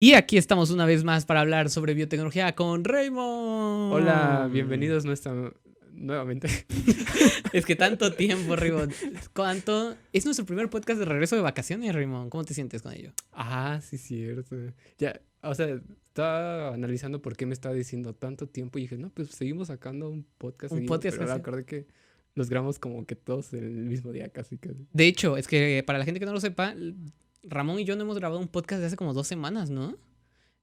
Y aquí estamos una vez más para hablar sobre biotecnología con Raymond. Hola, bienvenidos nuevamente. Es que tanto tiempo, Raymond. ¿Cuánto? Es nuestro primer podcast de regreso de vacaciones, Raymond. ¿Cómo te sientes con ello? Ah, sí, cierto. Ya, o sea, estaba analizando por qué me estaba diciendo tanto tiempo y dije, no, pues seguimos sacando un podcast Un seguido, podcast pero ahora casi. acordé que los grabamos como que todos el mismo día, casi, casi. De hecho, es que para la gente que no lo sepa, Ramón y yo no hemos grabado un podcast de hace como 2 semanas, ¿no?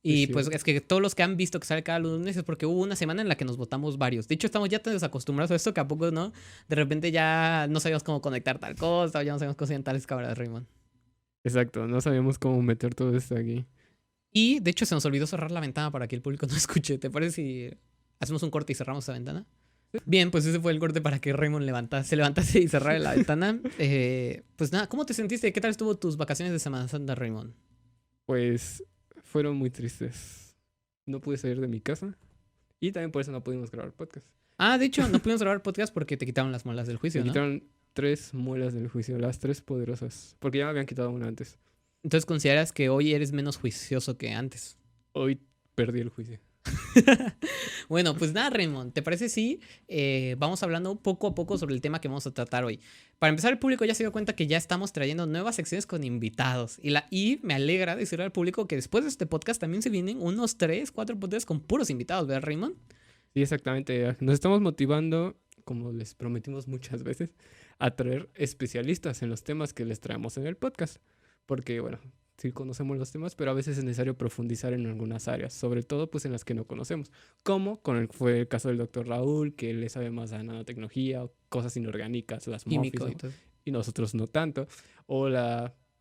Sí, es Y pues cierto. es que todos los que han visto que sale cada lunes es porque hubo una semana en la que nos votamos varios. De hecho, estamos ya tan desacostumbrados a esto que a poco, ¿no? De repente ya no sabíamos cómo conectar tal cosa, o ya no sabíamos cómo hacían tales cámaras, Raymond. Exacto, no sabíamos cómo meter todo esto aquí. Y de hecho se nos olvidó cerrar la ventana para que el público no escuche. ¿Te parece si hacemos un corte y cerramos esa ventana? Bien, pues ese fue el corte para que Raymond se levantase y cerrara la ventana. Pues nada, ¿cómo te sentiste? ¿Qué tal estuvo tus vacaciones de Semana Santa, Raymond? Pues fueron muy tristes. No pude salir de mi casa y también por eso no pudimos grabar podcast. Ah, de hecho, no pudimos grabar podcast porque te quitaron las muelas del Me juicio, ¿no? quitaron 3 muelas del juicio, las 3 poderosas, porque ya me habían quitado una antes. Entonces consideras que hoy eres menos juicioso que antes. Hoy perdí el juicio. Bueno, pues nada, Raymond, ¿te parece si vamos hablando poco a poco sobre el tema que vamos a tratar hoy? Para empezar, el público ya se dio cuenta que ya estamos trayendo nuevas secciones con invitados. Y me alegra decirle al público que después de este podcast también se vienen unos 3, 4 podcasts con puros invitados, ¿verdad, Raymond? Sí, exactamente. Nos estamos motivando, como les prometimos muchas veces, a traer especialistas en los temas que les traemos en el podcast. Porque, bueno, sí conocemos los temas, pero a veces es necesario profundizar en algunas áreas, sobre todo pues en las que no conocemos. Como fue el caso del doctor Raúl, que él le sabe más a nanotecnología, o cosas inorgánicas, las MOFIs, Químico y ¿no? todo. Y nosotros no tanto. O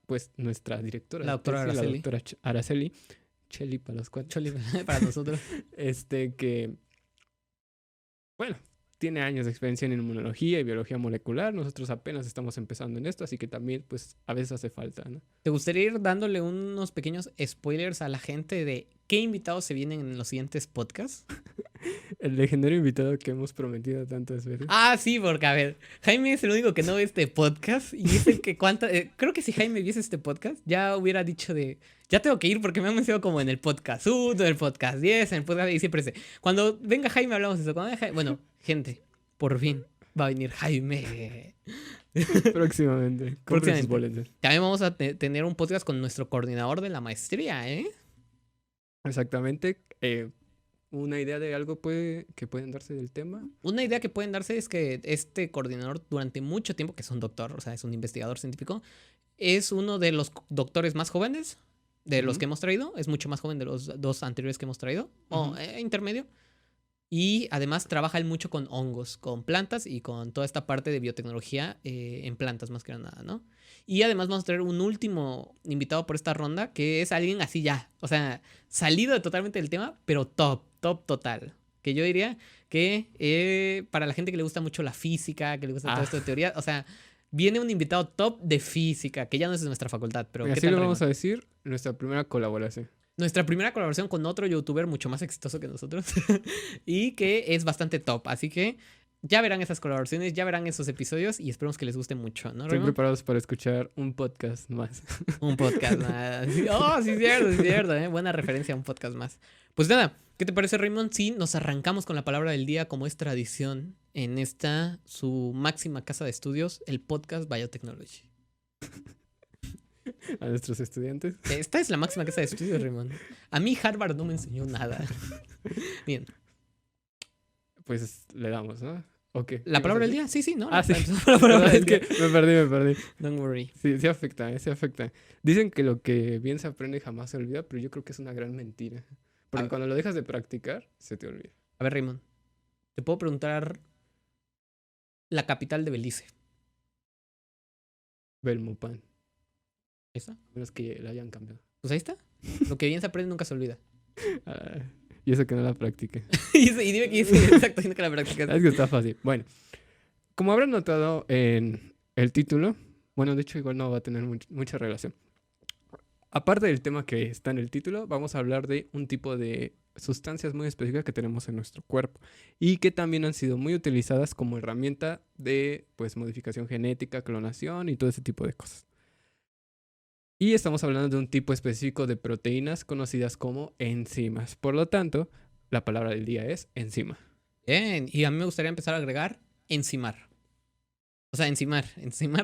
pues nuestra directora La de doctora tesis, la Araceli. doctora Araceli, Cheli para los cuatro, Choli para nosotros. que bueno, tiene años de experiencia en inmunología y biología molecular. Nosotros apenas estamos empezando en esto, así que también, pues, a veces hace falta, ¿no? ¿Te gustaría ir dándole unos pequeños spoilers a la gente de qué invitados se vienen en los siguientes podcasts? El legendario invitado que hemos prometido tantas veces. Ah, sí, porque a ver, Jaime es el único que no ve este podcast y es el que creo que si Jaime viese este podcast, ya hubiera dicho ya tengo que ir porque me han mencionado como en el podcast 1, en el podcast 10, en el podcast, y siempre dice, cuando venga Jaime hablamos de eso, bueno, gente, por fin va a venir Jaime. Próximamente. Compren sus Próximamente. boletos. También vamos a tener un podcast con nuestro coordinador de la maestría, ¿eh? Exactamente. Una idea de algo que pueden darse del tema. Una idea que pueden darse es que este coordinador durante mucho tiempo, que es un doctor, o sea, es un investigador científico, es uno de los doctores más jóvenes de los Ujú, que hemos traído. Es mucho más joven de los dos anteriores que hemos traído, o ujú. intermedio. Y además trabaja él mucho con hongos, con plantas y con toda esta parte de biotecnología en plantas más que nada, ¿no? Y además vamos a traer un último invitado por esta ronda, que es alguien así ya, o sea, salido totalmente del tema, pero top, top total. Que yo diría que para la gente que le gusta mucho la física, que le gusta todo Ah, esto de teoría, o sea, viene un invitado top de física, que ya no es de nuestra facultad, pero y ¿qué así tal, lo vamos Raymond? a decir, nuestra primera colaboración. Nuestra primera colaboración con otro youtuber mucho más exitoso que nosotros y que es bastante top. Así que ya verán esas colaboraciones, ya verán esos episodios y esperemos que les guste mucho, ¿no, Estén Raymond? preparados para escuchar un podcast más. Un podcast más. Oh, sí, es cierto, ¿eh? Buena referencia a un podcast más. Pues nada, ¿qué te parece, Raymond? Si nos arrancamos con la palabra del día como es tradición en esta, su máxima casa de estudios, el podcast Biotechnology. A nuestros estudiantes. Esta es la máxima casa de estudios, Raymond. A mí Harvard no me enseñó nada. Bien. Pues le damos, ¿no? ¿O qué? ¿Qué ¿La ibas a palabra del decir? día? Sí, sí, ¿no? Ah, sí. Empezamos por la palabra Perdón, del es que día. me perdí. Don't worry. Sí, sí afecta, sí afecta. Dicen que lo que bien se aprende jamás se olvida, pero yo creo que es una gran mentira. Porque A, cuando lo dejas de practicar, se te olvida. a ver, Raymond, te puedo preguntar la capital de Belice. Belmopan. ¿Ahí está? A menos que la hayan cambiado. Pues ahí está. Lo que bien se aprende nunca se olvida. Ah, y eso que no la practiqué. Y dime que dice exacto, que la practicas. Es que está fácil. Bueno, como habrán notado en el título, bueno, de hecho igual no va a tener mucha relación. Aparte del tema que está en el título, vamos a hablar de un tipo de sustancias muy específicas que tenemos en nuestro cuerpo y que también han sido muy utilizadas como herramienta de pues modificación genética, clonación y todo ese tipo de cosas. Y estamos hablando de un tipo específico de proteínas conocidas como enzimas. Por lo tanto, la palabra del día es enzima. Bien, y a mí me gustaría empezar a agregar enzimar. O sea, encimar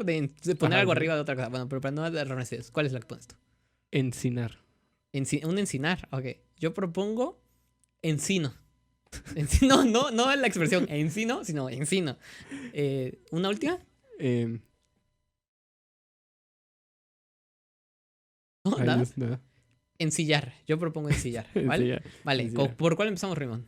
de poner Ajá, algo arriba de otra cosa. Bueno, pero para no dar errores, ¿cuál es la que pones tú? encinar. Un encinar, ok. Yo propongo encino. Encino, no la expresión encino, sino encino. ¿Una última? Em, ¿No? Ahí ¿Nada? está. Ensillar. Yo propongo ensillar, ¿vale? Ensillar, Vale, ensillar. ¿por cuál empezamos, Rimón?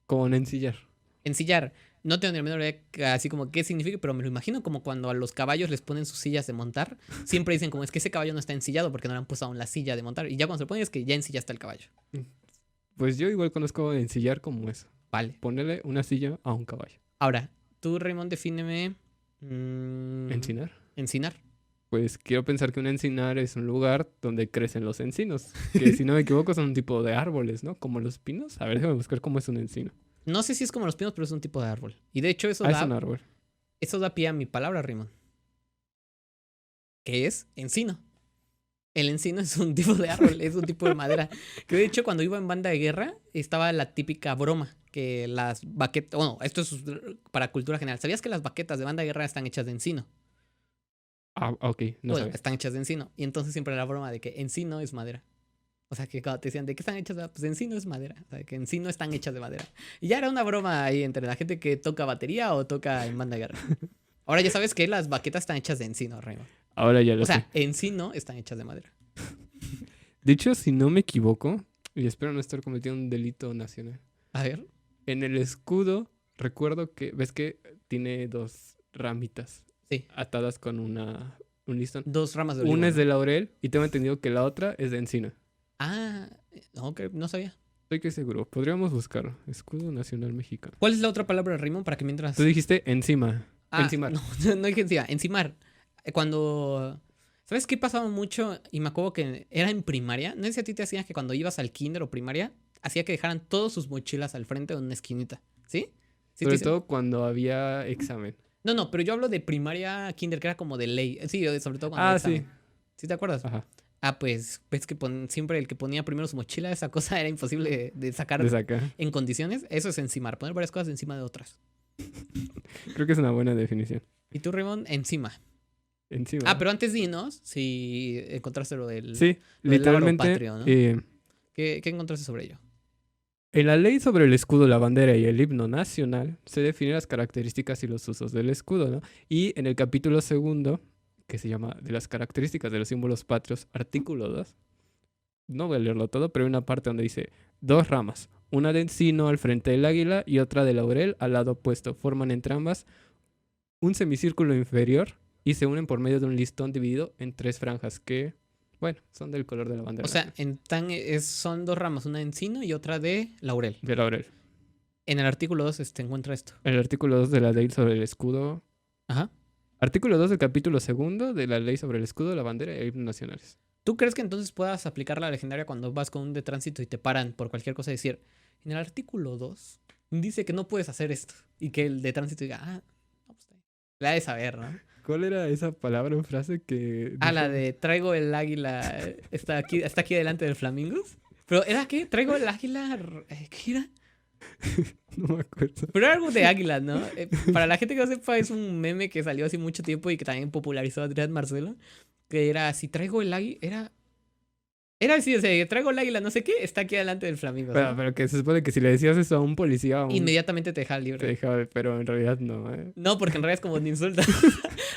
Con ensillar. Ensillar. No tengo ni la menor idea así como qué significa, pero me lo imagino como cuando a los caballos les ponen sus sillas de montar. Siempre dicen como es que ese caballo no está ensillado porque no le han puesto aún la silla de montar. Y ya cuando se lo ponen es que ya ensilla está el caballo. Pues yo igual conozco ensillar como eso. Vale. Ponerle una silla a un caballo. Ahora, tú, Raymond, defíneme. ¿Encinar? Encinar. Pues quiero pensar que un encinar es un lugar donde crecen los encinos. Que si no me equivoco son un tipo de árboles, ¿no? Como los pinos. A ver, déjame buscar cómo es un encino. No sé si es como los pinos, pero es un tipo de árbol. Y de hecho, Ah, es un árbol. eso da pie a mi palabra, Raymond. Que es encino. El encino es un tipo de árbol, es un tipo de madera. Que de hecho, cuando iba en banda de guerra, estaba la típica broma. Que las baquetas. Bueno, esto es para cultura general. ¿Sabías que las baquetas de banda de guerra están hechas de encino? Ah, ok, no Bueno, sabía. están hechas de encino. Y entonces siempre era la broma de que encino es madera. O sea, que cuando te decían, ¿de qué están hechas? Pues encino es madera. O sea, que encino están hechas de madera. Y ya era una broma ahí entre la gente que toca batería o toca en banda de guerra. Ahora ya sabes que las baquetas están hechas de encino, Raymond. Ahora ya O lo sé. sea, encino están hechas de madera. De hecho, si no me equivoco, y espero no estar cometiendo un delito nacional, A ver. en el escudo recuerdo que, ves que tiene dos ramitas Sí. atadas con un listón. Dos ramas de olivo, Una es ¿no? de laurel y tengo entendido que la otra es de encina. Ah, no, no sabía. Estoy que seguro. Podríamos buscarlo. Escudo nacional mexicano. ¿Cuál es la otra palabra, Raymond? Para que mientras. Tú dijiste encima. Encimar. No, no dije encima. Encimar. Cuando. ¿Sabes qué pasaba mucho? Y me acuerdo que era en primaria. No sé si a ti te hacían que cuando ibas al kinder o primaria, hacía que dejaran todas sus mochilas al frente de una esquinita. ¿Sí? ¿Sí Sobre todo cuando había examen. No, pero yo hablo de primaria, kinder, que era como de ley. Sí, sobre todo cuando había Ah, examen. sí. ¿Sí te acuerdas? Ajá. Ah, pues ves que siempre el que ponía primero su mochila, esa cosa era imposible de sacar De sacar. en condiciones. Eso es encimar, poner varias cosas encima de otras. Creo que es una buena definición. Y tú, Raymond, encima. Encima. Ah, pero antes dinos si encontraste lo del, Sí, lo del literalmente. patrio, ¿no? ¿Qué encontraste sobre ello? En la ley sobre el escudo, la bandera y el himno nacional se definen las características y los usos del escudo, ¿no? Y en el capítulo segundo, que se llama de las características de los símbolos patrios, artículo 2, no voy a leerlo todo, pero hay una parte donde dice dos ramas, una de encino al frente del águila y otra de laurel al lado opuesto. Forman entre ambas un semicírculo inferior y se unen por medio de un listón dividido en tres franjas que, bueno, son del color de la bandera. O sea, son dos ramas, una de encino y otra de laurel. De laurel. En el artículo 2 encuentra esto. El artículo 2 de la ley sobre el escudo. Ajá. Artículo 2 del capítulo segundo de la ley sobre el escudo, la bandera y el himno nacionales. ¿Tú crees que entonces puedas aplicar la legendaria cuando vas con un de tránsito y te paran por cualquier cosa y decir, en el artículo 2 dice que no puedes hacer esto? Y que el de tránsito diga, no, pues está bien. La de saber, ¿no? ¿Cuál era esa palabra o frase que La de traigo el águila, está aquí delante del Flamingos. Pero ¿era qué? Traigo el águila, ¿qué era? No me acuerdo. Pero era algo de águila, ¿no? Para la gente que no sepa, es un meme que salió hace mucho tiempo y que también popularizó Adrián Marcelo. Que era, si traigo el águila, era así, o sea, traigo el águila, no sé qué, está aquí delante del Flamingo. ¿No? Pero que se supone que si le decías eso a un policía, Inmediatamente te deja te libre. dejaba, pero en realidad no, ¿eh? No, porque en realidad es como un insulto.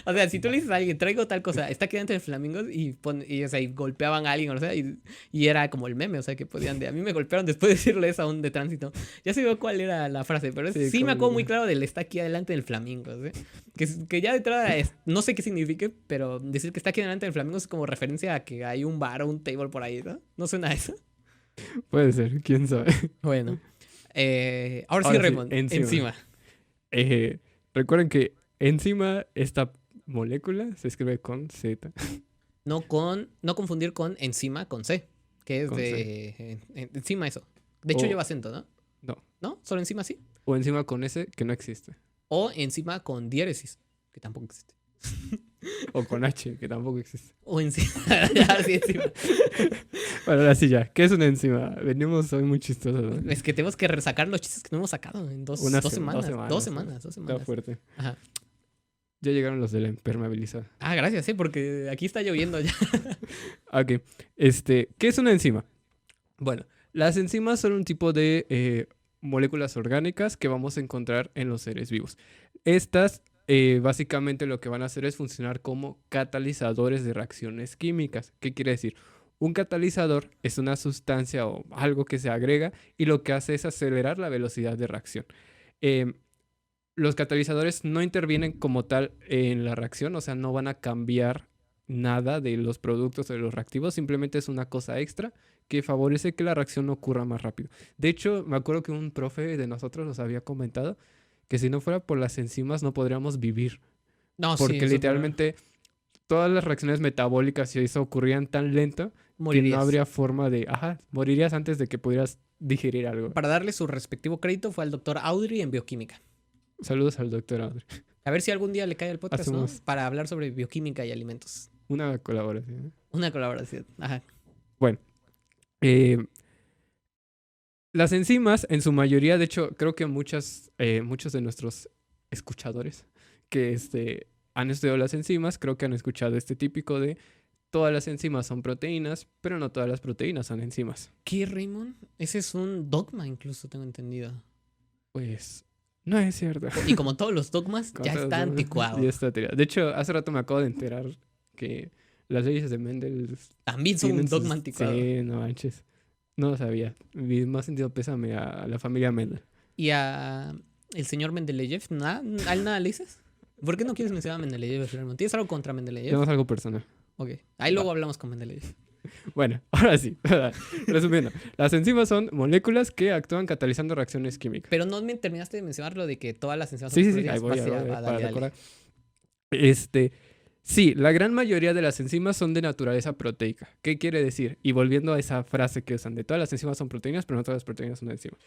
O sea, si tú le dices a alguien, traigo tal cosa, está aquí delante del Flamingos o sea, y golpeaban a alguien, o sea, y era como el meme, o sea, que podían a mí me golpearon después de decirle eso a un de tránsito. Ya se vio cuál era la frase, pero sí me acuerdo muy claro del está aquí adelante del Flamingos, ¿eh? Que ya de entrada no sé qué signifique, pero decir que está aquí delante del Flamingos es como referencia a que hay un bar o un table por ahí, ¿no? ¿No suena a eso? Puede ser, quién sabe. Bueno. Ahora sí, Raymond, encima. Recuerden que encima esta molécula se escribe con Z. No confundir con enzima con C, que es Con de encima eso. De hecho lleva acento, ¿no? No. ¿No? Solo encima sí. O encima con S, que no existe. O encima con diéresis, que tampoco existe. O con H, que tampoco existe. O enzima. Ya, sí, enzima. Bueno, ahora sí ya. ¿Qué es una enzima? Venimos hoy muy chistosos, ¿no? Es que tenemos que resacar los chistes que no hemos sacado en dos semanas. Dos semanas. Está fuerte. Ajá. Ya llegaron los de la impermeabilizada. Ah, gracias, sí, porque aquí está lloviendo ya. Ok. ¿Qué es una enzima? Bueno, las enzimas son un tipo de moléculas orgánicas que vamos a encontrar en los seres vivos. Estas básicamente lo que van a hacer es funcionar como catalizadores de reacciones químicas. ¿Qué quiere decir? Un catalizador es una sustancia o algo que se agrega y lo que hace es acelerar la velocidad de reacción. Em, los catalizadores no intervienen como tal en la reacción, o sea, no van a cambiar nada de los productos o de los reactivos, simplemente es una cosa extra que favorece que la reacción ocurra más rápido. De hecho, me acuerdo que un profe de nosotros nos había comentado que si no fuera por las enzimas no podríamos vivir, No, sí, porque súper. literalmente todas las reacciones metabólicas y eso ocurrían tan lento que no Morirías. habría forma de, morirías antes de que pudieras digerir algo. Para darle su respectivo crédito fue al doctor Audrey en bioquímica. Saludos al doctor Audrey. A ver si algún día le cae el podcast, ¿no? Hacemos- Para hablar sobre bioquímica y alimentos. Una colaboración. Una colaboración. Ajá. Bueno, eh, las enzimas, en su mayoría, de hecho, creo que muchos de nuestros escuchadores que han estudiado las enzimas, creo que han escuchado este típico de todas las enzimas son proteínas, pero no todas las proteínas son enzimas. ¿Qué, Raymond? Ese es un dogma, incluso tengo entendido. Pues no es cierto. Y como todos los dogmas, ya Cosas está de- anticuado. Ya está tirado. De hecho, hace rato me acabo de enterar que las leyes de Mendel También son un tienen dogma sus... anticuado. Sí, no manches. No lo sabía. Mi más sentido pésame a la familia Mendel. Y a el señor Mendeleev, ¿a él nada le dices? ¿Por qué no quieres mencionar a Mendeleev, Raymond? ¿Tienes algo contra Mendeleev? Tenemos algo personal. Ok. Ahí luego hablamos con Mendeleev. Bueno, ahora sí. Resumiendo, las enzimas son moléculas que actúan catalizando reacciones químicas. Pero no me terminaste de mencionar lo de que todas las enzimas Sí, son sí, sí, ahí proteínas. voy, Dale, para dale. recordar. Sí, la gran mayoría de las enzimas son de naturaleza proteica. ¿Qué quiere decir? Y volviendo a esa frase que usan, de todas las enzimas son proteínas, pero no todas las proteínas son enzimas.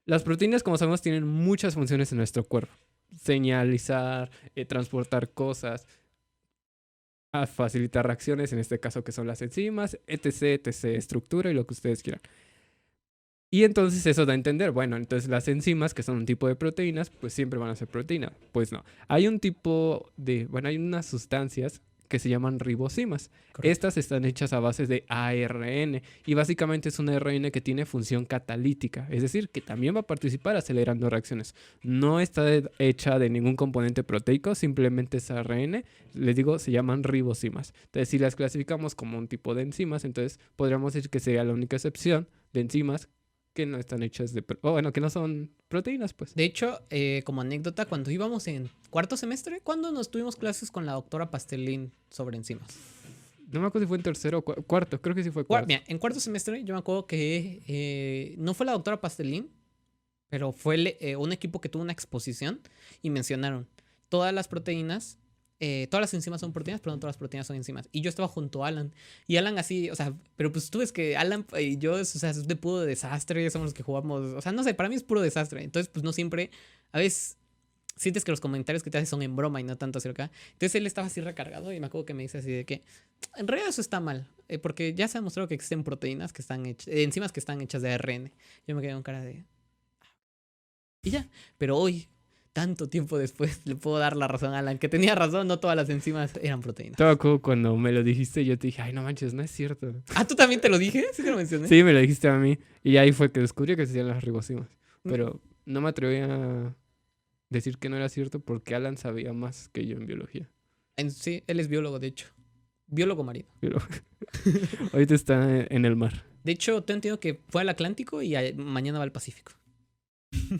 Las proteínas, como sabemos, tienen muchas funciones en nuestro cuerpo. Señalizar, transportar cosas, a facilitar reacciones, en este caso que son las enzimas, etc, estructura y lo que ustedes quieran. Y entonces eso da a entender, bueno, entonces las enzimas, que son un tipo de proteínas, pues siempre van a ser proteína. Pues no. Hay hay unas sustancias que se llaman ribosimas. Correcto. Estas están hechas a base de ARN y básicamente es un ARN que tiene función catalítica, es decir, que también va a participar acelerando reacciones. No está hecha de ningún componente proteico, simplemente es ARN, les digo, se llaman ribosimas. Entonces, si las clasificamos como un tipo de enzimas, entonces podríamos decir que sería la única excepción de enzimas que no están hechas que no son proteínas, pues. De hecho, como anécdota, cuando íbamos en cuarto semestre, cuando nos tuvimos clases con la doctora Pastelín sobre enzimas. No me acuerdo si fue en tercero o cuarto, creo que sí fue cuarto. Mira, en cuarto semestre yo me acuerdo que no fue la doctora Pastelín, pero fue un equipo que tuvo una exposición y mencionaron todas las proteínas, todas las enzimas son proteínas, pero no todas las proteínas son enzimas. Y yo estaba junto a Alan. Y Alan así, o sea, pero pues tú ves que Alan y yo, o sea, es de puro desastre, somos los que jugamos, o sea, no sé, para mí es puro desastre. Entonces, pues no siempre, a veces sientes que los comentarios que te haces son en broma y no tanto acerca. Entonces él estaba así recargado y me acuerdo que me dice así de que en realidad eso está mal, porque ya se ha demostrado que existen proteínas que están hechas, enzimas que están hechas de ARN. Yo me quedé con cara de... Y ya, pero hoy, tanto tiempo después, le puedo dar la razón a Alan, que tenía razón, no todas las enzimas eran proteínas. Estaba como cuando me lo dijiste, yo te dije, ay, no manches, no es cierto. Ah, ¿tú también te lo dije? Sí te lo mencioné. Sí, me lo dijiste a mí. Y ahí fue que descubrí que existían las ribosimas. Pero no me atreví a decir que no era cierto porque Alan sabía más que yo en biología. Sí, él es biólogo, de hecho. Biólogo marino. Ahorita está en el mar, De hecho, tengo entendido que fue al Atlántico y mañana va al Pacífico.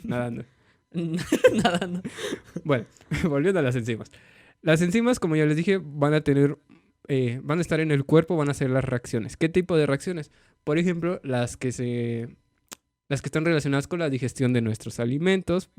nadando. Nada, no. Bueno, volviendo a las enzimas. Las enzimas, como ya les dije, van a estar en el cuerpo, van a hacer las reacciones. ¿Qué tipo de reacciones? Por ejemplo, las que están relacionadas con la digestión de nuestros alimentos,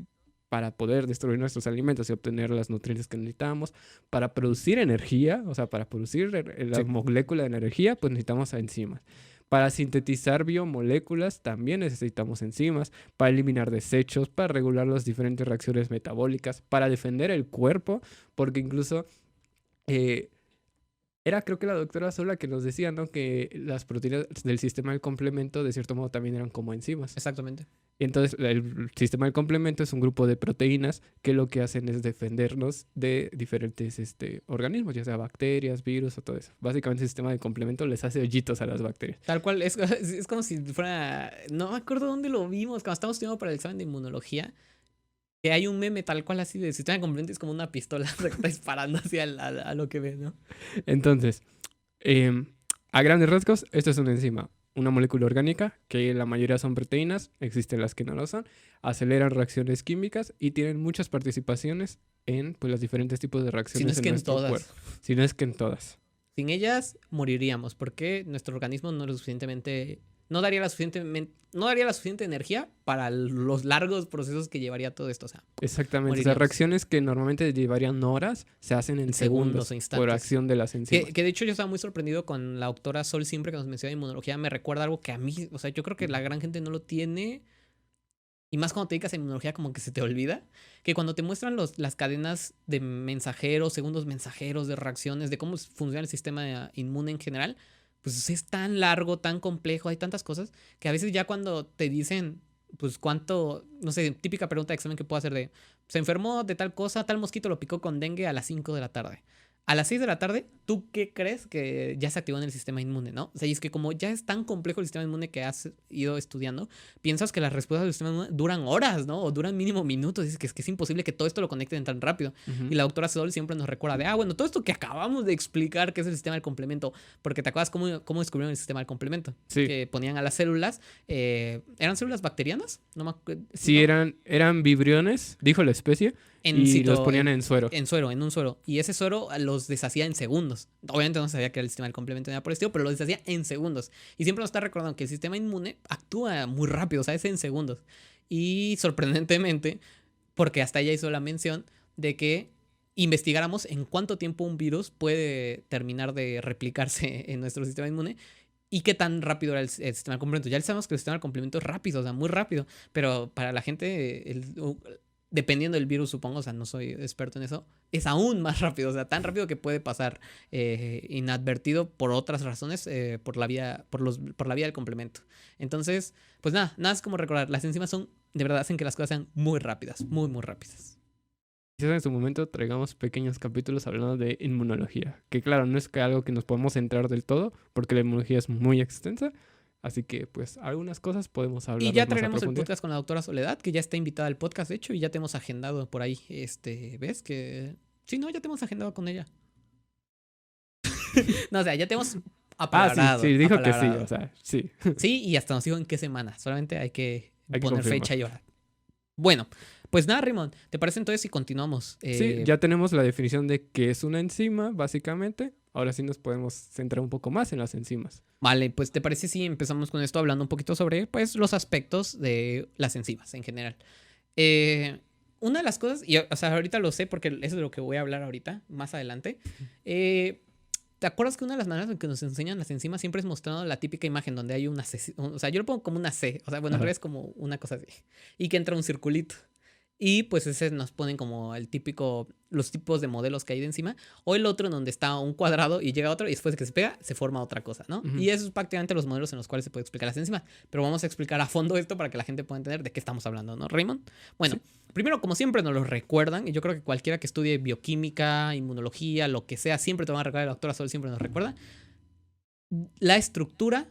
para poder destruir nuestros alimentos y obtener los nutrientes que necesitamos, para producir energía, o sea, para producir la molécula de energía, pues necesitamos enzimas. Para sintetizar biomoléculas también necesitamos enzimas, para eliminar desechos, para regular las diferentes reacciones metabólicas, para defender el cuerpo, porque incluso eh, era creo que la doctora Sola que nos decía, ¿no? Que las proteínas del sistema del complemento de cierto modo también eran como enzimas. Exactamente. Y entonces el sistema del complemento es un grupo de proteínas que lo que hacen es defendernos de diferentes organismos, ya sea bacterias, virus o todo eso. Básicamente el sistema de complemento les hace hoyitos a las bacterias. Tal cual, es como si fuera. No me acuerdo dónde lo vimos, cuando estábamos estudiando para el examen de inmunología. Que hay un meme tal cual así de sistema de complemento, es como una pistola que está disparando hacia a lo que ve, ¿no? Entonces, a grandes rasgos, esto es una enzima, una molécula orgánica, que la mayoría son proteínas, existen las que no lo son, aceleran reacciones químicas y tienen muchas participaciones en pues, los diferentes tipos de Si no reacciones es en que en nuestro todas. cuerpo. Si no es que en todas. Sin ellas moriríamos, porque nuestro organismo no es lo suficientemente. No daría la suficiente energía para los largos procesos que llevaría todo esto. O sea, Exactamente. O sea, moriríamos. reacciones que normalmente llevarían horas se hacen en segundos o instantes. por acción de las enzimas. Que de hecho yo estaba muy sorprendido con la doctora Sol siempre que nos menciona inmunología. Me recuerda algo que a mí, o sea, yo creo que la gran gente no lo tiene. Y más cuando te dedicas a inmunología, como que se te olvida. Que cuando te muestran las cadenas de mensajeros, segundos mensajeros, de reacciones, de cómo funciona el sistema inmune en general, pues es tan largo, tan complejo, hay tantas cosas, que a veces ya cuando te dicen, pues cuánto, no sé, típica pregunta de examen que puedo hacer de, se enfermó de tal cosa, tal mosquito lo picó con dengue a las 5 de la tarde. A las 6 de la tarde, ¿tú qué crees que ya se activó en el sistema inmune, no? O sea, y es que como ya es tan complejo el sistema inmune que has ido estudiando, piensas que las respuestas del sistema inmune duran horas, ¿no? O duran mínimo minutos. Dices que es imposible que todo esto lo conecten tan rápido. Ujú. Y la doctora Sedol siempre nos recuerda de, bueno, todo esto que acabamos de explicar que es el sistema del complemento, porque te acuerdas cómo descubrieron el sistema del complemento. Sí. Que ponían a las células, ¿eran células bacterianas? No me acuerdo. Sí, eran vibriones, dijo la especie, y los ponían en suero. En un suero. Y ese suero los deshacía en segundos. Obviamente no sabía que era el sistema del complemento ni nada por el estilo, pero lo deshacía en segundos. Y siempre nos está recordando que el sistema inmune actúa muy rápido, o sea, es en segundos. Y sorprendentemente, porque hasta ella hizo la mención de que investigáramos en cuánto tiempo un virus puede terminar de replicarse en nuestro sistema inmune. Y qué tan rápido era el sistema del complemento. Ya sabemos que el sistema del complemento es rápido, o sea, muy rápido. Pero para la gente, dependiendo del virus, supongo, o sea, no soy experto en eso, es aún más rápido, o sea, tan rápido que puede pasar inadvertido por otras razones, por la vía del complemento. Entonces, pues nada es como recordar, las enzimas son, de verdad, hacen que las cosas sean muy rápidas, muy, muy rápidas. Quizás en su momento traigamos pequeños capítulos hablando de inmunología, que claro, no es que algo que nos podemos centrar del todo, porque la inmunología es muy extensa, así que pues algunas cosas podemos hablar. Y ya traeremos el podcast con la doctora Soledad, que ya está invitada al podcast, de hecho, y ya te hemos agendado por ahí, ¿ves? Que sí, no, ya te hemos agendado con ella. No, o sea, ya te hemos apalabrado. Sí, dijo que sí, o sea, sí. Sí, y hasta nos dijo en qué semana, solamente hay que poner confirmar. fecha y hora. Bueno, pues nada, Rimón, ¿te parece entonces si continuamos? Sí, ya tenemos la definición de qué es una enzima, básicamente. Ahora sí nos podemos centrar un poco más en las enzimas. Vale, pues ¿te parece si empezamos con esto hablando un poquito sobre pues, los aspectos de las enzimas en general? Una de las cosas, y o sea, ahorita lo sé porque eso es de lo que voy a hablar ahorita, más adelante. ¿Te acuerdas que una de las maneras en que nos enseñan las enzimas siempre es mostrando la típica imagen donde hay una C? O sea, yo lo pongo como una C, o sea, bueno, en realidad es como una cosa así. Y que entra un circulito. Y pues ese nos ponen como los tipos de modelos que hay de enzima. O el otro en donde está un cuadrado y llega otro y después de que se pega se forma otra cosa, ¿no? Ujú. Y esos son prácticamente los modelos en los cuales se puede explicar las enzimas. Pero vamos a explicar a fondo esto para que la gente pueda entender de qué estamos hablando, ¿no, Raymond? Bueno, primero, como siempre nos lo recuerdan, y yo creo que cualquiera que estudie bioquímica, inmunología, lo que sea, siempre te van a recordar, la doctora Sol siempre nos recuerda, la estructura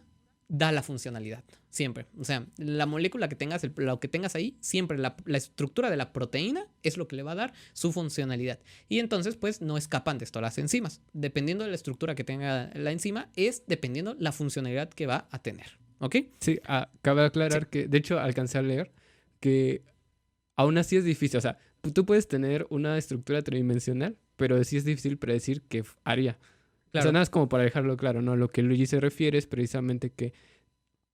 da la funcionalidad, siempre. O sea, la molécula que tengas, lo que tengas ahí, siempre la estructura de la proteína es lo que le va a dar su funcionalidad. Y entonces, pues, no escapan de esto las enzimas. Dependiendo de la estructura que tenga la enzima, es dependiendo la funcionalidad que va a tener. ¿Ok? Sí, cabe aclarar que, de hecho, alcancé a leer que aún así es difícil. O sea, tú puedes tener una estructura tridimensional, pero sí es difícil predecir qué haría. Claro. O sea, nada es como para dejarlo claro, ¿no? Lo que Luigi se refiere es precisamente que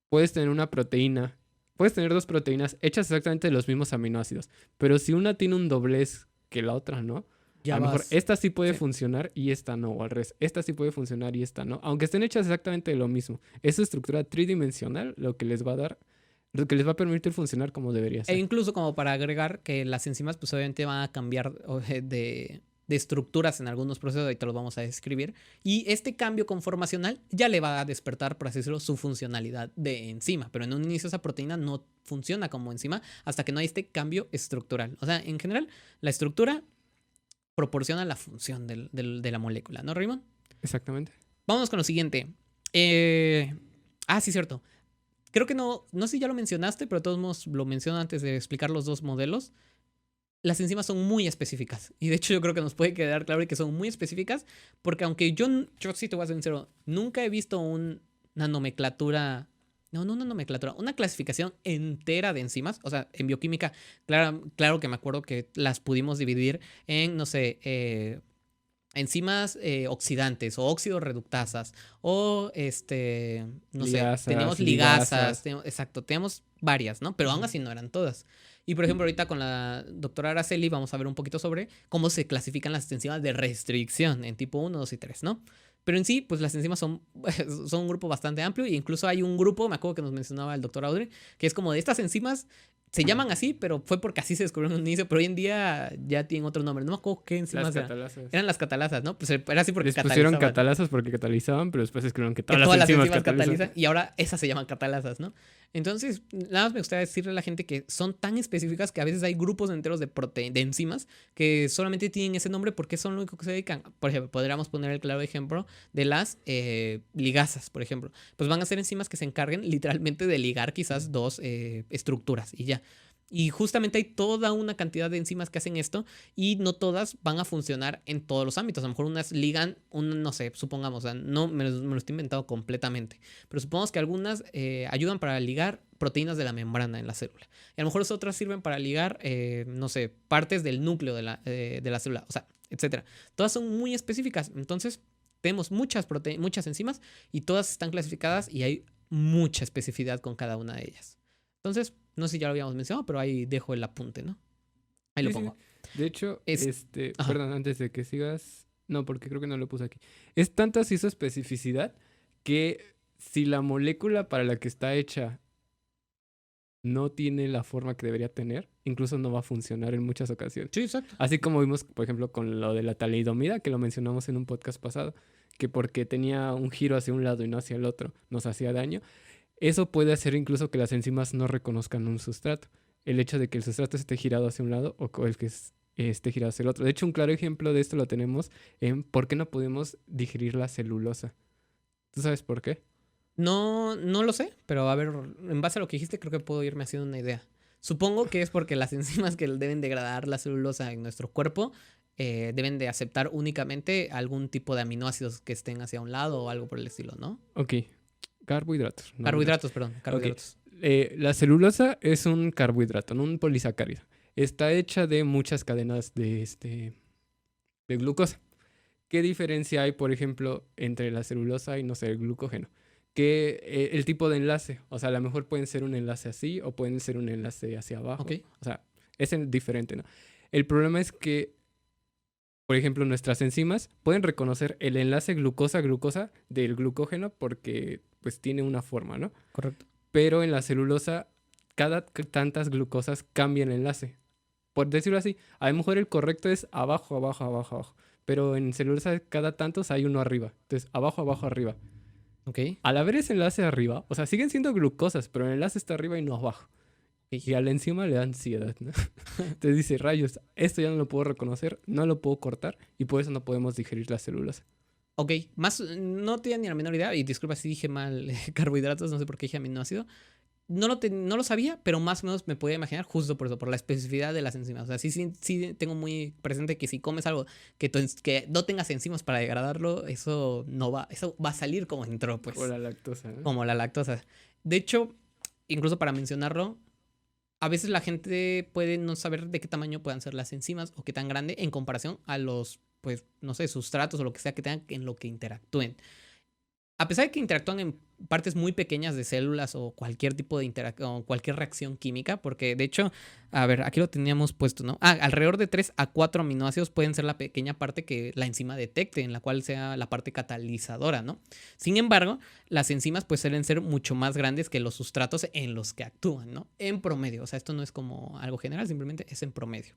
puedes tener una proteína, puedes tener dos proteínas hechas exactamente de los mismos aminoácidos, pero si una tiene un doblez que la otra no, a lo mejor esta sí puede funcionar y esta no, o al revés, esta sí puede funcionar y esta no, aunque estén hechas exactamente de lo mismo. Esa estructura tridimensional lo que les va a dar, lo que les va a permitir funcionar como debería ser. E incluso como para agregar que las enzimas pues obviamente van a cambiar de de estructuras en algunos procesos, ahí te los vamos a describir, y este cambio conformacional ya le va a despertar, por así decirlo, su funcionalidad de enzima, pero en un inicio esa proteína no funciona como enzima hasta que no hay este cambio estructural. O sea, en general, la estructura proporciona la función de la molécula, ¿no, Raymond? Exactamente. Vámonos con lo siguiente. Sí, cierto. Creo que no sé si ya lo mencionaste, pero de todos modos lo menciono antes de explicar los dos modelos. Las enzimas son muy específicas. Y de hecho yo creo que nos puede quedar claro que son muy específicas, porque aunque yo sí te voy a ser sincero, nunca he visto una nomenclatura, no una nomenclatura, una clasificación entera de enzimas. O sea, en bioquímica, claro que me acuerdo que las pudimos dividir en, no sé, enzimas oxidantes o oxidorreductasas o no sé, teníamos ligazas, exacto, teníamos varias, ¿no? Pero aún así no eran todas. Y por ejemplo, ahorita con la doctora Araceli vamos a ver un poquito sobre cómo se clasifican las enzimas de restricción en tipo 1, 2 y 3, ¿no? Pero en sí, pues las enzimas son un grupo bastante amplio e incluso hay un grupo, me acuerdo que nos mencionaba el doctor Audrey, que es como de estas enzimas se llaman así, pero fue porque así se descubrieron en un inicio, pero hoy en día ya tienen otro nombre. No me acuerdo qué enzimas eran. Eran las catalasas, ¿no? Pues era así porque les pusieron catalasas porque catalizaban, pero después escribieron que todas las enzimas catalizan. Y ahora esas se llaman catalasas, ¿no? Entonces, nada más me gustaría decirle a la gente que son tan específicas que a veces hay grupos enteros de enzimas que solamente tienen ese nombre porque son lo único que se dedican. Por ejemplo, podríamos poner el claro ejemplo de las ligazas, por ejemplo. Pues van a ser enzimas que se encarguen literalmente de ligar quizás dos estructuras y ya. Y justamente hay toda una cantidad de enzimas que hacen esto y no todas van a funcionar en todos los ámbitos. A lo mejor unas ligan, no sé, supongamos, o sea, no me lo estoy inventando completamente, pero supongamos que algunas ayudan para ligar proteínas de la membrana en la célula. Y a lo mejor otras sirven para ligar, no sé, partes del núcleo de la célula, o sea, etcétera. Todas son muy específicas. Entonces, tenemos muchas enzimas y todas están clasificadas y hay mucha especificidad con cada una de ellas. Entonces, no sé si ya lo habíamos mencionado, pero ahí dejo el apunte, ¿no? Ahí lo pongo. Sí. De hecho, perdón, antes de que sigas, no, porque creo que no lo puse aquí. Es tanta así su especificidad que si la molécula para la que está hecha no tiene la forma que debería tener, incluso no va a funcionar en muchas ocasiones. Sí, exacto. Así como vimos, por ejemplo, con lo de la talidomida, que lo mencionamos en un podcast pasado, que porque tenía un giro hacia un lado y no hacia el otro, nos hacía daño. Eso puede hacer incluso que las enzimas no reconozcan un sustrato. El hecho de que el sustrato esté girado hacia un lado o el que esté girado hacia el otro. De hecho, un claro ejemplo de esto lo tenemos en por qué no podemos digerir la celulosa. ¿Tú sabes por qué? No lo sé, pero a ver, en base a lo que dijiste, creo que puedo irme haciendo una idea. Supongo que es porque las enzimas que deben degradar la celulosa en nuestro cuerpo deben de aceptar únicamente algún tipo de aminoácidos que estén hacia un lado o algo por el estilo, ¿no? Ok. Carbohidratos. Carbohidratos, perdón. Carbohidratos. Okay. La celulosa es un carbohidrato, no un polisacárido. Está hecha de muchas cadenas de glucosa. ¿Qué diferencia hay, por ejemplo, entre la celulosa y, no sé, el glucógeno? Que el tipo de enlace, o sea, a lo mejor pueden ser un enlace así o pueden ser un enlace hacia abajo. Okay. O sea, es diferente, ¿no? El problema es que, por ejemplo, nuestras enzimas pueden reconocer el enlace glucosa-glucosa del glucógeno porque pues tiene una forma, ¿no? Correcto. Pero en la celulosa, cada tantas glucosas cambia el enlace. Por decirlo así, a lo mejor el correcto es abajo, abajo, abajo, abajo. Pero en celulosa cada tantos hay uno arriba. Entonces, abajo, abajo, arriba. Ok. Al haber ese enlace arriba, o sea, siguen siendo glucosas, pero el enlace está arriba y no abajo. Y a la enzima le da ansiedad, ¿no? Entonces dice, rayos, esto ya no lo puedo reconocer, no lo puedo cortar y por eso no podemos digerir la celulosa. Ok, no tenía ni la menor idea, y disculpa si dije mal carbohidratos, no sé por qué dije aminoácido. No lo sabía, pero más o menos me podía imaginar justo por eso, por la especificidad de las enzimas. O sea, sí tengo muy presente que si comes algo que no tengas enzimas para degradarlo, eso va a salir como entró, pues. Como la lactosa, ¿no? Como la lactosa. De hecho, incluso para mencionarlo, a veces la gente puede no saber de qué tamaño puedan ser las enzimas o qué tan grande en comparación a los, pues, no sé, sustratos o lo que sea que tengan en lo que interactúen. A pesar de que interactúan en partes muy pequeñas de células o cualquier tipo de o cualquier reacción química, porque de hecho, a ver, aquí lo teníamos puesto, ¿no? Alrededor de 3 a 4 aminoácidos pueden ser la pequeña parte que la enzima detecte, en la cual sea la parte catalizadora, ¿no? Sin embargo, las enzimas pues suelen ser mucho más grandes que los sustratos en los que actúan, ¿no? En promedio, o sea, esto no es como algo general, simplemente es en promedio.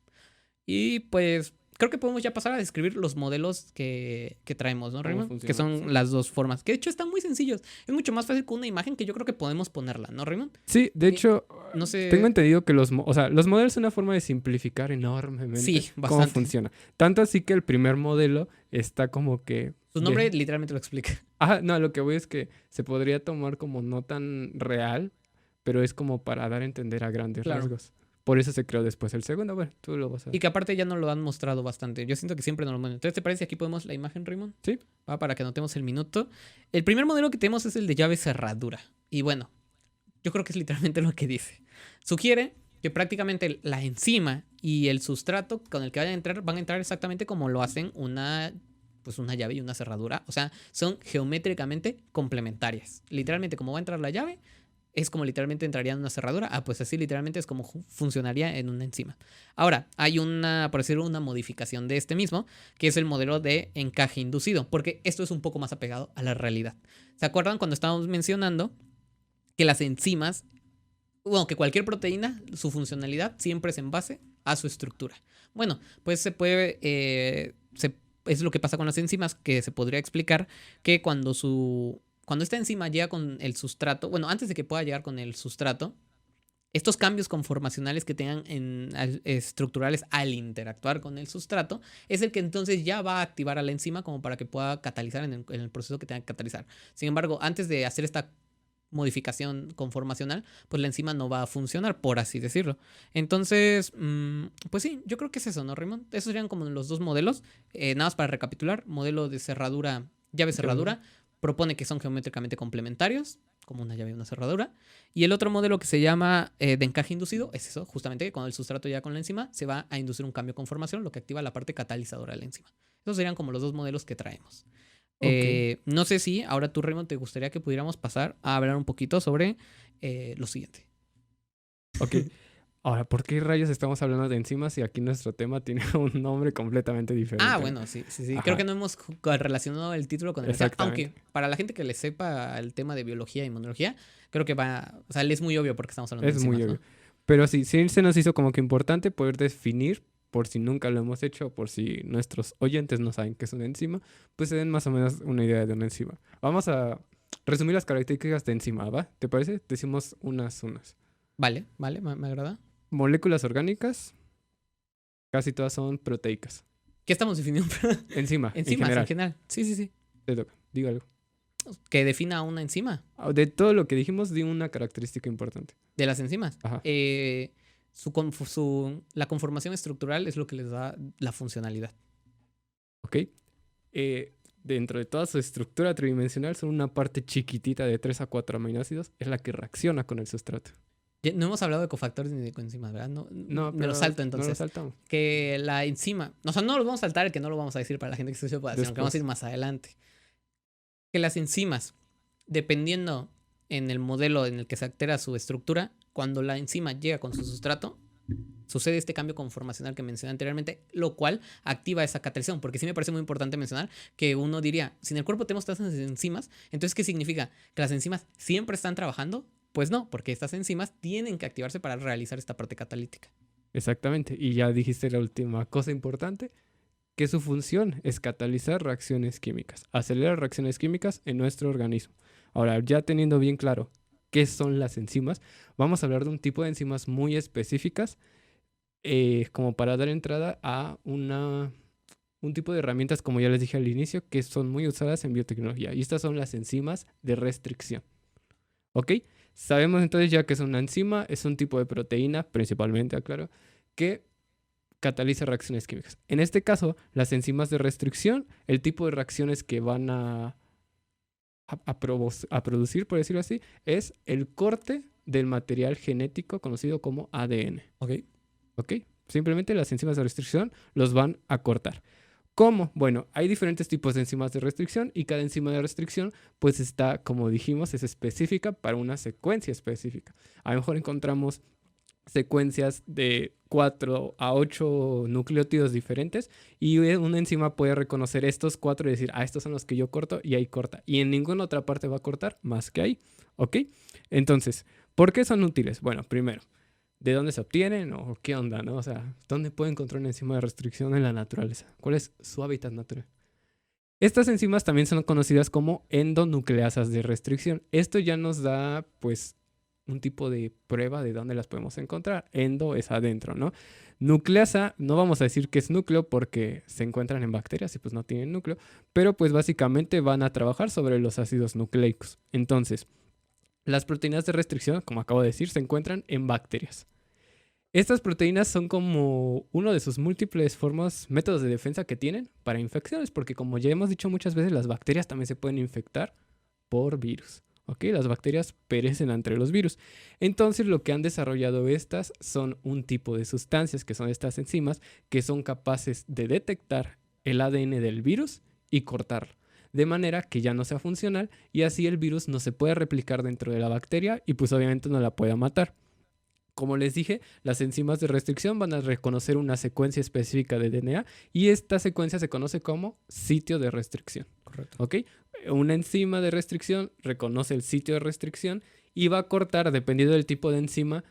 Y pues creo que podemos ya pasar a describir los modelos que traemos, ¿no, ¿Cómo Raymond? funciona? Que son Sí. las dos formas. Que de hecho están muy sencillos. Es mucho más fácil con una imagen que yo creo que podemos ponerla, ¿no, Raymond? Sí, de hecho, No sé. tengo entendido que los modelos son una forma de simplificar enormemente Sí, cómo bastante. funciona. Tanto así que el primer modelo está como que... Su nombre literalmente lo explica. No, lo que voy es que se podría tomar como no tan real, pero es como para dar a entender a grandes Claro. rasgos. Por eso se creó después el segundo. Bueno, tú lo vas a... Y que aparte ya nos lo han mostrado bastante. Yo siento que siempre nos lo muestran. Entonces, ¿te parece que aquí podemos la imagen, Raymond? Sí. Va, para que anotemos el minuto. El primer modelo que tenemos es el de llave cerradura. Y bueno, yo creo que es literalmente lo que dice. Sugiere que prácticamente la enzima y el sustrato con el que van a entrar exactamente como lo hacen una llave y una cerradura. O sea, son geométricamente complementarias. Literalmente, como va a entrar la llave, es como literalmente entraría en una cerradura. Pues así literalmente es como funcionaría en una enzima. Ahora, hay por decirlo, una modificación de este mismo, que es el modelo de encaje inducido, porque esto es un poco más apegado a la realidad. ¿Se acuerdan cuando estábamos mencionando que las enzimas, bueno, que cualquier proteína, su funcionalidad siempre es en base a su estructura? Bueno, pues es lo que pasa con las enzimas, que se podría explicar que cuando esta enzima llega con el sustrato, bueno, antes de que pueda llegar con el sustrato, estos cambios conformacionales que tengan estructurales al interactuar con el sustrato, es el que entonces ya va a activar a la enzima como para que pueda catalizar en el proceso que tenga que catalizar. Sin embargo, antes de hacer esta modificación conformacional, pues la enzima no va a funcionar, por así decirlo. Entonces, pues sí, yo creo que es eso, ¿no, Raymond? Esos serían como los dos modelos. Nada más para recapitular, modelo de cerradura, llave cerradura, propone que son geométricamente complementarios, como una llave y una cerradura. Y el otro modelo que se llama de encaje inducido es eso, justamente que cuando el sustrato llega con la enzima, se va a inducir un cambio de conformación, lo que activa la parte catalizadora de la enzima. Esos serían como los dos modelos que traemos. No sé si ahora tú, Raymond, te gustaría que pudiéramos pasar a hablar un poquito sobre lo siguiente. Ok. Ahora, ¿por qué rayos estamos hablando de enzimas si aquí nuestro tema tiene un nombre completamente diferente? Bueno, sí. Ajá. Creo que no hemos relacionado el título con el tema. Exactamente. Aunque para la gente que le sepa el tema de biología y inmunología, creo que o sea, le es muy obvio porque estamos hablando de Es enzimas, muy ¿no? obvio. Pero sí se nos hizo como que importante poder definir, por si nunca lo hemos hecho, por si nuestros oyentes no saben qué es una enzima, pues se den más o menos una idea de una enzima. Vamos a resumir las características de enzima, ¿va? ¿Te parece? Decimos unas. Vale, me agrada. Moléculas orgánicas, casi todas son proteicas. ¿Qué estamos definiendo? Enzima, Enzimas, en en general. general. Sí. Te toca, diga algo. Que defina una enzima. De todo lo que dijimos, di una característica importante. De las enzimas. Ajá. La conformación estructural es lo que les da la funcionalidad. ¿Ok? Dentro de toda su estructura tridimensional, son una parte chiquitita de 3 a 4 aminoácidos, es la que reacciona con el sustrato. No hemos hablado de cofactores ni de coenzimas, ¿verdad? No, me lo salto entonces. No lo saltamos. Que la enzima, o sea, no lo vamos a saltar, que no lo vamos a decir para la gente que se sepa, sino que vamos a ir más adelante. Que las enzimas, dependiendo en el modelo en el que se altera su estructura, cuando la enzima llega con su sustrato, sucede este cambio conformacional que mencioné anteriormente, lo cual activa esa catalización, porque sí me parece muy importante mencionar que uno diría, si en el cuerpo tenemos tantas enzimas, entonces ¿qué significa? ¿Que las enzimas siempre están trabajando? Pues no, porque estas enzimas tienen que activarse para realizar esta parte catalítica. Exactamente, y ya dijiste la última cosa importante, que su función es catalizar reacciones químicas, acelerar reacciones químicas en nuestro organismo. Ahora, ya teniendo bien claro qué son las enzimas, vamos a hablar de un tipo de enzimas muy específicas, como para dar entrada a un tipo de herramientas, como ya les dije al inicio, que son muy usadas en biotecnología. Y estas son las enzimas de restricción. ¿Ok? Sabemos entonces ya que es una enzima, es un tipo de proteína, principalmente, aclaro, que cataliza reacciones químicas. En este caso, las enzimas de restricción, el tipo de reacciones que van a producir, por decirlo así, es el corte del material genético conocido como ADN. ¿Ok? Simplemente las enzimas de restricción los van a cortar. ¿Cómo? Bueno, hay diferentes tipos de enzimas de restricción y cada enzima de restricción pues está, como dijimos, es específica para una secuencia específica. A lo mejor encontramos secuencias de 4 a 8 nucleótidos diferentes y una enzima puede reconocer estos 4 y decir, estos son los que yo corto y ahí corta. Y en ninguna otra parte va a cortar más que ahí. ¿Ok? Entonces, ¿por qué son útiles? Bueno, primero, de dónde se obtienen o qué onda, ¿no? O sea, ¿dónde puede encontrar una enzima de restricción en la naturaleza? ¿Cuál es su hábitat natural? Estas enzimas también son conocidas como endonucleasas de restricción. Esto ya nos da, pues, un tipo de prueba de dónde las podemos encontrar. Endo es adentro, ¿no? Nucleasa, no vamos a decir que es núcleo porque se encuentran en bacterias y pues no tienen núcleo, pero pues básicamente van a trabajar sobre los ácidos nucleicos. Entonces, las proteínas de restricción, como acabo de decir, se encuentran en bacterias. Estas proteínas son como uno de sus múltiples métodos de defensa que tienen para infecciones, porque como ya hemos dicho muchas veces, las bacterias también se pueden infectar por virus. ¿Ok? Las bacterias perecen entre los virus. Entonces lo que han desarrollado estas son un tipo de sustancias, que son estas enzimas, que son capaces de detectar el ADN del virus y cortarlo. De manera que ya no sea funcional y así el virus no se puede replicar dentro de la bacteria y pues obviamente no la pueda matar. Como les dije, las enzimas de restricción van a reconocer una secuencia específica de DNA y esta secuencia se conoce como sitio de restricción. Correcto. ¿Ok? Una enzima de restricción reconoce el sitio de restricción y va a cortar, dependiendo del tipo de enzima,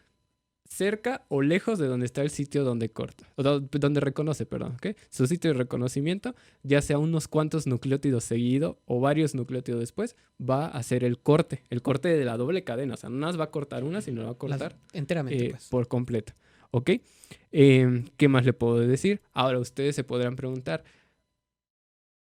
cerca o lejos de donde está el sitio donde corta, o donde reconoce, perdón, ¿ok? Su sitio de reconocimiento, ya sea unos cuantos nucleótidos seguido o varios nucleótidos después, va a hacer el corte de la doble cadena, o sea, no más va a cortar una, sino va a cortar enteramente, pues. por completo, ¿ok? ¿Qué más le puedo decir? Ahora ustedes se podrán preguntar,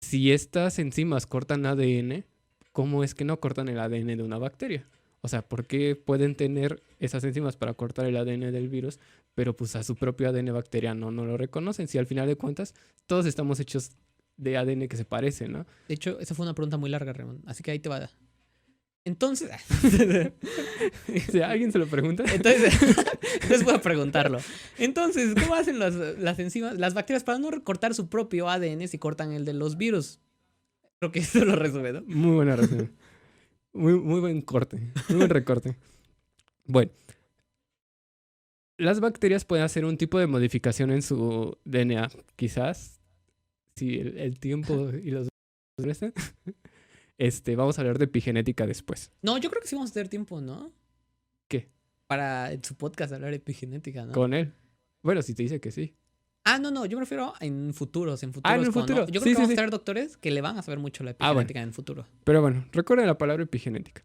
si estas enzimas cortan ADN, ¿cómo es que no cortan el ADN de una bacteria? O sea, ¿por qué pueden tener esas enzimas para cortar el ADN del virus, pero pues a su propio ADN bacteriano no lo reconocen? Si al final de cuentas todos estamos hechos de ADN que se parece, ¿no? De hecho, esa fue una pregunta muy larga, Ramón. Así que ahí te va. Entonces, Si a alguien se lo pregunta. entonces voy a preguntarlo. Entonces, ¿cómo hacen las enzimas, las bacterias para no recortar su propio ADN si cortan el de los virus? Creo que eso lo resume, ¿no? Muy buena razón. Muy buen corte, muy buen recorte. Bueno, las bacterias pueden hacer un tipo de modificación en su DNA. Quizás, si el tiempo y los prestan, vamos a hablar de epigenética después. No, yo creo que sí vamos a tener tiempo, ¿no? ¿Qué? Para en su podcast hablar de epigenética, ¿no? Con él. Bueno, si te dice que sí. Ah, no, yo me refiero en futuros. En un futuro. ¿no? Yo creo que vamos a tener doctores que le van a saber mucho la epigenética en el futuro. Pero bueno, recuerden la palabra epigenética.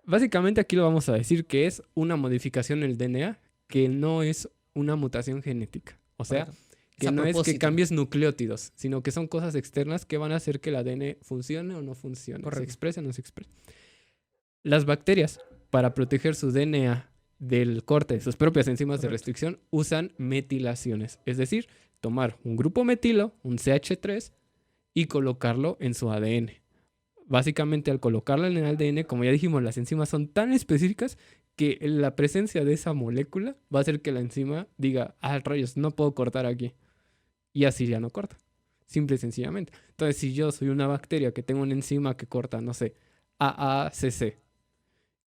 Básicamente aquí lo vamos a decir que es una modificación en el DNA que no es una mutación genética. O sea, que no es que cambies nucleótidos, sino que son cosas externas que van a hacer que el ADN funcione o no funcione. Correcto. Se exprese o no se exprese. Las bacterias, para proteger su DNA del corte de sus propias enzimas de restricción, usan metilaciones. Es decir, tomar un grupo metilo, un CH3, y colocarlo en su ADN. Básicamente, al colocarlo en el ADN, como ya dijimos, las enzimas son tan específicas que la presencia de esa molécula va a hacer que la enzima diga, rayos, no puedo cortar aquí. Y así ya no corta. Simple y sencillamente. Entonces, si yo soy una bacteria que tengo una enzima que corta, no sé, AACC,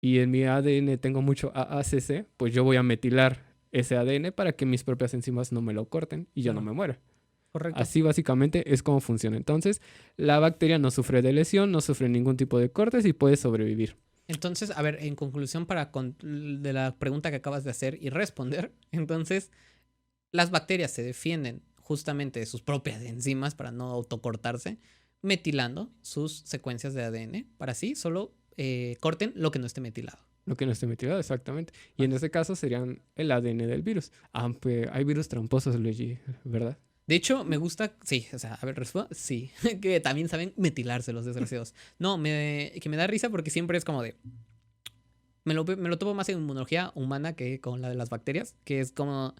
y en mi ADN tengo mucho AACC, pues yo voy a metilar ese ADN para que mis propias enzimas no me lo corten y yo no me muera. Correcto. Así básicamente es como funciona. Entonces, la bacteria no sufre de lesión, no sufre ningún tipo de cortes y puede sobrevivir. Entonces, a ver, en conclusión de la pregunta que acabas de hacer y responder, entonces, las bacterias se defienden justamente de sus propias enzimas para no autocortarse, metilando sus secuencias de ADN para así solo corten lo que no esté metilado. Lo que no esté metilado, exactamente. Y en este caso serían el ADN del virus. Aunque hay virus tramposos, Luigi, ¿verdad? De hecho, me gusta, sí, o sea, a ver, sí, que también saben metilarse los desgraciados. No, que me da risa porque siempre es como de... Me lo topo más en inmunología humana que con la de las bacterias, que es como...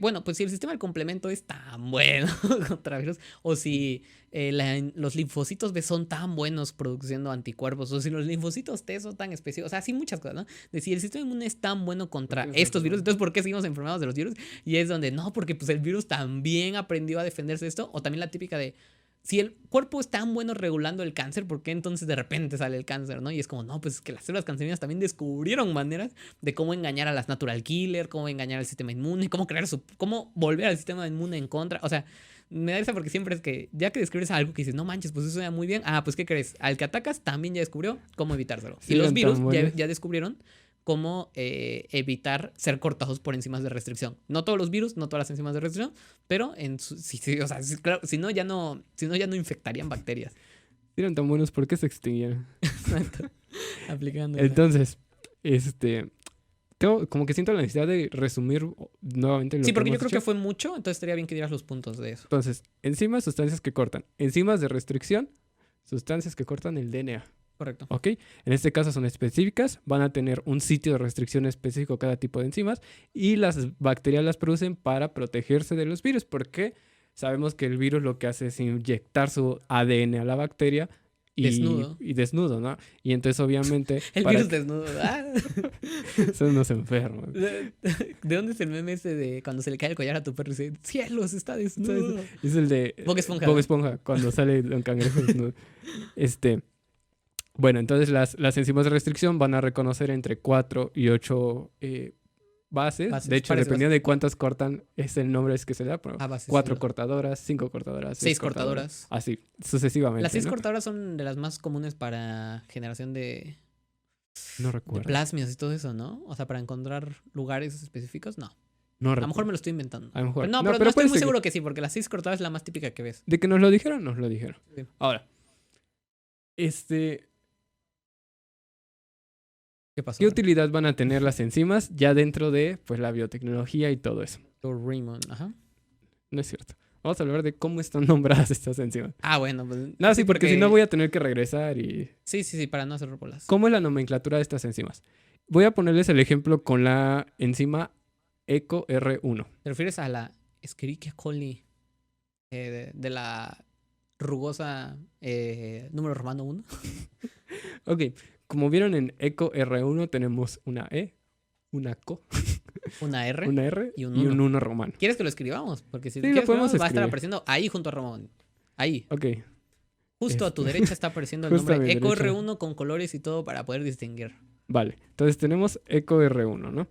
bueno, pues si el sistema del complemento es tan bueno contra virus, o si los linfocitos B son tan buenos produciendo anticuerpos, o si los linfocitos T son tan específicos, o sea, sí muchas cosas, ¿no? De si el sistema inmune es tan bueno contra estos virus, entonces ¿por qué seguimos enfermados de los virus? Y es donde, no, porque pues el virus también aprendió a defenderse de esto, o también la típica de... Si el cuerpo es tan bueno regulando el cáncer, ¿por qué entonces de repente sale el cáncer, no? Y es como, no, pues es que las células cancerígenas también descubrieron maneras de cómo engañar a las natural killer, cómo engañar al sistema inmune, cómo volver al sistema inmune en contra. O sea, me da risa porque siempre es que ya que descubres algo que dices, no manches, pues eso suena muy bien. Pues ¿qué crees? Al que atacas también ya descubrió cómo evitárselo. Sí, y los virus ya descubrieron cómo evitar ser cortados por enzimas de restricción. No todos los virus, no todas las enzimas de restricción, pero o sea, claro, si no ya no infectarían bacterias. Si eran tan buenos, ¿por qué se extinguieron? Aplicando. Entonces, como que siento la necesidad de resumir nuevamente lo Sí, que porque yo hemos creo dicho. que fue mucho, entonces estaría bien que dieras los puntos de eso. Entonces, enzimas, sustancias que cortan. Enzimas de restricción, sustancias que cortan el DNA. Correcto. ¿Ok? En este caso son específicas, van a tener un sitio de restricción específico cada tipo de enzimas y las bacterias las producen para protegerse de los virus, porque sabemos que el virus lo que hace es inyectar su ADN a la bacteria y desnudo, ¿no? Y entonces obviamente... El virus desnudo. Son unos enfermos. ¿De dónde es el meme ese de cuando se le cae el collar a tu perro y dice, cielos, está desnudo? Es el de Bob Esponja. Bob Esponja, cuando sale un cangrejo desnudo. Bueno, entonces las enzimas de restricción van a reconocer entre 4 y 8 bases. De hecho, dependiendo de cuántas cortan, es el nombre que se le da. Bases, 4 sí. cortadoras, 5 cortadoras, 6 cortadoras. Así, sucesivamente. Las 6 ¿no? cortadoras son de las más comunes para generación de No recuerdo. plasmias y todo eso, ¿no? O sea, para encontrar lugares específicos, no. No A recuerdo. lo mejor me lo estoy inventando. A lo mejor. Pero no, No, pero pero no estoy puede muy ser seguro que sí, porque las 6 cortadoras es la más típica que ves. De que nos lo dijeron, nos lo dijeron. Sí. Ahora, ¿Qué pasó? ¿qué utilidad van a tener las enzimas ya dentro de pues, la biotecnología y todo eso? Raymond, ajá. No es cierto. Vamos a hablar de cómo están nombradas estas enzimas. Ah, bueno, pues. No, sí, porque si no voy a tener que regresar y... Sí, para no hacer bolas. ¿Cómo es la nomenclatura de estas enzimas? Voy a ponerles el ejemplo con la enzima EcoR1. ¿Te refieres a la Escherichia coli de la rugosa número romano 1? Ok, como vieron en EcoR1 tenemos una E, una CO, Una R. una R y y un un 1. 1 romano. ¿Quieres que lo escribamos? Porque si Sí, lo lo quieres podemos escribir, va a estar escribir. apareciendo ahí junto a Ramón. Ahí. Ok, Justo a tu derecha está apareciendo el Justo a nombre mi derecha. EcoR1 con colores y todo para poder distinguir. vale. Entonces tenemos EcoR1, ¿no?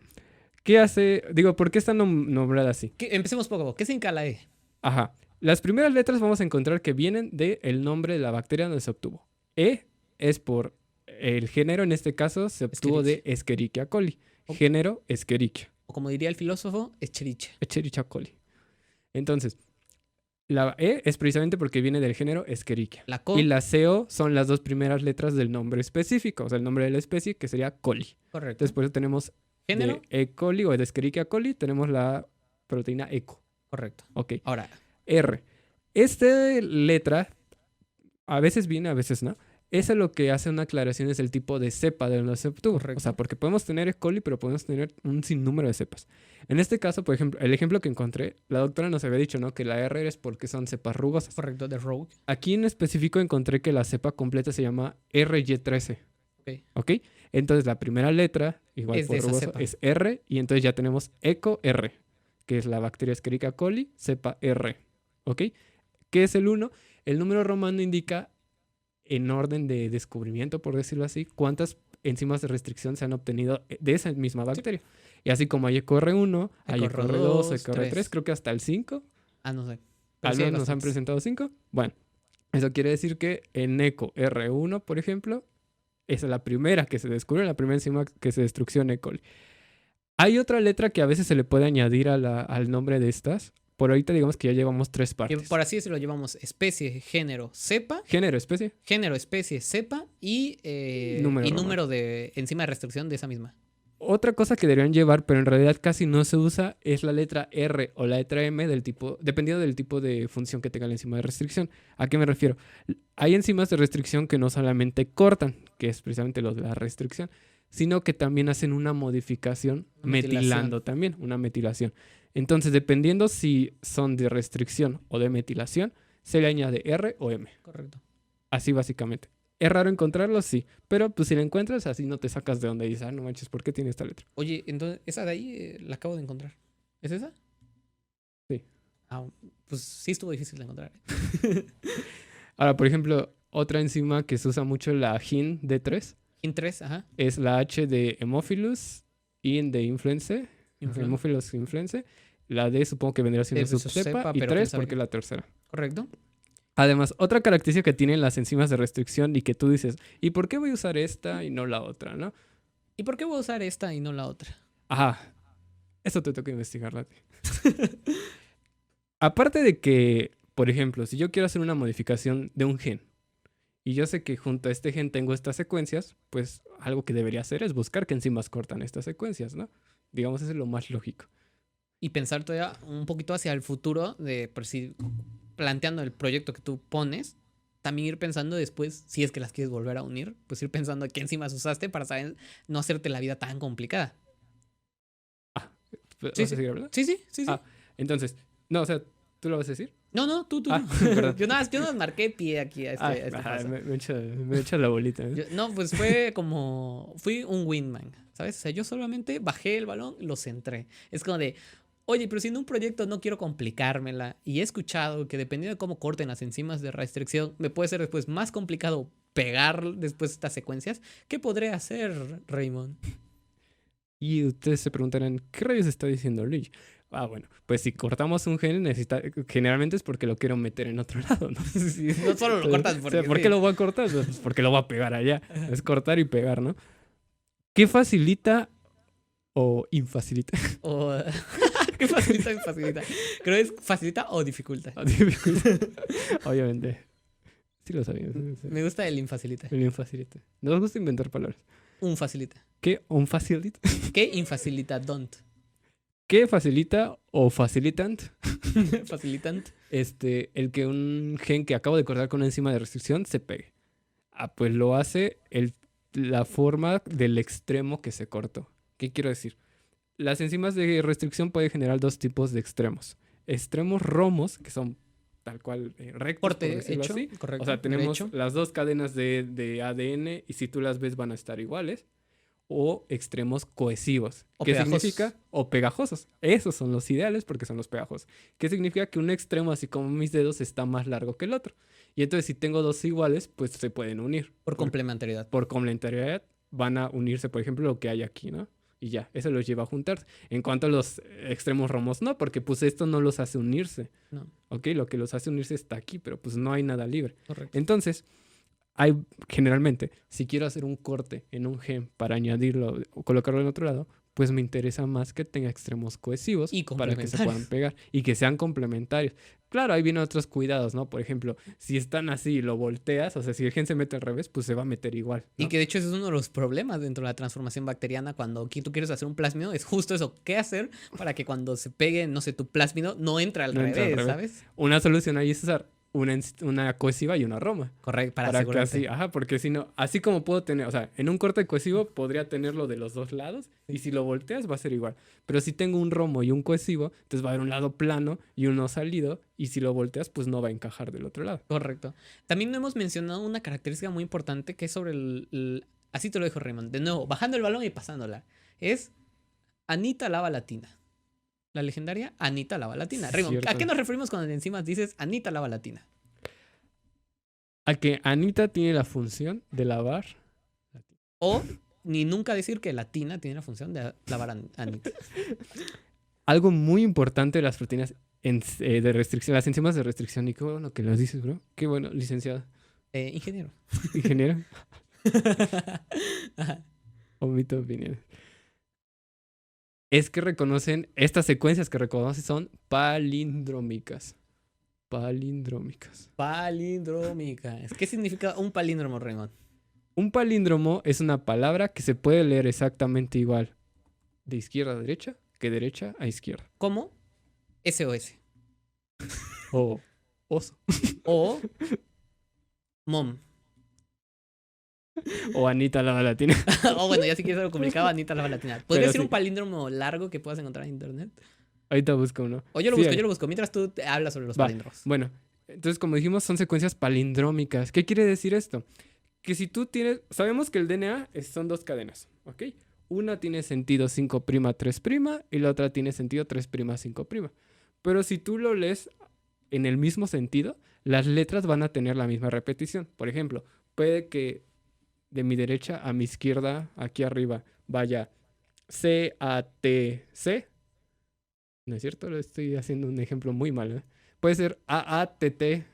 ¿Qué hace? Digo, ¿por qué está nombrada así? Empecemos poco a poco. ¿Qué significa la E? Ajá. Las primeras letras vamos a encontrar que vienen del nombre de la bacteria donde se obtuvo. E es por el género, en este caso se obtuvo de Escherichia coli. Ok. Género Escherichia. O como diría el filósofo, Escherichia. Escherichia coli. Entonces, la E es precisamente porque viene del género Escherichia. La CO. Y la CO son las dos primeras letras del nombre específico, o sea, el nombre de la especie, que sería coli. Correcto. Entonces, por eso tenemos Género. de E. coli o de Escherichia coli, tenemos la proteína ECO. Correcto. Ok. Ahora, R. Esta letra, a veces viene, a veces no. Eso lo que hace una aclaración es el tipo de cepa de donde se obtuvo. Correcto. O sea, porque podemos tener E. coli, pero podemos tener un sinnúmero de cepas. En este caso, por ejemplo, el ejemplo que encontré, la doctora nos había dicho, ¿no? Que la R es porque son cepas rugosas. correcto, de Rogue. Aquí en específico encontré que la cepa completa se llama RY13. Ok. ¿Ok? Entonces la primera letra, igual Es por de esa rugoso, cepa. es R. Y entonces ya tenemos EcoR, que es la bacteria Escherichia coli, cepa R. ¿Ok? ¿Qué es el 1? El número romano indica, en orden de descubrimiento, por decirlo así, cuántas enzimas de restricción se han obtenido de esa misma bacteria. Y así como hay EcoR1, hay EcoR2, EcoR3, 3. creo que hasta el 5. Ah, no sé. Pero Al sí hay menos nos han bastantes. presentado 5. Bueno, eso quiere decir que en EcoR1, por ejemplo, esa es la primera que se descubre, la primera enzima que se destrucciona E. coli. Hay otra letra que a veces se le puede añadir al nombre de estas. Por ahorita digamos que ya llevamos 3 Y partes. por así decirlo, llevamos especie, género, cepa, Género, especie. género, especie, cepa y Número número de enzima de restricción de esa misma. Otra cosa que deberían llevar, pero en realidad casi no se usa, es la letra R o la letra M del tipo, dependiendo del tipo de función que tenga la enzima de restricción. ¿A qué me refiero? Hay enzimas de restricción que no solamente cortan, que es precisamente lo de la restricción, sino que también hacen una modificación Una metilación. metilando también, una metilación. Entonces, dependiendo si son de restricción o de metilación, se le añade R o M. Correcto. Así básicamente. ¿Es raro encontrarlo? Sí. Pero pues si la encuentras, así no te sacas de donde dices, no manches, ¿por qué tiene esta letra? Oye, entonces, esa de ahí la acabo de encontrar. ¿Es esa? Sí. Ah, pues sí estuvo difícil de encontrar. Ahora, por ejemplo, otra enzima que se usa mucho, la HIN D3, In 3, ajá. es la H de Haemophilus, IN de Influenzae, Influenza. Haemophilus influenzae. La D supongo que vendrá siendo De su subcepa, cepa, y pero 3 quién sabe porque qué. es la tercera. Correcto. Además, otra característica que tienen las enzimas de restricción y que tú dices, ¿y por qué voy a usar esta y no la otra, no? ¿Y por qué voy a usar esta y no la otra? Ajá, eso te toca investigarlo a ti. Aparte de que, por ejemplo, si yo quiero hacer una modificación de un gen y yo sé que junto a este gen tengo estas secuencias, pues algo que debería hacer es buscar qué enzimas cortan estas secuencias, ¿no? Digamos, eso es lo más lógico. Y pensar todavía un poquito hacia el futuro, de por si planteando el proyecto que tú pones, también ir pensando después, si es que las quieres volver a unir, pues ir pensando qué enzimas usaste para saber no hacerte la vida tan complicada. Ah, Sí, ¿vas a sí. seguir hablando? Sí, sí, sí, sí. Ah, entonces, no, o sea, ¿tú lo vas a decir? No, no, tú. Ah, perdón. Yo nada más marqué pie aquí Ah, a este paso. me echa la bolita, ¿eh? No, pues fue como. Fui un wingman, ¿sabes? O sea, yo solamente bajé el balón y lo centré. Es como de. Oye, pero si en un proyecto no quiero complicármela y he escuchado que dependiendo de cómo corten las enzimas de restricción, me puede ser después más complicado pegar después estas secuencias. ¿Qué podré hacer, Raymond? Y ustedes se preguntarán, ¿qué rayos está diciendo Luigi? Ah, bueno, pues si cortamos un gen, generalmente es porque lo quiero meter en otro lado, ¿no? Sí, no solo lo cortas O porque sea, ¿por qué sí. lo voy a cortar? Pues porque lo voy a pegar allá. Es cortar y pegar, ¿no? ¿Qué facilita o infacilita? O... ¿Qué facilita y facilita? Creo que es facilita o dificulta. Obviamente. Sí lo sabía. Sí lo sabía. Me gusta el infacilita. El infacilita. Nos gusta inventar palabras. Un facilita. ¿Qué? ¿Un facilita? ¿Qué infacilita? Don't. ¿Qué facilita o facilitant? Facilitant. El que un gen que acabo de cortar con una enzima de restricción se pegue. Ah, pues lo hace la forma del extremo que se cortó. ¿Qué quiero decir? Las enzimas de restricción pueden generar dos tipos de extremos. Extremos romos, que son tal cual rectos, por Corte decirlo hecho, así. correcto. O sea, tenemos Derecho. las dos cadenas de ADN y si tú las ves van a estar iguales. O extremos cohesivos. O ¿Qué pegajosos. significa? O pegajosos. Esos son los ideales porque son los pegajosos. ¿Qué significa? Que un extremo, así como mis dedos, está más largo que el otro. Y entonces si tengo dos iguales, pues se pueden unir. Por complementariedad. Por complementariedad van a unirse, por ejemplo, lo que hay aquí, ¿no? Y ya, eso los lleva a juntarse. En cuanto a los extremos romos, no, porque pues esto no los hace unirse. No, ¿Ok? Lo que los hace unirse está aquí, pero pues no hay nada libre. correcto. Entonces, hay generalmente, si quiero hacer un corte en un gen para añadirlo o colocarlo en otro lado, pues me interesa más que tenga extremos cohesivos Y para que se puedan complementarios. pegar y que sean complementarios. Claro, ahí vienen otros cuidados, ¿no? Por ejemplo, si están así y lo volteas, o sea, si el gen se mete al revés, pues se va a meter igual, Y ¿no? que de hecho ese es uno de los problemas dentro de la transformación bacteriana cuando tú quieres hacer un plásmido, es justo eso, ¿qué hacer para que cuando se pegue, no sé, tu plásmido no entre al No entra al revés, revés. ¿sabes? Una solución ahí es usar una cohesiva y una roma. Correcto, para Para que asegurarte. así, ajá, porque si no, así como puedo tener, o sea, en un corte cohesivo podría tenerlo de los dos lados y si lo volteas va a ser igual. Pero si tengo un romo y un cohesivo, entonces va a haber un lado plano y uno salido y si lo volteas pues no va a encajar del otro lado. Correcto. También no hemos mencionado una característica muy importante que es sobre así te lo dejo, Raymond. De nuevo, bajando el balón y pasándola. Es Anita Lava Latina. La legendaria Anita Lava Latina. Raymond, ¿a Cierto. qué nos referimos cuando encima dices Anita Lava Latina? A que Anita tiene la función de lavar. O ni nunca decir que Latina tiene la función de lavar Anita. Algo muy importante de las proteínas de restricción, las enzimas de restricción. Y qué bueno que lo dices, bro. Qué bueno, licenciado. Ingeniero. Ingeniero. Ajá. Omito opiniones. Es que reconocen, estas secuencias que reconocen son palindrómicas. Palindrómicas. Palindrómica. ¿Qué significa un palíndromo, Raymond? Un palíndromo es una palabra que se puede leer exactamente igual de izquierda a derecha que derecha a izquierda. ¿Cómo? SOS. O oso. O mom. O Anita la latina. O bueno, ya si quieres algo complicado, Anita Lava Latina. ¿Podría Pero ser sí. un palíndromo largo que puedas encontrar en internet? Ahorita busco uno. O yo lo Sí, busco, hay. yo lo busco. Mientras tú te hablas sobre los Va. palíndromos. Bueno, entonces como dijimos son secuencias palindrómicas. ¿Qué quiere decir esto? Que si tú tienes, sabemos que el DNA son dos cadenas, ¿ok? Una tiene sentido 5', 3' y la otra tiene sentido 3', 5'. Pero si tú lo lees en el mismo sentido, las letras van a tener la misma repetición. Por ejemplo, puede que de mi derecha a mi izquierda, aquí arriba, vaya C-A-T-C. ¿No es cierto? Lo estoy haciendo un ejemplo muy mal, ¿eh? Puede ser A-A-T-T.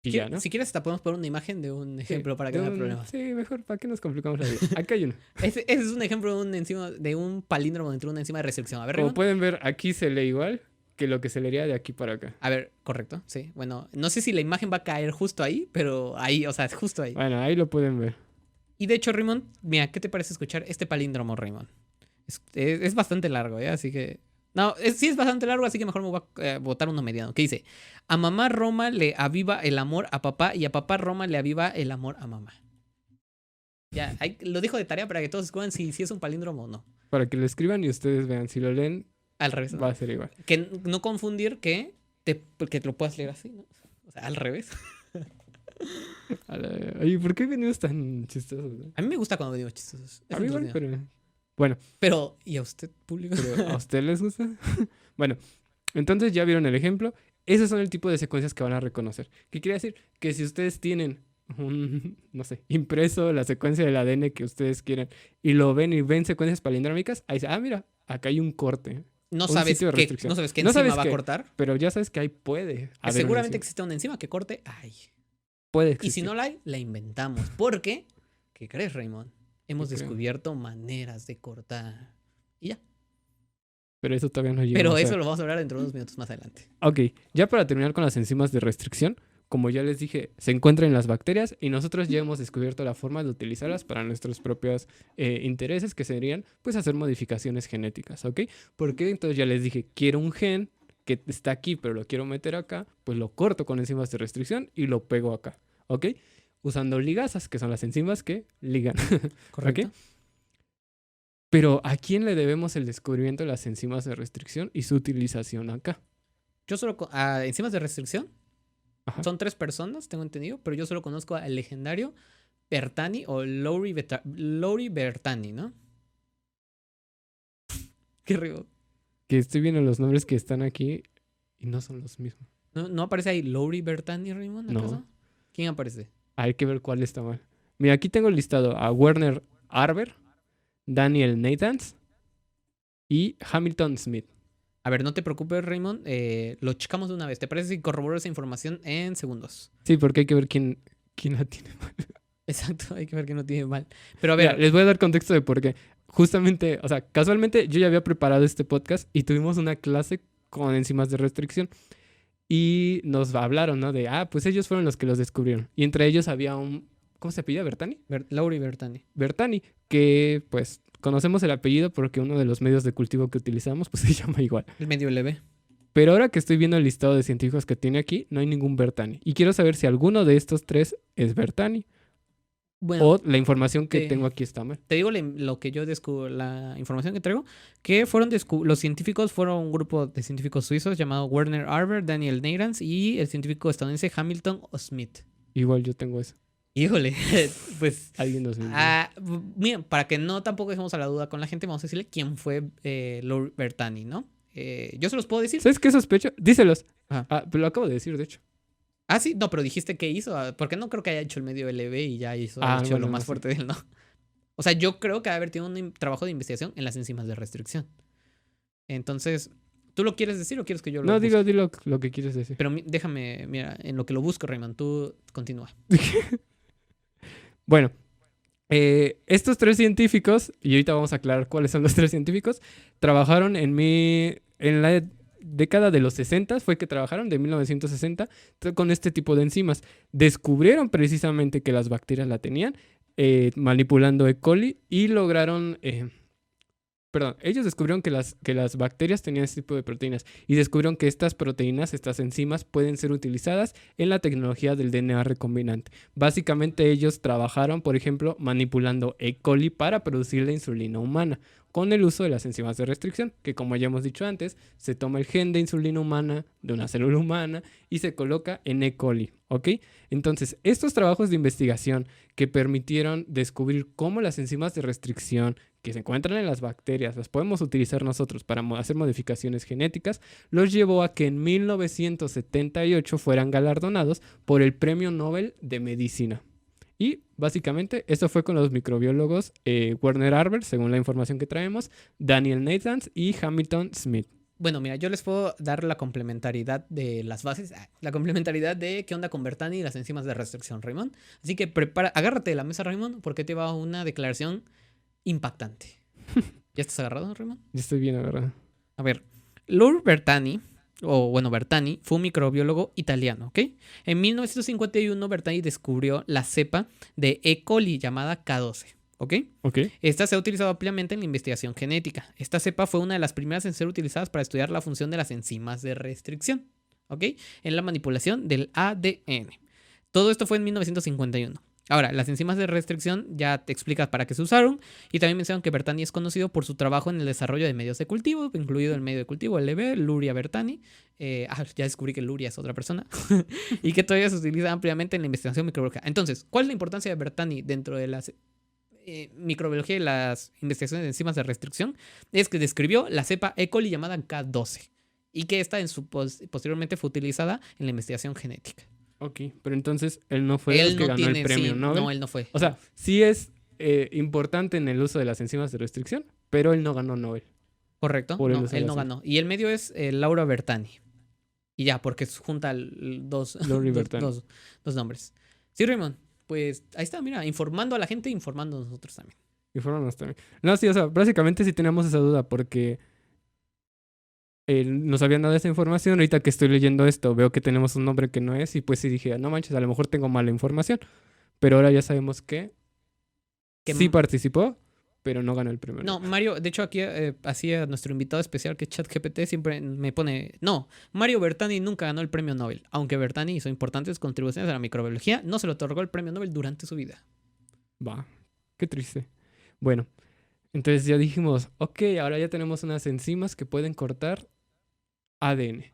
Y ya, ¿no? Si quieres, hasta podemos poner una imagen de un ejemplo para que no haya problema. Sí, mejor, ¿para qué nos complicamos la vida? Acá hay uno. Ese es un ejemplo de un palíndromo entre una enzima de restricción. A ver, Como Raymond. pueden ver, aquí se lee igual que lo que se leería de aquí para acá. A ver, correcto, sí. Bueno, no sé si la imagen va a caer justo ahí, pero ahí, o sea, justo ahí. Bueno, ahí lo pueden ver. Y de hecho, Raymond, mira, ¿qué te parece escuchar este palíndromo, Raymond? Es bastante largo, ¿eh? Así que... No, sí es bastante largo, así que mejor me voy a botar uno mediano. ¿Qué dice? A mamá Roma le aviva el amor a papá y a papá Roma le aviva el amor a mamá. Ya, ahí lo dejo de tarea para que todos escuchen si es un palíndromo o no. Para que lo escriban y ustedes vean. Si lo leen, Al revés, ¿no? va a ser igual. Que no confundir que te lo puedas leer así, ¿no? O sea, al revés. Oye, ¿por qué venimos tan chistosos? ¿No? A mí me gusta cuando digo chistosos. Es A mí igual, entretenido. pero... Bueno, Pero, ¿y a usted, público? pero ¿a ustedes les gusta? Bueno, entonces ya vieron el ejemplo. Esos son el tipo de secuencias que van a reconocer. ¿Qué quiere decir? Que si ustedes tienen no sé, impreso la secuencia del ADN que ustedes quieran y lo ven y ven secuencias palindrómicas, ahí dice, mira, acá hay un corte. No Un sabes sitio de qué restricción. no sabes qué No enzima sabes va a qué, cortar. pero ya sabes que ahí puede haber Seguramente una enzima. existe una enzima que corte. Ay. Puede Y existir. si no la hay, la inventamos. Porque, ¿qué crees, Raymond? Hemos ¿Qué creo? descubierto maneras de cortar. Y ya. Pero eso todavía no llega. Pero eso lo vamos a hablar dentro de unos minutos más adelante. Ok, ya para terminar con las enzimas de restricción, como ya les dije, se encuentran en las bacterias y nosotros ya hemos descubierto la forma de utilizarlas para nuestros propios intereses, que serían pues hacer modificaciones genéticas, ¿ok? Porque entonces ya les dije, quiero un gen que está aquí, pero lo quiero meter acá, pues lo corto con enzimas de restricción y lo pego acá, ¿ok? Usando ligasas, que son las enzimas que ligan. ¿Correcto? ¿Ok? Pero ¿a quién le debemos el descubrimiento de las enzimas de restricción y su utilización acá? Yo solo... enzimas de restricción. Ajá. Son 3 personas, tengo entendido. Pero yo solo conozco al legendario Bertani o Lowry Bertani, ¿no? Qué río. Que estoy viendo los nombres que están aquí y no son los mismos. ¿No aparece ahí Lowry Bertani, Raymond, No. acaso? ¿Quién aparece? Hay que ver cuál está mal. Mira, aquí tengo listado a Werner Arber, Daniel Nathans y Hamilton Smith. A ver, no te preocupes, Raymond. Lo checamos de una vez. ¿Te parece si corroboro esa información en segundos? Sí, porque hay que ver quién la tiene mal. Exacto, hay que ver que no tiene mal. Pero a Mira, ver, les voy a dar contexto de por qué. Justamente, o sea, casualmente yo ya había preparado este podcast y tuvimos una clase con enzimas de restricción y nos hablaron, ¿no? De, pues ellos fueron los que los descubrieron. Y entre ellos había un, ¿cómo se apellida? ¿Bertani? Lowry Bertani. Bertani, que pues conocemos el apellido porque uno de los medios de cultivo que utilizamos pues se llama igual. El medio LB. Pero ahora que estoy viendo el listado de científicos que tiene aquí, no hay ningún Bertani. Y quiero saber si alguno de estos tres es Bertani Bueno, o la información que te- tengo aquí está mal. te digo lo que yo descubro, la información que traigo, que los científicos fueron un grupo de científicos suizos llamado Werner Arber, Daniel Nathans y el científico estadounidense Hamilton Smith. Igual yo tengo eso. Híjole, pues... Alguien nos mintió. Mira, para que no tampoco dejemos a la duda con la gente, vamos a decirle quién fue Lowry Bertani, ¿no? Yo se los puedo decir. ¿Sabes qué sospecho? Díselos. Ajá. Pero lo acabo de decir, de hecho. Ah, sí, no, pero dijiste qué hizo, porque no creo que haya hecho el medio LB y ya hizo hecho bueno, lo más no sé. fuerte de él, ¿no? O sea, yo creo que ha haber tenido un trabajo de investigación en las enzimas de restricción. Entonces, ¿tú lo quieres decir o quieres que yo lo No, busque? dilo lo que quieres decir. Pero déjame, mira, en lo que lo busco, Raymond, tú continúa. Bueno, estos tres científicos, y ahorita vamos a aclarar cuáles son los tres científicos, trabajaron en la década de los 60, fue que trabajaron, de 1960, con este tipo de enzimas. Descubrieron precisamente que las bacterias la tenían, manipulando E. coli, y lograron... ellos descubrieron que las bacterias tenían este tipo de proteínas y descubrieron que estas proteínas, estas enzimas, pueden ser utilizadas en la tecnología del DNA recombinante. Básicamente ellos trabajaron, por ejemplo, manipulando E. coli para producir la insulina humana con el uso de las enzimas de restricción, que como ya hemos dicho antes, se toma el gen de insulina humana de una célula humana y se coloca en E. coli, ¿ok? Entonces, estos trabajos de investigación que permitieron descubrir cómo las enzimas de restricción que se encuentran en las bacterias las podemos utilizar nosotros para hacer modificaciones genéticas, los llevó a que en 1978 fueran galardonados por el Premio Nobel de Medicina. Y básicamente esto fue con los microbiólogos Werner Arber, según la información que traemos, Daniel Nathans y Hamilton Smith. Bueno, mira, yo les puedo dar la complementariedad de las bases, la complementariedad de qué onda con Bertani y las enzimas de restricción, Raymond. Así que agárrate de la mesa, Raymond, porque te va una declaración impactante. ¿Ya estás agarrado, Raymond? Yo estoy bien agarrado. A ver, Lord Bertani, o bueno, Bertani, fue un microbiólogo italiano, ¿ok? En 1951, Bertani descubrió la cepa de E. coli llamada K12. ¿Ok? Ok. Esta se ha utilizado ampliamente en la investigación genética. Esta cepa fue una de las primeras en ser utilizadas para estudiar la función de las enzimas de restricción, ¿ok? En la manipulación del ADN. Todo esto fue en 1951. Ahora, las enzimas de restricción ya te explicas para qué se usaron y también mencionan que Bertani es conocido por su trabajo en el desarrollo de medios de cultivo, incluido el medio de cultivo LB, Luria Bertani. Ya descubrí que Luria es otra persona y que todavía se utiliza ampliamente en la investigación microbiológica. Entonces, ¿cuál es la importancia de Bertani dentro de las microbiología y las investigaciones de enzimas de restricción? Es que describió la cepa E. coli llamada K12 y que esta posteriormente fue utilizada en la investigación genética. Ok, pero entonces él no fue el que ganó el premio Nobel. No, él no fue. O sea, sí es importante en el uso de las enzimas de restricción, pero él no ganó Nobel. Correcto, Por el no, uso de él las no ganó. Y el medio es Laura Bertani. Y ya, porque junta dos nombres. Sí, Raymond, pues ahí está, mira, informando a la gente, informando a nosotros también. Informarnos también. No, sí, o sea, básicamente sí teníamos esa duda porque nos habían dado esa información. Ahorita que estoy leyendo esto, veo que tenemos un nombre que no es y pues sí dije, no manches, a lo mejor tengo mala información. Pero ahora ya sabemos que sí participó, pero no ganó el premio. No, Mario, de hecho aquí hacía nuestro invitado especial que es ChatGPT, siempre me pone, no, Mario Bertani nunca ganó el premio Nobel, aunque Bertani hizo importantes contribuciones a la microbiología, no se le otorgó el premio Nobel durante su vida. Va, qué triste. Bueno, entonces ya dijimos, ok, ahora ya tenemos unas enzimas que pueden cortar ADN.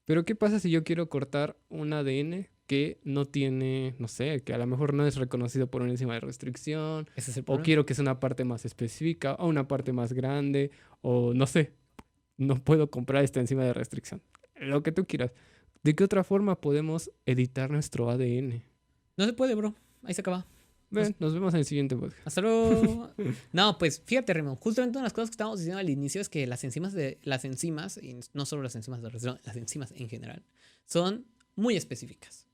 Pero ¿qué pasa si yo quiero cortar un ADN que no tiene, no sé, que a lo mejor no es reconocido por una enzima de restricción? Ese es el O problema. quiero que sea una parte más específica o una parte más grande o no sé, no puedo comprar esta enzima de restricción. Lo que tú quieras. ¿De qué otra forma podemos editar nuestro ADN? No se puede, bro. Ahí se acaba. Ven, nos vemos en el siguiente podcast. Hasta luego. No, pues fíjate, Raymond, justamente una de las cosas que estábamos diciendo al inicio es que las enzimas, y no solo las enzimas de restricción, las enzimas en general, son muy específicas.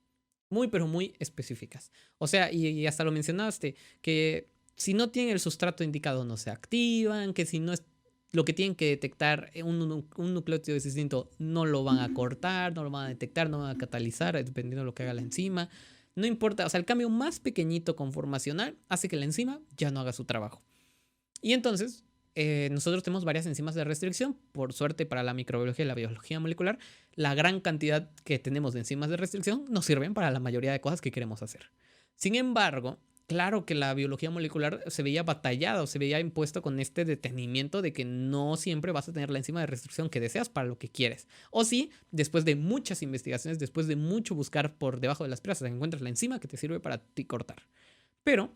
Muy, pero muy específicas. O sea, y hasta lo mencionaste, que si no tienen el sustrato indicado no se activan, que si no es lo que tienen que detectar un nucleótido distinto no lo van a cortar, no lo van a detectar, no van a catalizar, dependiendo de lo que haga la enzima. No importa, o sea, el cambio más pequeñito conformacional hace que la enzima ya no haga su trabajo. Y entonces, nosotros tenemos varias enzimas de restricción. Por suerte, para la microbiología y la biología molecular, la gran cantidad que tenemos de enzimas de restricción nos sirven para la mayoría de cosas que queremos hacer. Sin embargo, claro que la biología molecular se veía batallada o se veía impuesto con este detenimiento de que no siempre vas a tener la enzima de restricción que deseas para lo que quieres. O sí, después de muchas investigaciones, después de mucho buscar por debajo de las piedras, encuentras la enzima que te sirve para ti cortar. Pero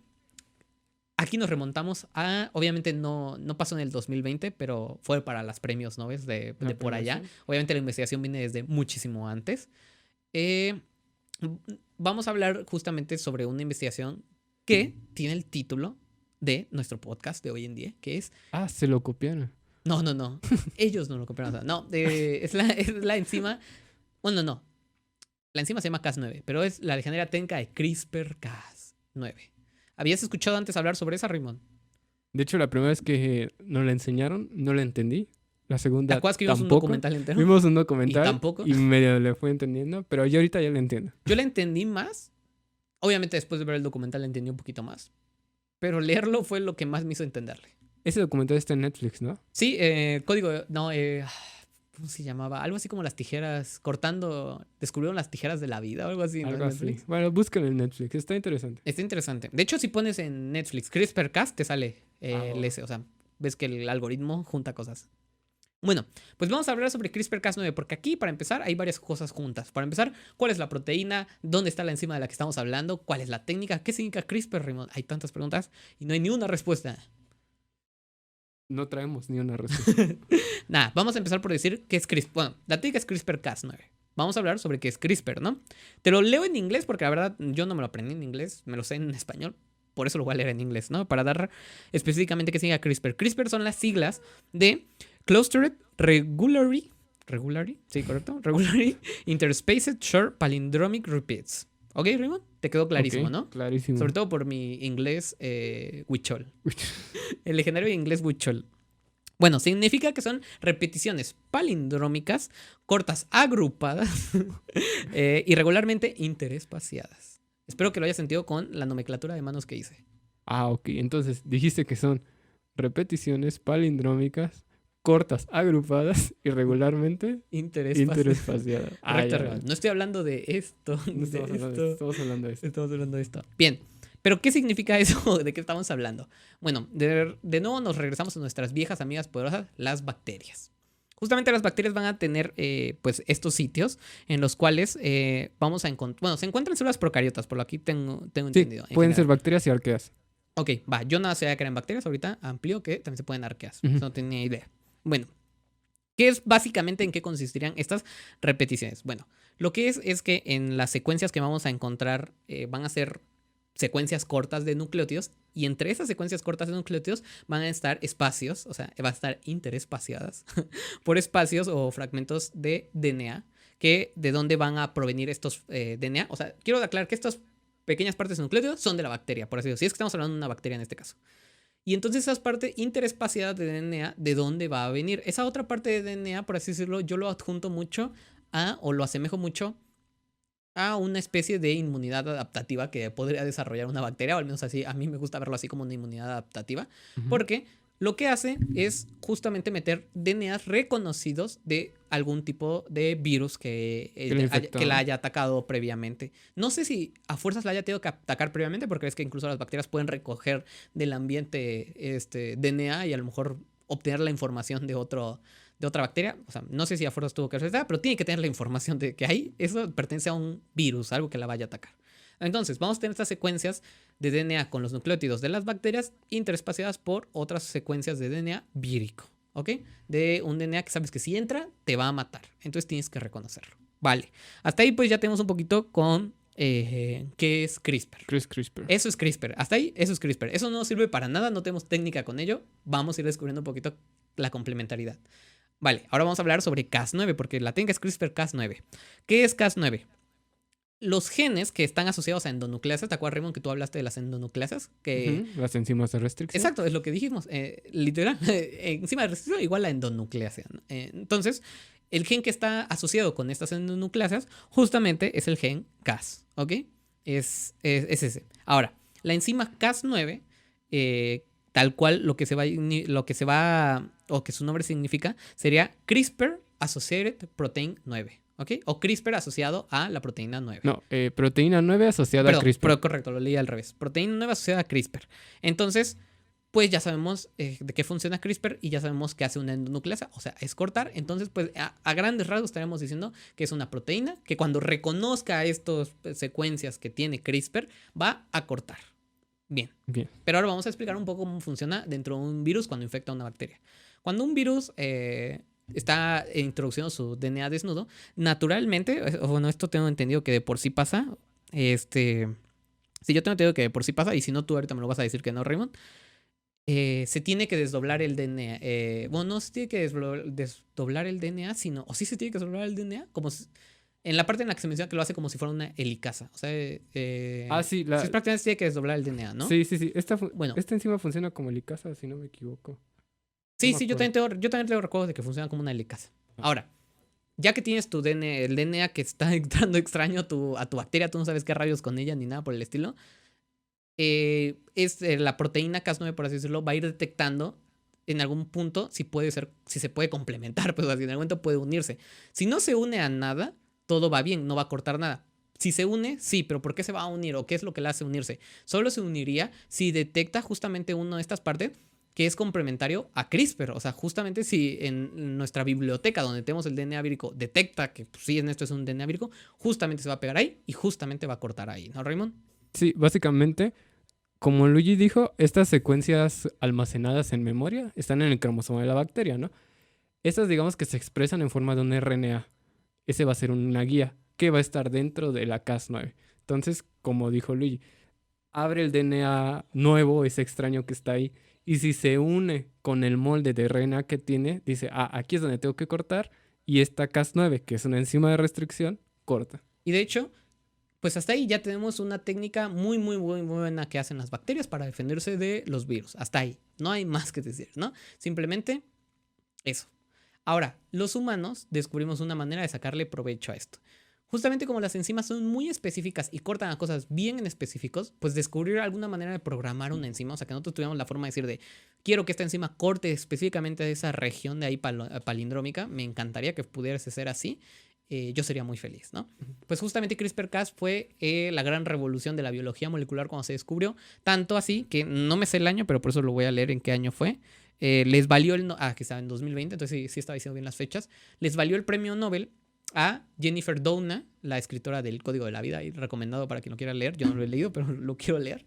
aquí nos remontamos a, obviamente no pasó en el 2020, pero fue para los premios Nobel de por allá. Obviamente la investigación viene desde muchísimo antes. Vamos a hablar justamente sobre una investigación que tiene el título de nuestro podcast de hoy en día, que es... Ah, se lo copiaron. No. Ellos no lo copiaron. No, es la enzima... Bueno, no. La enzima se llama Cas9, pero es la legendaria técnica de CRISPR-Cas9. ¿Habías escuchado antes hablar sobre esa, Raymond? De hecho, la primera vez que nos la enseñaron, no la entendí. La segunda, ¿te acuerdas que vimos tampoco. Un documental entero? Vimos un documental ¿Y tampoco? Y medio le fui entendiendo, pero yo ahorita ya la entiendo. Yo la entendí más. Obviamente después de ver el documental la entendí un poquito más. Pero leerlo fue lo que más me hizo entenderle. Ese documental está en Netflix, ¿no? Sí, código... No, ¿cómo se llamaba? Algo así como las tijeras... Descubrieron las tijeras de la vida o algo así. Algo ¿no? así. Bueno, búscalo en Netflix. Está interesante. Está interesante. De hecho, si pones en Netflix CRISPR-Cas, te sale el S. O sea, ves que el algoritmo junta cosas. Bueno, pues vamos a hablar sobre CRISPR-Cas9, porque aquí, para empezar, hay varias cosas juntas. Para empezar, ¿cuál es la proteína? ¿Dónde está la enzima de la que estamos hablando? ¿Cuál es la técnica? ¿Qué significa CRISPR, Raymond? Hay tantas preguntas y no hay ni una respuesta. No traemos ni una respuesta. Nada, vamos a empezar por decir qué es CRISPR. Bueno, la técnica es CRISPR-Cas9. Vamos a hablar sobre qué es CRISPR, ¿no? Te lo leo en inglés porque la verdad yo no me lo aprendí en inglés, me lo sé en español. Por eso lo voy a leer en inglés, ¿no? Para dar específicamente qué significa CRISPR. CRISPR son las siglas de Clustered Regularly Regularly, sí, correcto. Regularly interspaced short palindromic repeats. ¿Ok, Raymond? Te quedó clarísimo, Ok, ¿no? clarísimo. Sobre todo por mi inglés huichol. El legendario inglés huichol. Bueno, significa que son repeticiones palindrómicas, cortas agrupadas, irregularmente interespaciadas. Espero que lo hayas sentido con la nomenclatura de manos que hice. Ok. Entonces, dijiste que son repeticiones palindrómicas, cortas, agrupadas, irregularmente interespaciadas. Correcto, Ya, Raymond. vale. No estoy hablando de esto, No de estamos hablando de esto. esto, estamos hablando de esto. Estamos hablando de esto. Bien, pero ¿qué significa eso? ¿De qué estamos hablando? Bueno, de nuevo nos regresamos a nuestras viejas amigas poderosas, las bacterias. Justamente las bacterias van a tener pues estos sitios en los cuales vamos a encontrar... Bueno, se encuentran células procariotas, por lo que tengo Sí, entendido. En pueden ser general. bacterias y arqueas. Ok, va, yo no sabía que eran bacterias, ahorita amplío que también se pueden arqueas. Ujú. Eso no tenía idea. Bueno, ¿qué es básicamente en qué consistirían estas repeticiones? Bueno, lo que es que en las secuencias que vamos a encontrar van a ser secuencias cortas de nucleótidos y entre esas secuencias cortas de nucleótidos van a estar espacios, o sea, van a estar interespaciadas por espacios o fragmentos de DNA, que de dónde van a provenir estos DNA. O sea, quiero aclarar que estas pequeñas partes de nucleótidos son de la bacteria, por así decirlo. Si es que estamos hablando de una bacteria en este caso. Y entonces esas partes interespaciadas de DNA, ¿de dónde va a venir? Esa otra parte de DNA, por así decirlo, yo lo adjunto mucho o lo asemejo mucho a una especie de inmunidad adaptativa que podría desarrollar una bacteria, o al menos así, a mí me gusta verlo así como una inmunidad adaptativa, Ujú. porque lo que hace es justamente meter DNAs reconocidos de algún tipo de virus que la haya atacado previamente. No sé si a fuerzas la haya tenido que atacar previamente, porque es que incluso las bacterias pueden recoger del ambiente DNA y a lo mejor obtener la información de otra bacteria. O sea, no sé si a fuerzas tuvo que hacer, pero tiene que tener la información de que ahí eso pertenece a un virus, algo que la vaya a atacar. Entonces, vamos a tener estas secuencias de DNA con los nucleótidos de las bacterias interespaciadas por otras secuencias de DNA vírico, ¿ok? De un DNA que sabes que si entra, te va a matar. Entonces tienes que reconocerlo. Vale. Hasta ahí pues ya tenemos un poquito con qué es CRISPR. CRISPR. Eso es CRISPR. Hasta ahí, eso es CRISPR. Eso no sirve para nada, no tenemos técnica con ello. Vamos a ir descubriendo un poquito la complementariedad. Vale, ahora vamos a hablar sobre Cas9, porque la técnica es CRISPR-Cas9. ¿Qué es Cas9? Los genes que están asociados a endonucleasas, ¿te acuerdas, Raymond, que tú hablaste de las endonucleasas? Que... Ujú, las enzimas de restricción. Exacto, es lo que dijimos. Literal, enzima de restricción igual a endonucleasa, ¿no? Entonces, el gen que está asociado con estas endonucleasas justamente es el gen Cas, ¿ok? Es ese. Ahora, la enzima Cas9, tal cual lo que o que su nombre significa, sería CRISPR Associated Protein 9, ¿ok? O CRISPR asociado a la proteína 9. No, proteína 9 asociada Perdón, a CRISPR. pero correcto, lo leí al revés. Proteína 9 asociada a CRISPR. Entonces, pues ya sabemos de qué funciona CRISPR y ya sabemos qué hace una endonucleasa, o sea, es cortar. Entonces, pues a grandes rasgos estaremos diciendo que es una proteína que cuando reconozca estas secuencias que tiene CRISPR, va a cortar. Bien. Pero ahora vamos a explicar un poco cómo funciona dentro de un virus cuando infecta a una bacteria. Cuando un virus está introduciendo su DNA desnudo, naturalmente, bueno, esto tengo entendido que de por sí pasa, sí, yo tengo entendido que de por sí pasa, y si no, tú ahorita me lo vas a decir que no, Raymond, se tiene que desdoblar el DNA. Bueno, no se tiene que desdoblar el DNA, sino, o sí se tiene que desdoblar el DNA, como en la parte en la que se menciona que lo hace como si fuera una helicasa. O sea, sí, sí, prácticamente se tiene que desdoblar el DNA, ¿no? Sí. Bueno. Esta enzima funciona como helicasa, si no me equivoco. Sí, No me yo también tengo recuerdos de que funciona como una helicasa. Ahora, ya que tienes tu DNA, el DNA que está entrando extraño a tu bacteria, tú no sabes qué rayos con ella ni nada por el estilo, la proteína Cas9, por así decirlo, va a ir detectando en algún punto si se puede complementar, pues así en algún momento puede unirse. Si no se une a nada, todo va bien, no va a cortar nada. Si se une, sí, pero ¿por qué se va a unir o qué es lo que le hace unirse? Solo se uniría si detecta justamente una de estas partes que es complementario a CRISPR. O sea, justamente si en nuestra biblioteca donde tenemos el DNA vírico detecta que pues, sí, en esto es un DNA vírico, justamente se va a pegar ahí y justamente va a cortar ahí, ¿no, Raymond? Sí, básicamente, como Luigi dijo, estas secuencias almacenadas en memoria están en el cromosoma de la bacteria, ¿no? Estas, digamos que se expresan en forma de un RNA. Ese va a ser una guía que va a estar dentro de la Cas9. Entonces, como dijo Luigi, abre el DNA nuevo, ese extraño que está ahí, y si se une con el molde de RNA que tiene, dice, aquí es donde tengo que cortar, Y esta Cas9, que es una enzima de restricción, corta. Y de hecho, pues hasta ahí ya tenemos una técnica muy, muy, muy, muy buena que hacen las bacterias para defenderse de los virus. Hasta ahí. No hay más que decir, ¿no? Simplemente eso. Ahora, los humanos descubrimos una manera de sacarle provecho a esto. Justamente como las enzimas son muy específicas y cortan a cosas bien en específicos, pues descubrir alguna manera de programar una enzima, o sea, que nosotros tuviéramos la forma de decir de, quiero que esta enzima corte específicamente de esa región de ahí palindrómica, me encantaría que pudiese ser así, yo sería muy feliz, ¿no? Pues justamente CRISPR-Cas fue la gran revolución de la biología molecular cuando se descubrió, tanto así que no me sé el año, pero por eso lo voy a leer en qué año fue. Les valió que estaba en 2020, entonces sí estaba diciendo bien las fechas, les valió el premio Nobel a Jennifer Doudna, la escritora del Código de la Vida, y recomendado para quien lo quiera leer, yo no lo he leído, pero lo quiero leer,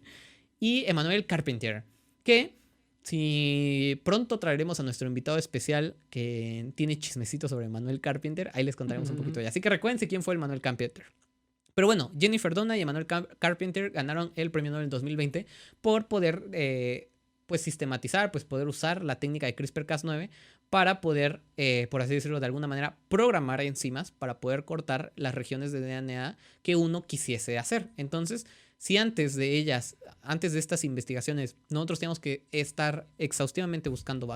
y Emmanuel Carpentier, que si pronto traeremos a nuestro invitado especial que tiene chismecitos sobre Emmanuel Carpentier, ahí les contaremos un poquito de ella. Así que recuérdense quién fue el Emmanuel Carpentier. Pero bueno, Jennifer Doudna y Emmanuel Carpentier ganaron el premio Nobel en 2020 por poder pues sistematizar, pues poder usar la técnica de CRISPR-Cas9 para poder, por así decirlo de alguna manera, programar enzimas para poder cortar las regiones de DNA que uno quisiese hacer. Entonces, si antes de estas investigaciones, nosotros teníamos que estar exhaustivamente buscando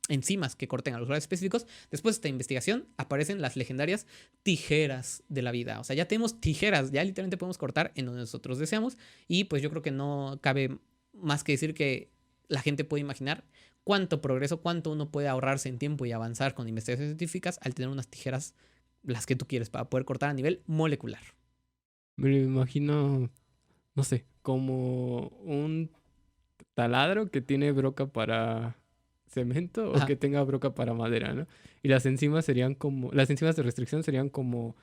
enzimas que corten a los lugares específicos, después de esta investigación aparecen las legendarias tijeras de la vida. O sea, ya tenemos tijeras, ya literalmente podemos cortar en donde nosotros deseamos y pues yo creo que no cabe más que decir que la gente puede imaginar cuánto progreso, cuánto uno puede ahorrarse en tiempo y avanzar con investigaciones científicas al tener unas tijeras, las que tú quieres, para poder cortar a nivel molecular. Me lo imagino, no sé, como un taladro que tiene broca para cemento o que tenga broca para madera, ¿no? Y las enzimas de restricción serían como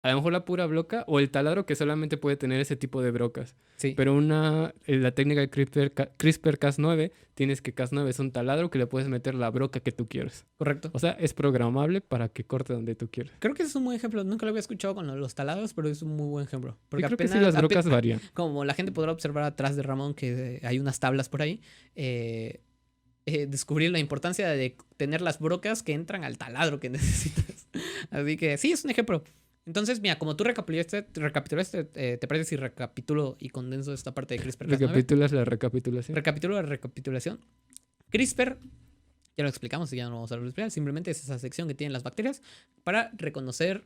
a lo mejor la pura broca o el taladro que solamente puede tener ese tipo de brocas. Sí. Pero la técnica de CRISPR-Cas9, tienes que Cas9 es un taladro que le puedes meter la broca que tú quieres. Correcto. O sea, es programable para que corte donde tú quieras. Creo que ese es un buen ejemplo. Nunca lo había escuchado con los taladros, pero es un muy buen ejemplo. Porque creo que sí, las brocas varían. Como la gente podrá observar atrás de Ramón, que hay unas tablas por ahí, descubrir la importancia de tener las brocas que entran al taladro que necesitas. Así que sí, es un ejemplo. Entonces, mira, como tú recapitulaste, ¿te parece si recapitulo y condenso esta parte de CRISPR-Cas9? ¿Recapitulas la recapitulación? Recapitulo la recapitulación. CRISPR, ya lo explicamos y ya no vamos a volver a explicar, simplemente es esa sección que tienen las bacterias para reconocer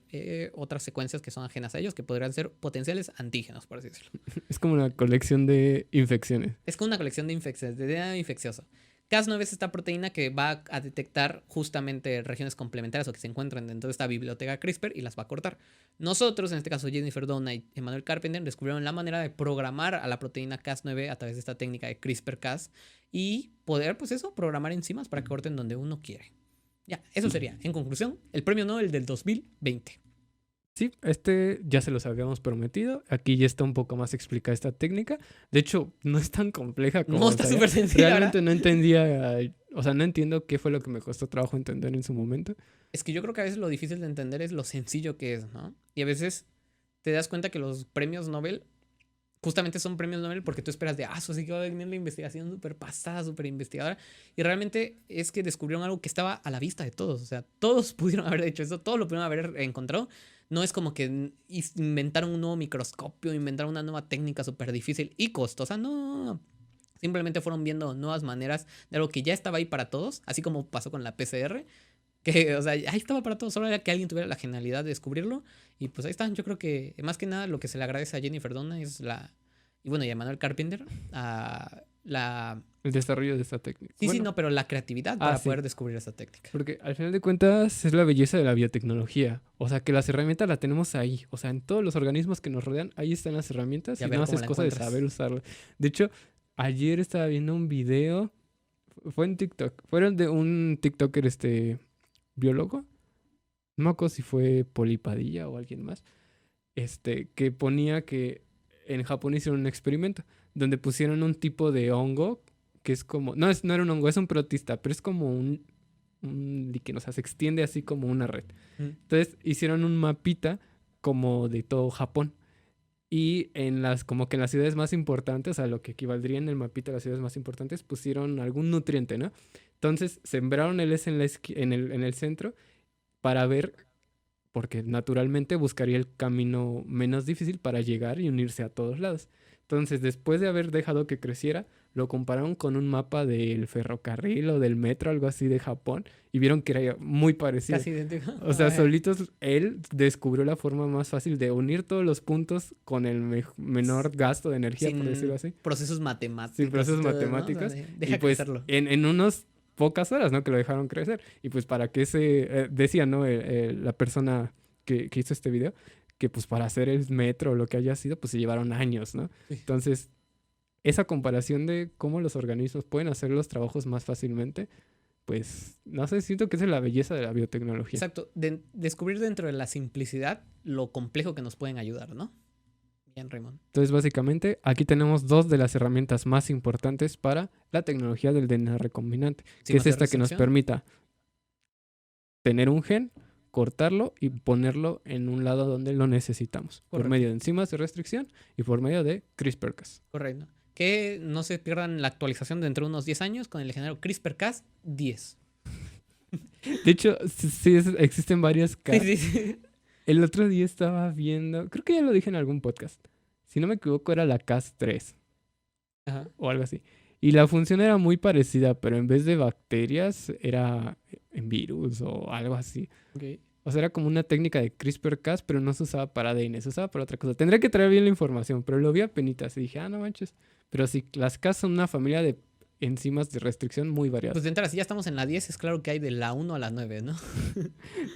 otras secuencias que son ajenas a ellos, que podrían ser potenciales antígenos, por así decirlo. Es como una colección de infecciones. Es como una colección de infecciones, de DNA infeccioso. Cas9 es esta proteína que va a detectar justamente regiones complementarias o que se encuentran dentro de esta biblioteca CRISPR y las va a cortar. Nosotros, en este caso Jennifer Doudna y Emmanuel Carpenter, descubrieron la manera de programar a la proteína Cas9 a través de esta técnica de CRISPR-Cas y poder, pues eso, programar enzimas para que corten donde uno quiere. Ya, eso sería, en conclusión, el premio Nobel del 2020. Sí, ya se los habíamos prometido. Aquí ya está un poco más explicada esta técnica. De hecho, no es tan compleja como... No, está súper sencilla. Realmente no entendía, o sea, no entiendo qué fue lo que me costó trabajo entender en su momento. Es que yo creo que a veces lo difícil de entender es lo sencillo que es, ¿no? Y a veces te das cuenta que los premios Nobel justamente son premios Nobel porque tú esperas de, eso sí que va a venir la investigación súper pasada, súper investigadora. Y realmente es que descubrieron algo que estaba a la vista de todos. O sea, todos pudieron haber hecho eso, todos lo pudieron haber encontrado. No es como que inventaron un nuevo microscopio, inventaron una nueva técnica súper difícil y costosa. No. Simplemente fueron viendo nuevas maneras de algo que ya estaba ahí para todos, así como pasó con la PCR. Que, o sea, ahí estaba para todos, solo era que alguien tuviera la genialidad de descubrirlo. Y pues ahí están, yo creo que más que nada lo que se le agradece a Jennifer Doudna es y bueno, y a Emmanuel Carpenter, el desarrollo de esta técnica. Sí, no, pero la creatividad para poder descubrir esta técnica. Porque al final de cuentas es la belleza de la biotecnología. O sea, que las herramientas las tenemos ahí. O sea, en todos los organismos que nos rodean, ahí están las herramientas y no es cosa de saber usarlas. De hecho, ayer estaba viendo un video, fue en TikTok, fueron de un TikToker biólogo, no me acuerdo si fue Polipadilla o alguien más, que ponía que en Japón hicieron un experimento donde pusieron un tipo de hongo que es como, no era un hongo, es un protista, pero es como un líquido, o sea, se extiende así como una red. Entonces hicieron un mapita como de todo Japón. Y como que en las ciudades más importantes, o sea, lo que equivaldría en el mapita a las ciudades más importantes, pusieron algún nutriente, ¿no? Entonces sembraron el S en el centro para ver, porque naturalmente buscaría el camino menos difícil para llegar y unirse a todos lados. Entonces, después de haber dejado que creciera, lo compararon con un mapa del ferrocarril o del metro, algo así de Japón, y vieron que era muy parecido. Casi idéntico. O sea, solitos él descubrió la forma más fácil de unir todos los puntos con el menor gasto de energía, por decirlo así. Procesos matemáticos. Sin procesos y todo, ¿no? matemáticos. O sea, deja Y pues crecerlo. en unas pocas horas, ¿no? Que lo dejaron crecer. Y pues para que decía, ¿no? La persona que hizo este video, que pues para hacer el metro o lo que haya sido, pues se llevaron años, ¿no? Sí. Entonces, esa comparación de cómo los organismos pueden hacer los trabajos más fácilmente, pues, no sé, siento que esa es la belleza de la biotecnología. Exacto. Descubrir dentro de la simplicidad lo complejo que nos pueden ayudar, ¿no? Bien, Raymond. Entonces, básicamente, aquí tenemos dos de las herramientas más importantes para la tecnología del DNA recombinante, Sin que es hacer esta que nos restricción. permita tener un gen, cortarlo y ponerlo en un lado donde lo necesitamos, por Correcto. medio de enzimas de restricción y por medio de CRISPR-Cas. Correcto. Que no se pierdan la actualización dentro de unos 10 años con el legendario CRISPR-Cas 10. De hecho, sí existen varias Cas. Sí, sí, sí. El otro día estaba viendo, creo que ya lo dije en algún podcast, si no me equivoco era la Cas3 Ajá. o algo así. Y la función era muy parecida, pero en vez de bacterias era en virus o algo así. Ok. O sea, era como una técnica de CRISPR-Cas, pero no se usaba para ADN, se usaba para otra cosa. Tendría que traer bien la información, pero lo vi a penitas y dije, no manches. Pero sí, las Cas son una familia de enzimas de restricción muy variadas. Pues de entrada, si ya estamos en la 10, es claro que hay de la 1 a la 9, ¿no?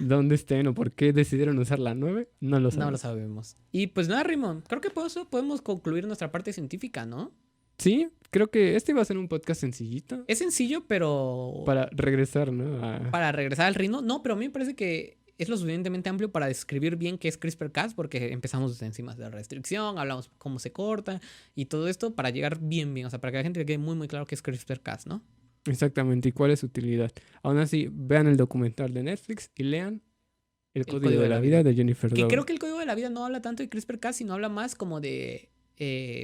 ¿Dónde estén o por qué decidieron usar la 9? No lo No lo sabemos. sabemos. Y pues nada, Raymond, creo que por eso podemos concluir nuestra parte científica, ¿no? Sí, creo que este iba a ser un podcast sencillito Es sencillo, pero para regresar, ¿no? para regresar al ritmo, no, pero a mí me parece que es lo suficientemente amplio para describir bien qué es CRISPR-Cas, porque empezamos desde enzimas de restricción, hablamos cómo se corta y todo esto para llegar bien, o sea, para que la gente le quede muy, muy claro qué es CRISPR-Cas, ¿no? Exactamente, y cuál es su utilidad. Aún así, vean el documental de Netflix y lean El Código de la Vida de Jennifer Que Doudna. creo que el código de la vida no habla tanto de CRISPR-Cas, sino habla más como de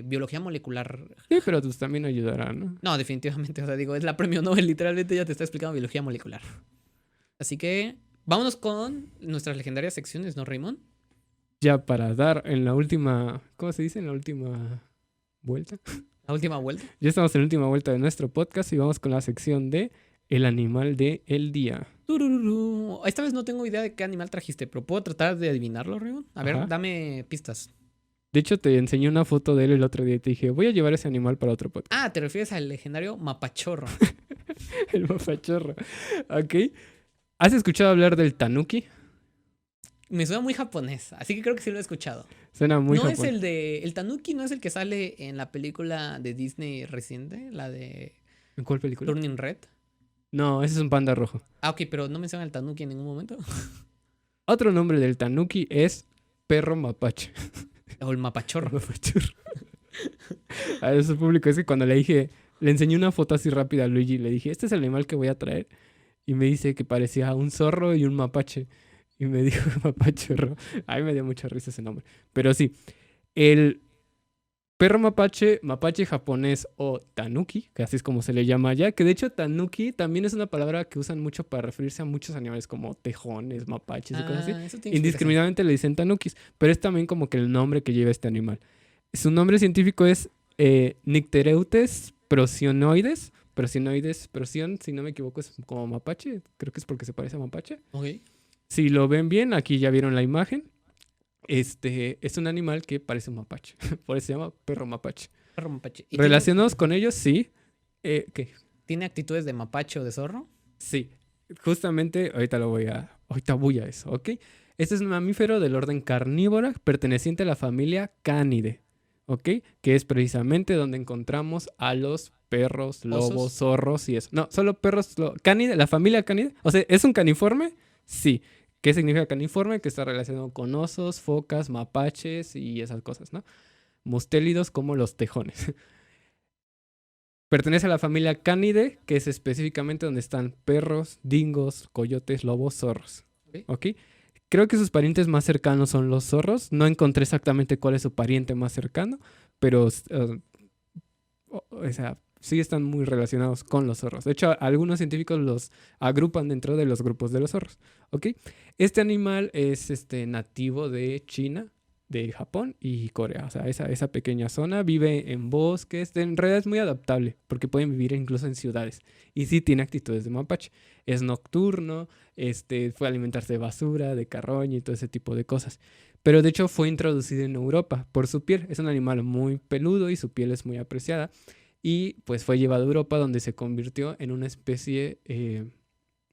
biología molecular. Sí, pero pues también ayudará, ¿no? No, definitivamente, o sea, digo, es la premio Nobel, literalmente ya te está explicando biología molecular. Así que vámonos con nuestras legendarias secciones, ¿no, Raymond? Ya para dar en la última, ¿cómo se dice? En la última vuelta. La última vuelta. Ya estamos en la última vuelta de nuestro podcast y vamos con la sección de El animal del día. Tururú. Esta vez no tengo idea de qué animal trajiste, pero puedo tratar de adivinarlo, Raymond. A ver, Ajá. dame pistas. De hecho, te enseñé una foto de él el otro día y te dije, voy a llevar ese animal para otro podcast. Ah, te refieres al legendario mapachorro. El mapachorro. Ok. ¿Has escuchado hablar del tanuki? Me suena muy japonés, así que creo que sí lo he escuchado. Suena muy No es japonés. el de. El tanuki no es el que sale en la película de Disney reciente, la de ¿En cuál película? Turning Red. No, ese es un panda rojo. Ah, ok, pero no mencionan el tanuki en ningún momento. Otro nombre del tanuki es perro mapache. O el mapachorro. Mapachorro. A eso público es que cuando le dije, le enseñé una foto así rápida a Luigi, le dije, este es el animal que voy a traer. Y me dice que parecía un zorro y un mapache. Y me dijo mapachorro. A mí me dio mucha risa ese nombre. Pero sí, el perro mapache, mapache japonés o tanuki, que así es como se le llama allá, que de hecho tanuki también es una palabra que usan mucho para referirse a muchos animales como tejones, mapaches y cosas así. Ah, eso tiene explicación. Indiscriminadamente le dicen tanukis, pero es también como que el nombre que lleva este animal. Su nombre científico es Nyctereutes prosionoides. Prosion, si no me equivoco, es como mapache. Creo que es porque se parece a mapache. Ok. Si lo ven bien, aquí ya vieron la imagen. Es un animal que parece un mapache. Por eso se llama perro mapache. Perro mapache. ¿Y ¿Relacionados con ellos? Sí. ¿Qué? tiene actitudes de mapache o de zorro? Sí. Justamente, ahorita voy a eso, ¿ok? Este es un mamífero del orden carnívora perteneciente a la familia Cánidae, ¿ok? Que es precisamente donde encontramos a los perros, lobos, Osos. zorros y eso. No, solo perros, Cánidae, la familia Cánidae. O sea, ¿es un caniforme? Sí. ¿Qué significa caniforme? Que está relacionado con osos, focas, mapaches y esas cosas, ¿no? Mustélidos como los tejones. Pertenece a la familia Cánidae, que es específicamente donde están perros, dingos, coyotes, lobos, zorros. Ok. ¿Ok? Creo que sus parientes más cercanos son los zorros. No encontré exactamente cuál es su pariente más cercano, pero o sea, sí están muy relacionados con los zorros. De hecho, algunos científicos los agrupan dentro de los grupos de los zorros, ¿ok? Este animal es nativo de China, de Japón y Corea. O sea, esa pequeña zona vive en bosques. En realidad es muy adaptable porque pueden vivir incluso en ciudades. Y sí tiene actitudes de mapache. Es nocturno, puede alimentarse de basura, de carroña y todo ese tipo de cosas. Pero de hecho fue introducido en Europa por su piel. Es un animal muy peludo y su piel es muy apreciada. Y pues fue llevado a Europa donde se convirtió en una especie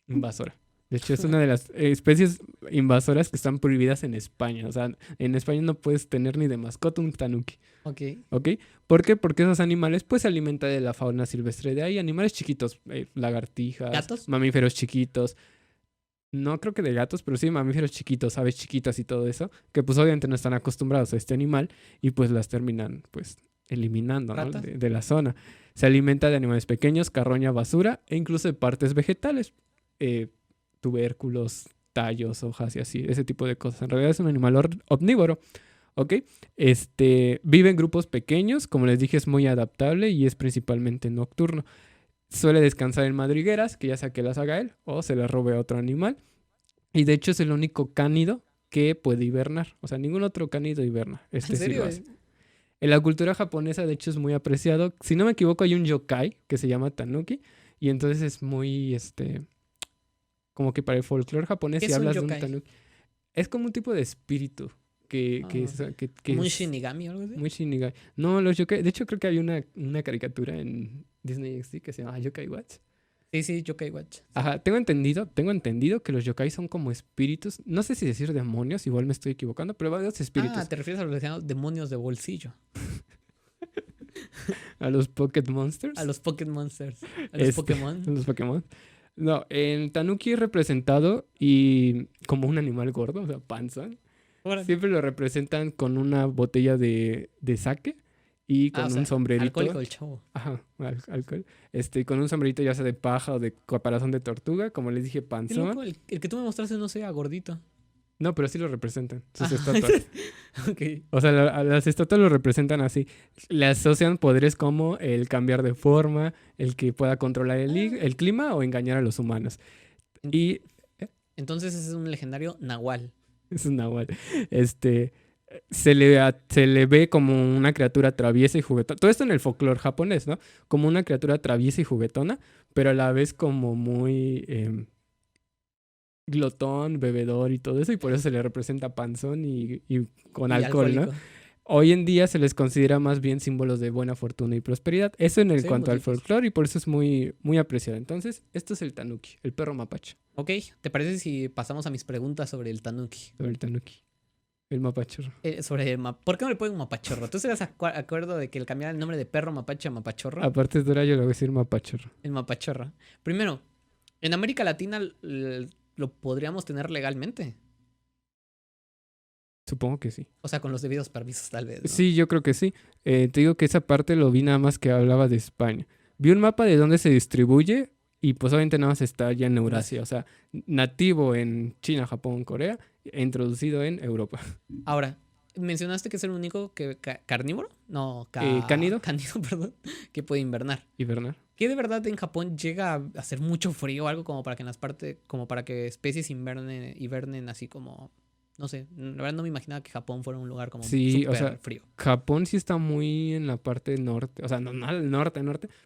invasora. De hecho, es una de las especies invasoras que están prohibidas en España. O sea, en España no puedes tener ni de mascota un tanuki. Ok. ¿Ok? ¿Por qué? Porque esos animales pues se alimentan de la fauna silvestre de ahí. Animales chiquitos, lagartijas, ¿Gatos? mamíferos chiquitos. No creo que de gatos, pero sí mamíferos chiquitos, aves chiquitas y todo eso. Que pues obviamente no están acostumbrados a este animal y pues las terminan pues eliminando, ¿no? ¿Ratas? De la zona. Se alimenta de animales pequeños, carroña, basura e incluso de partes vegetales. Eh, Tubérculos, tallos, hojas y así, ese tipo de cosas. En realidad es un animal omnívoro, ¿ok? Vive en grupos pequeños, como les dije, es muy adaptable y es principalmente nocturno. Suele descansar en madrigueras, que ya sea que las haga él o se las robe a otro animal. Y de hecho es el único cánido que puede hibernar. O sea, ningún otro cánido hiberna. ¿En Sí serio? lo hace. En la cultura japonesa, de hecho, es muy apreciado. Si no me equivoco, hay un yokai que se llama Tanuki. Y entonces es muy, como que para el folclore japonés, ¿Qué si es un hablas de un yokai? tanuki, es como un tipo de espíritu que Ah, es, que ¿como un es Shinigami o algo así? muy shinigai. No, los yokai, de hecho creo que hay una caricatura en Disney XD que se llama Yokai Watch. Sí, sí, Yokai Watch. Sí. Ajá, tengo entendido que los yokai son como espíritus, no sé si decir demonios, igual me estoy equivocando, pero varios espíritus. Ah, te refieres a los que se llaman demonios de bolsillo. A los Pocket Monsters. A los Pocket Monsters. A los Pokémon. Los Pokémon. No, el tanuki es representado y como un animal gordo, o sea, panzón. Órale. Siempre lo representan con una botella de sake y Ah, con o sea, un sombrerito. alcohólico el chavo. Ajá, alcohol. Con un sombrerito ya sea de paja o de caparazón de tortuga, como les dije, Qué panzón. loco, el que tú me mostraste no sea gordito. No, pero sí lo representan, sus Ah, estatuas. ok. O sea, a las estatuas lo representan así. Le asocian poderes como el cambiar de forma, el que pueda controlar el clima o engañar a los humanos. Y Entonces ese es un legendario Nahual. es un nahual. Este, se le ve como una criatura traviesa y juguetona. Todo esto en el folclore japonés, ¿no? Como una criatura traviesa y juguetona, pero a la vez como muy glotón, bebedor y todo eso, y por eso se le representa panzón y con Y alcohol, ¿no? alcohólico. Hoy en día se les considera más bien símbolos de buena fortuna y prosperidad. Eso en el Sí, cuanto al bonitos. folclore y por eso es muy, muy apreciado. Entonces, esto es el tanuki, el perro mapache. Ok, ¿te parece si pasamos a mis preguntas sobre el tanuki? Sobre el tanuki, el mapachorro. ¿Por qué no le ponen mapachorro? ¿Tú estás acuerdo de que le cambiara el nombre de perro mapache a mapachorro? Aparte de Dora, yo le voy a decir mapachorro. El mapachorro. Primero, en América Latina lo podríamos tener legalmente. Supongo que sí. O sea, con los debidos permisos, tal vez, ¿no? Sí, yo creo que sí. Te digo que esa parte lo vi nada más que hablaba de España. Vi un mapa de dónde se distribuye y pues obviamente nada más está ya en Eurasia. O sea, nativo en China, Japón, Corea, e introducido en Europa. Ahora, mencionaste que es el único carnívoro. No, ¿Cánido? Cánido, perdón. Que puede invernar. Hibernar. ¿Qué de verdad en Japón llega a hacer mucho frío o algo como para que en las partes, como para que especies hibernen así como, no sé, la verdad no me imaginaba que Japón fuera un lugar como Sí, o súper sea, frío. Japón sí está muy en la parte norte. O sea, no al norte,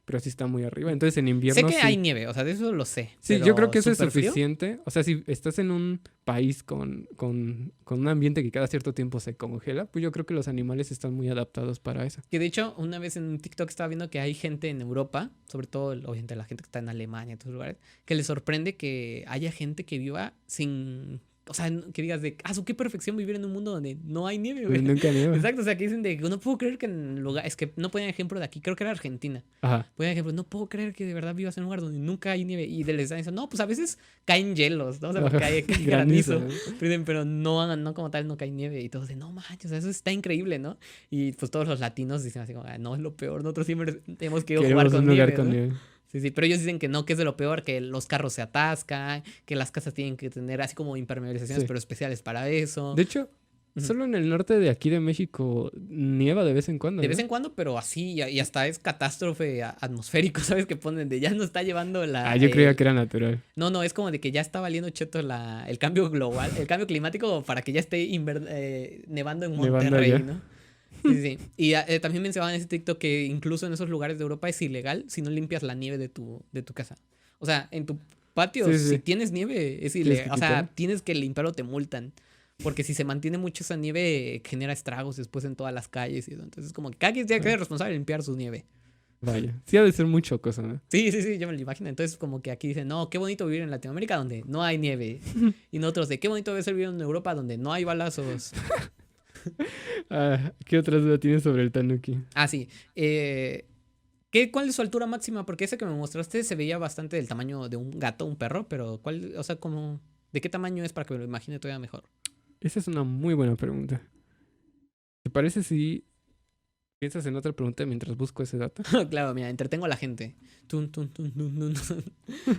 pero sí está muy arriba. Entonces en invierno Sé que sí. hay nieve, o sea, de eso lo sé. Sí, pero yo creo que eso es ¿súper frío? suficiente. O sea, si estás en un país con un ambiente que cada cierto tiempo se congela, pues yo creo que los animales están muy adaptados para eso. Que de hecho, una vez en TikTok estaba viendo que hay gente en Europa, sobre todo, obviamente, la gente que está en Alemania y otros lugares, que les sorprende que haya gente que viva sin. O sea, que digas de, qué perfección vivir en un mundo donde no hay nieve, güey. Nunca nieva. Exacto, o sea, que dicen de, no puedo creer que en lugar, es que no ponían ejemplo de aquí, creo que era Argentina. Ajá. Ponían ejemplo, no puedo creer que de verdad vivas en un lugar donde nunca hay nieve. Y les están diciendo, no, pues a veces caen hielos, ¿no? O sea, porque cae granizo. ¿no? Pero no como tal, no cae nieve. Y todos de, no manches, o sea, eso está increíble, ¿no? Y pues todos los latinos dicen así como, no, es lo peor, nosotros siempre hemos querido jugar Queremos con un lugar nieve, con ¿no? nieve. Sí, sí, pero ellos dicen que no, que es de lo peor, que los carros se atascan, que las casas tienen que tener así como impermeabilizaciones, Sí. pero especiales para eso. De hecho, Solo en el norte de aquí de México nieva de vez en cuando, De ¿no? vez en cuando, pero así, y hasta es catástrofe atmosférico, ¿sabes? Que ponen de ya no está llevando Ah, yo creía que era natural. No, es como de que ya está valiendo cheto el cambio global, el cambio climático para que ya esté nevando en Nevando Monterrey, allá. ¿no? Sí, sí. Y también mencionaban en ese TikTok que incluso en esos lugares de Europa es ilegal si no limpias la nieve de tu casa. O sea, en tu patio, Sí, si sí. tienes nieve, es Tienes ilegal. que O sea, quitar. tienes que limpiarlo, te multan. Porque si se mantiene mucho esa nieve, genera estragos después en todas las calles y eso. Entonces, como que cada quien tiene que ser responsable de limpiar su nieve. Vaya. Sí ha de ser mucho cosa, ¿no? Sí, sí, sí, yo me lo imagino. Entonces, como que aquí dicen, no, qué bonito vivir en Latinoamérica donde no hay nieve. Y nosotros de qué bonito debe ser vivir en Europa donde no hay balazos. Ah, ¿qué otra duda tienes sobre el tanuki? Ah, sí. ¿Cuál es su altura máxima? Porque ese que me mostraste se veía bastante del tamaño de un gato, un perro, pero ¿cuál, o sea, como, de qué tamaño es para que me lo imagine todavía mejor? Esa es una muy buena pregunta. ¿Te parece si piensas en otra pregunta mientras busco ese dato? Claro, mira, entretengo a la gente. Tun, tun, tun, tun, tun, tun.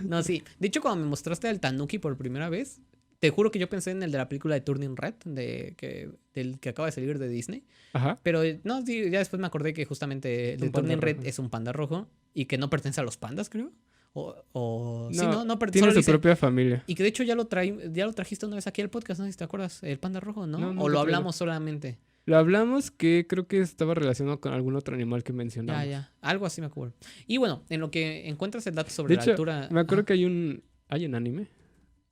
No, sí. De hecho, cuando me mostraste al Tanuki por primera vez, te juro que yo pensé en el de la película de Turning Red, del que acaba de salir de Disney. Ajá. Pero no, sí, ya después me acordé que justamente el Es de un panda Turning Red rojo. es un panda rojo y que no pertenece a los pandas, creo. Sí, No, no, tiene solo su dice. propia familia. Y que de hecho ya lo trajiste una vez aquí al podcast, no sé si te acuerdas, el panda rojo, ¿no? No, O nunca lo he traído. hablamos solamente. Lo hablamos que creo que estaba relacionado con algún otro animal que Ya, mencionamos. ya. Algo así me acuerdo. Y bueno, en lo que encuentras el dato sobre De la hecho, altura. me acuerdo Ajá. que hay un anime.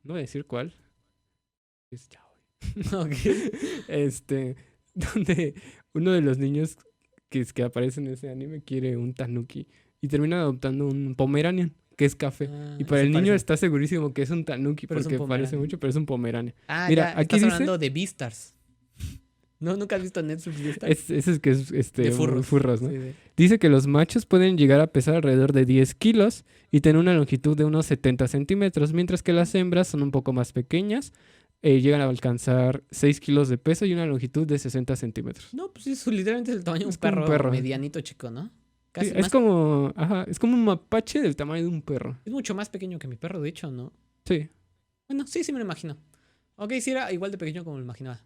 No voy a decir cuál. Es yaoi. Ok. Donde uno de los niños que aparece en ese anime quiere un tanuki y termina adoptando un pomeranian, que es café. Y para Se el niño parece. está segurísimo que es un tanuki Pero es un porque parece Pomeranian. mucho, pero es un pomeranian. Ah, Mira, ya, aquí estás dice, hablando de Beastars. ¿No? ¿Nunca has visto Netflix Beastars? ese es que es De muy furros. furros, ¿no? Sí, sí. Dice que los machos pueden llegar a pesar alrededor de 10 kilos y tener una longitud de unos 70 centímetros, mientras que las hembras son un poco más pequeñas, llegan a alcanzar 6 kilos de peso y una longitud de 60 centímetros. No, pues es literalmente el tamaño de un Es como un perro perro. medianito chico, ¿no? Sí, Casi es más. como, ajá, es como un mapache del tamaño de un perro. Es mucho más pequeño que mi perro, de hecho, ¿no? Sí. Bueno, sí, sí me lo imagino. Ok, sí era igual de pequeño como me lo imaginaba.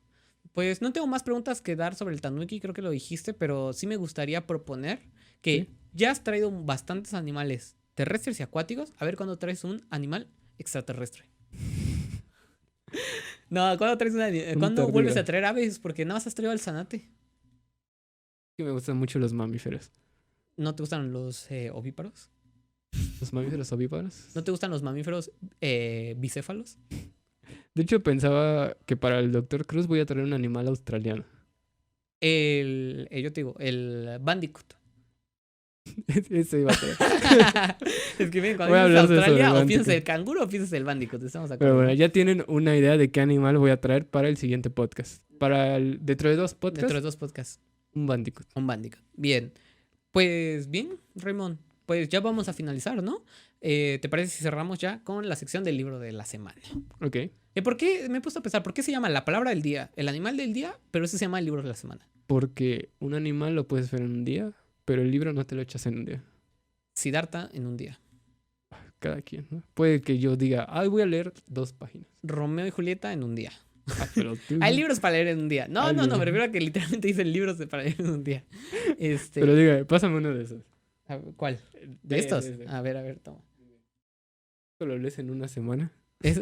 Pues no tengo más preguntas que dar sobre el tanuki, creo que lo dijiste, pero sí me gustaría proponer Sí. que ya has traído bastantes animales terrestres y acuáticos. A ver cuándo traes un animal extraterrestre. No, ¿cuándo traes ¿cuándo vuelves a tardígrado. traer aves? Porque nada más has traído al zanate. Que me gustan mucho los mamíferos. ¿No te gustan los ovíparos? Los mamíferos ovíparos. ¿No te gustan los mamíferos bicéfalos? De hecho, pensaba que para el Dr. Cruz voy a traer un animal australiano. Yo te digo, el bandicoot. Ese iba a traer. Es que miren, cuando Voy a piensas hablar de Australia, sobre o piensas Bandicoot. el canguro o piensas el bandicoot. Estamos de Pero acuerdo, bueno, ¿no? ya tienen una idea de qué animal voy a traer para el siguiente podcast. Dentro de 2 Dentro podcasts, de 2 podcasts. un Bandicoot. Un bandicoot. Bien. Pues bien, Raymond. Pues ya vamos a finalizar, ¿no? ¿Te parece si cerramos ya con la sección del libro de la semana? Ok. ¿Por qué? Me he puesto a pensar, ¿por qué se llama la palabra del día? El animal del día, pero ese se llama el libro de la semana. Porque un animal lo puedes ver en un día, pero el libro no te lo echas en un día. Siddhartha en un día. Cada quien, ¿no? Puede que yo diga, ay, voy a leer 2 páginas. Romeo y Julieta en un día. Ah, pero tú. Hay libros para leer en un día. No, Hay no, no, libros. me refiero a que literalmente dicen libros para leer en un día. Pero diga, pásame uno de esos. A ver, ¿cuál? ¿De estos? A ver, toma. ¿Lo lees en una semana? Sí.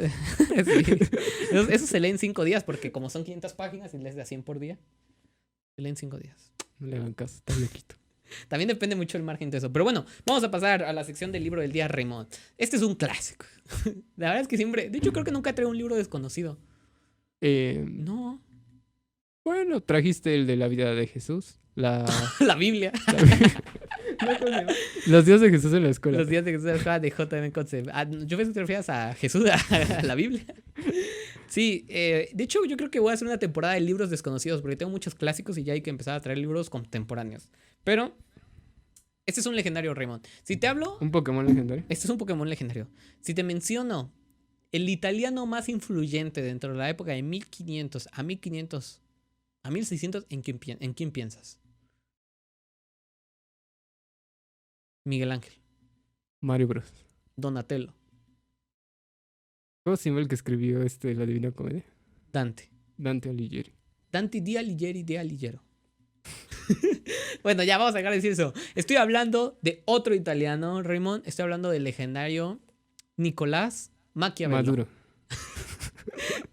Eso se lee en 5 días, porque como son 500 páginas y lees de a 100 por día, se lee en 5 días. No le hagan caso, está loquito. También depende mucho el margen de eso. Pero bueno, vamos a pasar a la sección del libro del día, Raymond. Este es un clásico. La verdad es que siempre... De hecho, creo que nunca traigo un libro desconocido. No. Bueno, trajiste el de la vida de Jesús. La Biblia. Los días de Jesús en la escuela. Los días de Jesús de J.M. Concept. Yo pensé que te refieras a Jesús, a la Biblia. Sí, de hecho yo creo que voy a hacer una temporada de libros desconocidos porque tengo muchos clásicos y ya hay que empezar a traer libros contemporáneos. Pero este es un legendario, Raymond. Si te hablo, ¿Un Pokémon legendario? este es un Pokémon legendario. Si te menciono el italiano más influyente dentro de la época de 1500 a 1500 a 1600, ¿en quién piensas? Miguel Ángel, Mario Bros. Donatello, ¿Cómo se llama el que escribió la Divina Comedia? Dante. Dante Alighieri. Dante di Alighieri de Alighiero. Bueno, ya vamos a dejar de decir eso. Estoy hablando de otro italiano, Raymond. Estoy hablando del legendario Nicolás Maquiavelo. Maduro.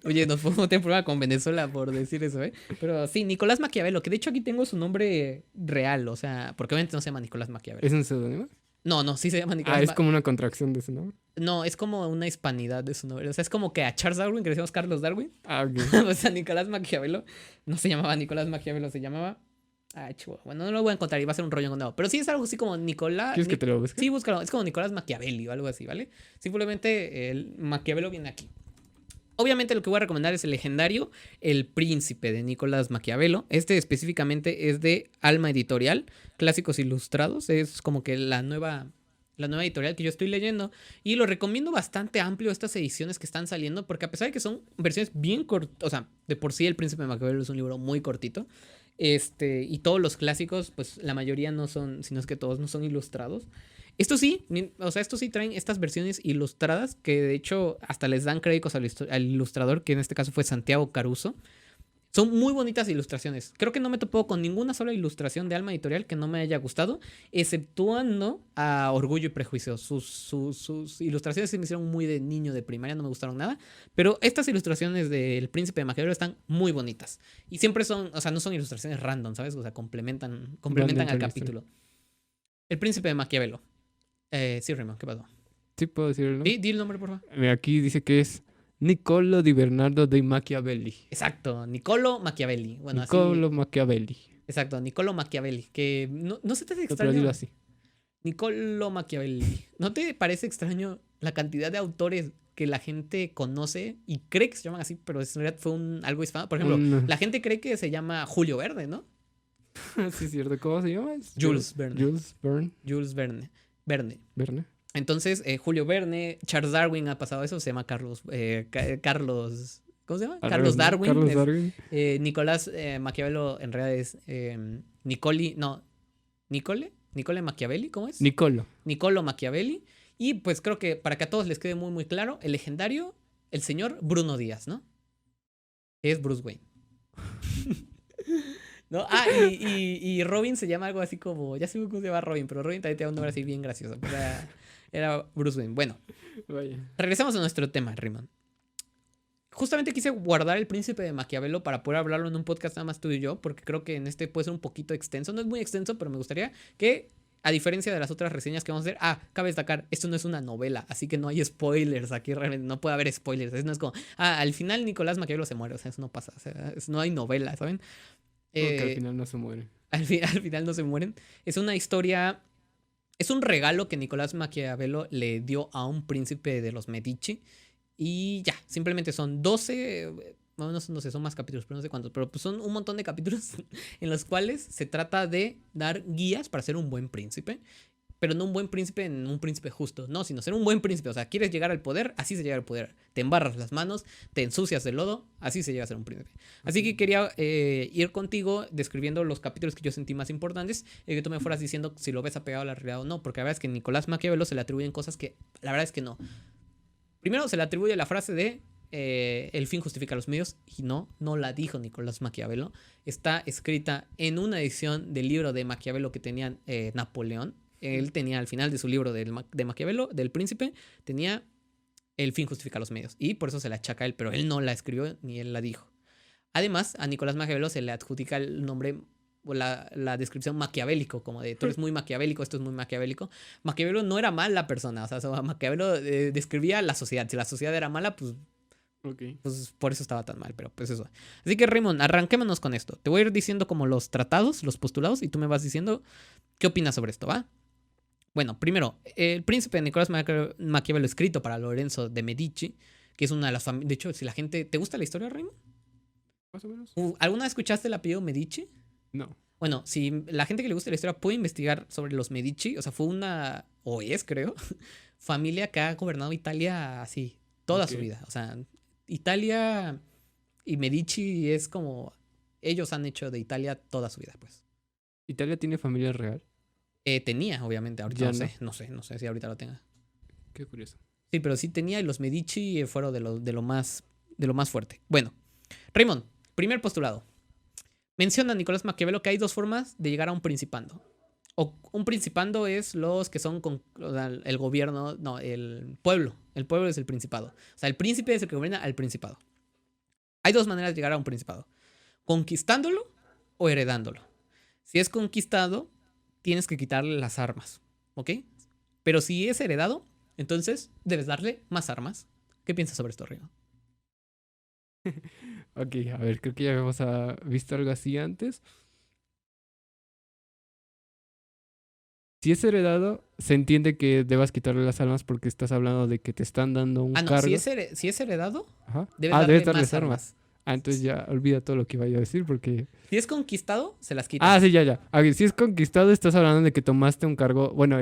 Oye, nos podemos tener problema con Venezuela por decir eso, ¿eh? Pero sí, Nicolás Maquiavelo, que de hecho aquí tengo su nombre real, o sea, porque obviamente no se llama Nicolás Maquiavelo. ¿Es un seudónimo? No, sí se llama Nicolás. Es como una contracción de ese nombre. No, es como una hispanidad de su nombre. O sea, es como que a Charles Darwin, que le decíamos Carlos Darwin. Ok. O sea, Nicolás Maquiavelo no se llamaba Nicolás Maquiavelo, se llamaba. Chihuahua. Bueno, no lo voy a encontrar y va a ser un rollo encontrado. Pero sí es algo así como Nicolás. ¿Quieres que te lo busque? Sí, búscalo. Es como Nicolás Maquiavelli o algo así, ¿vale? Simplemente el Maquiavelo viene aquí. Obviamente lo que voy a recomendar es el legendario El Príncipe de Nicolás Maquiavelo. Este específicamente es de Alma Editorial, Clásicos Ilustrados. Es como que la nueva editorial que yo estoy leyendo. Y lo recomiendo bastante amplio estas ediciones que están saliendo, porque a pesar de que son versiones bien cortas, o sea, de por sí El Príncipe de Maquiavelo es un libro muy cortito. Y todos los clásicos, pues la mayoría no son, sino es que todos no son ilustrados. Esto sí, o sea, estos sí traen estas versiones ilustradas que de hecho hasta les dan créditos al ilustrador, que en este caso fue Santiago Caruso. Son muy bonitas ilustraciones. Creo que no me topó con ninguna sola ilustración de Alma Editorial que no me haya gustado, exceptuando a Orgullo y Prejuicio. Sus ilustraciones se me hicieron muy de niño de primaria, no me gustaron nada. Pero estas ilustraciones del Príncipe de Maquiavelo están muy bonitas. Y siempre son, o sea, no son ilustraciones random, ¿sabes? O sea, complementan al capítulo. El Príncipe de Maquiavelo. Sí, Raymond, ¿qué pasó? Sí, puedo decirlo. Di el nombre, por favor. Aquí dice que es Niccolo di Bernardo de Machiavelli. Exacto, Niccolo Machiavelli. Bueno, Niccolo Machiavelli. Exacto, Niccolo Machiavelli. Que no se te hace Pero extraño. dilo así. Niccolo Machiavelli. ¿No te parece extraño la cantidad de autores que la gente conoce y cree que se llaman así, pero en realidad fue algo hispano? Por ejemplo, la gente cree que se llama Julio Verne, ¿no? Sí, es cierto. ¿Cómo se llama? Jules Verne. Jules Verne. Verne. Verne. Entonces, Julio Verne, Charles Darwin ha pasado eso, se llama Carlos. ¿Cómo se llama? Carlos Darwin. Carlos Darwin. Nicolás Maquiavelo en realidad es Nicole Machiavelli, ¿cómo es? Niccolo Machiavelli. Y pues creo que para que a todos les quede muy muy claro, el legendario, el señor Bruno Díaz, ¿no? Es Bruce Wayne. ¿No? Y Robin se llama algo así como, ya sé cómo se llama Robin, pero Robin también tiene un nombre así bien gracioso. Era Bruce Wayne. Bueno, regresamos a nuestro tema, Raymond. Justamente quise guardar El Príncipe de Maquiavelo para poder hablarlo en un podcast nada más tú y yo, porque creo que en este puede ser un poquito extenso. No es muy extenso, pero me gustaría que, a diferencia de las otras reseñas que vamos a hacer, cabe destacar, esto no es una novela, así que no hay spoilers aquí, realmente no puede haber spoilers. No es como, al final Nicolás Maquiavelo se muere, o sea, eso no pasa, o sea, no hay novela, ¿saben? Porque al final no se mueren. Al final no se mueren. Es una historia, es un regalo que Nicolás Maquiavelo le dio a un príncipe de los Medici. Y ya, simplemente son 12, bueno, no sé, son más capítulos, pero no sé cuántos, pero pues son un montón de capítulos en los cuales se trata de dar guías para ser un buen príncipe. Pero no un buen príncipe en un príncipe justo, no, sino ser un buen príncipe. O sea, quieres llegar al poder, así se llega al poder. Te embarras las manos, te ensucias de lodo, así se llega a ser un príncipe. Así que quería ir contigo describiendo los capítulos que yo sentí más importantes y que tú me fueras diciendo si lo ves apegado a la realidad o no. Porque la verdad es que a Nicolás Maquiavelo se le atribuyen cosas que la verdad es que no. Primero se le atribuye la frase de el fin justifica los medios, y no la dijo Nicolás Maquiavelo. Está escrita en una edición del libro de Maquiavelo que tenía Napoleón. Él tenía al final de su libro de Maquiavelo, del príncipe, tenía el fin justifica los medios. Y por eso se la achaca a él, pero él no la escribió ni él la dijo. Además, a Nicolás Maquiavelo se le adjudica el nombre o la descripción maquiavélico, como de tú eres muy maquiavélico, esto es muy maquiavélico. Maquiavelo no era mala persona, o sea, Maquiavelo describía la sociedad. Si la sociedad era mala, pues por eso estaba tan mal, pero pues eso. Así que Raymond, arranquémonos con esto. Te voy a ir diciendo como los tratados, los postulados, y tú me vas diciendo qué opinas sobre esto, ¿va? Bueno, primero, El Príncipe de Nicolás Maquiavelo, escrito para Lorenzo de Medici, que es una de las familias. De hecho, si la gente. ¿Te gusta la historia, Raymond? Más o menos. ¿Alguna vez escuchaste el apellido Medici? No. Bueno, si la gente que le gusta la historia puede investigar sobre los Medici, o sea, fue una, o es, creo, familia que ha gobernado Italia así toda su vida. O sea, Italia y Medici es como. Ellos han hecho de Italia toda su vida, pues. ¿Italia tiene familia real? Tenía, obviamente, ahorita no sé si ahorita lo tenga. Qué curioso. Sí, pero sí tenía y los Medici fueron de lo más fuerte. Bueno, Raymond, primer postulado. Menciona Nicolás Maquiavelo que hay dos formas de llegar a un principando. O un principando es los que son o sea, el gobierno, no, el pueblo. El pueblo es el principado. O sea, el príncipe es el que gobierna al principado. Hay dos maneras de llegar a un principado. Conquistándolo o heredándolo. Si es conquistado, tienes que quitarle las armas, ¿ok? Pero si es heredado, entonces debes darle más armas. ¿Qué piensas sobre esto, Rigo? Ok, a ver, creo que ya habíamos visto algo así antes. Si es heredado, se entiende que debas quitarle las armas porque estás hablando de que te están dando un No, cargo. si es heredado, Ajá. debes darle debes más darles armas. Entonces ya olvida todo lo que iba a decir porque... Si es conquistado, se las quitas. Sí, ya. A ver, si es conquistado, estás hablando de que tomaste un cargo, bueno,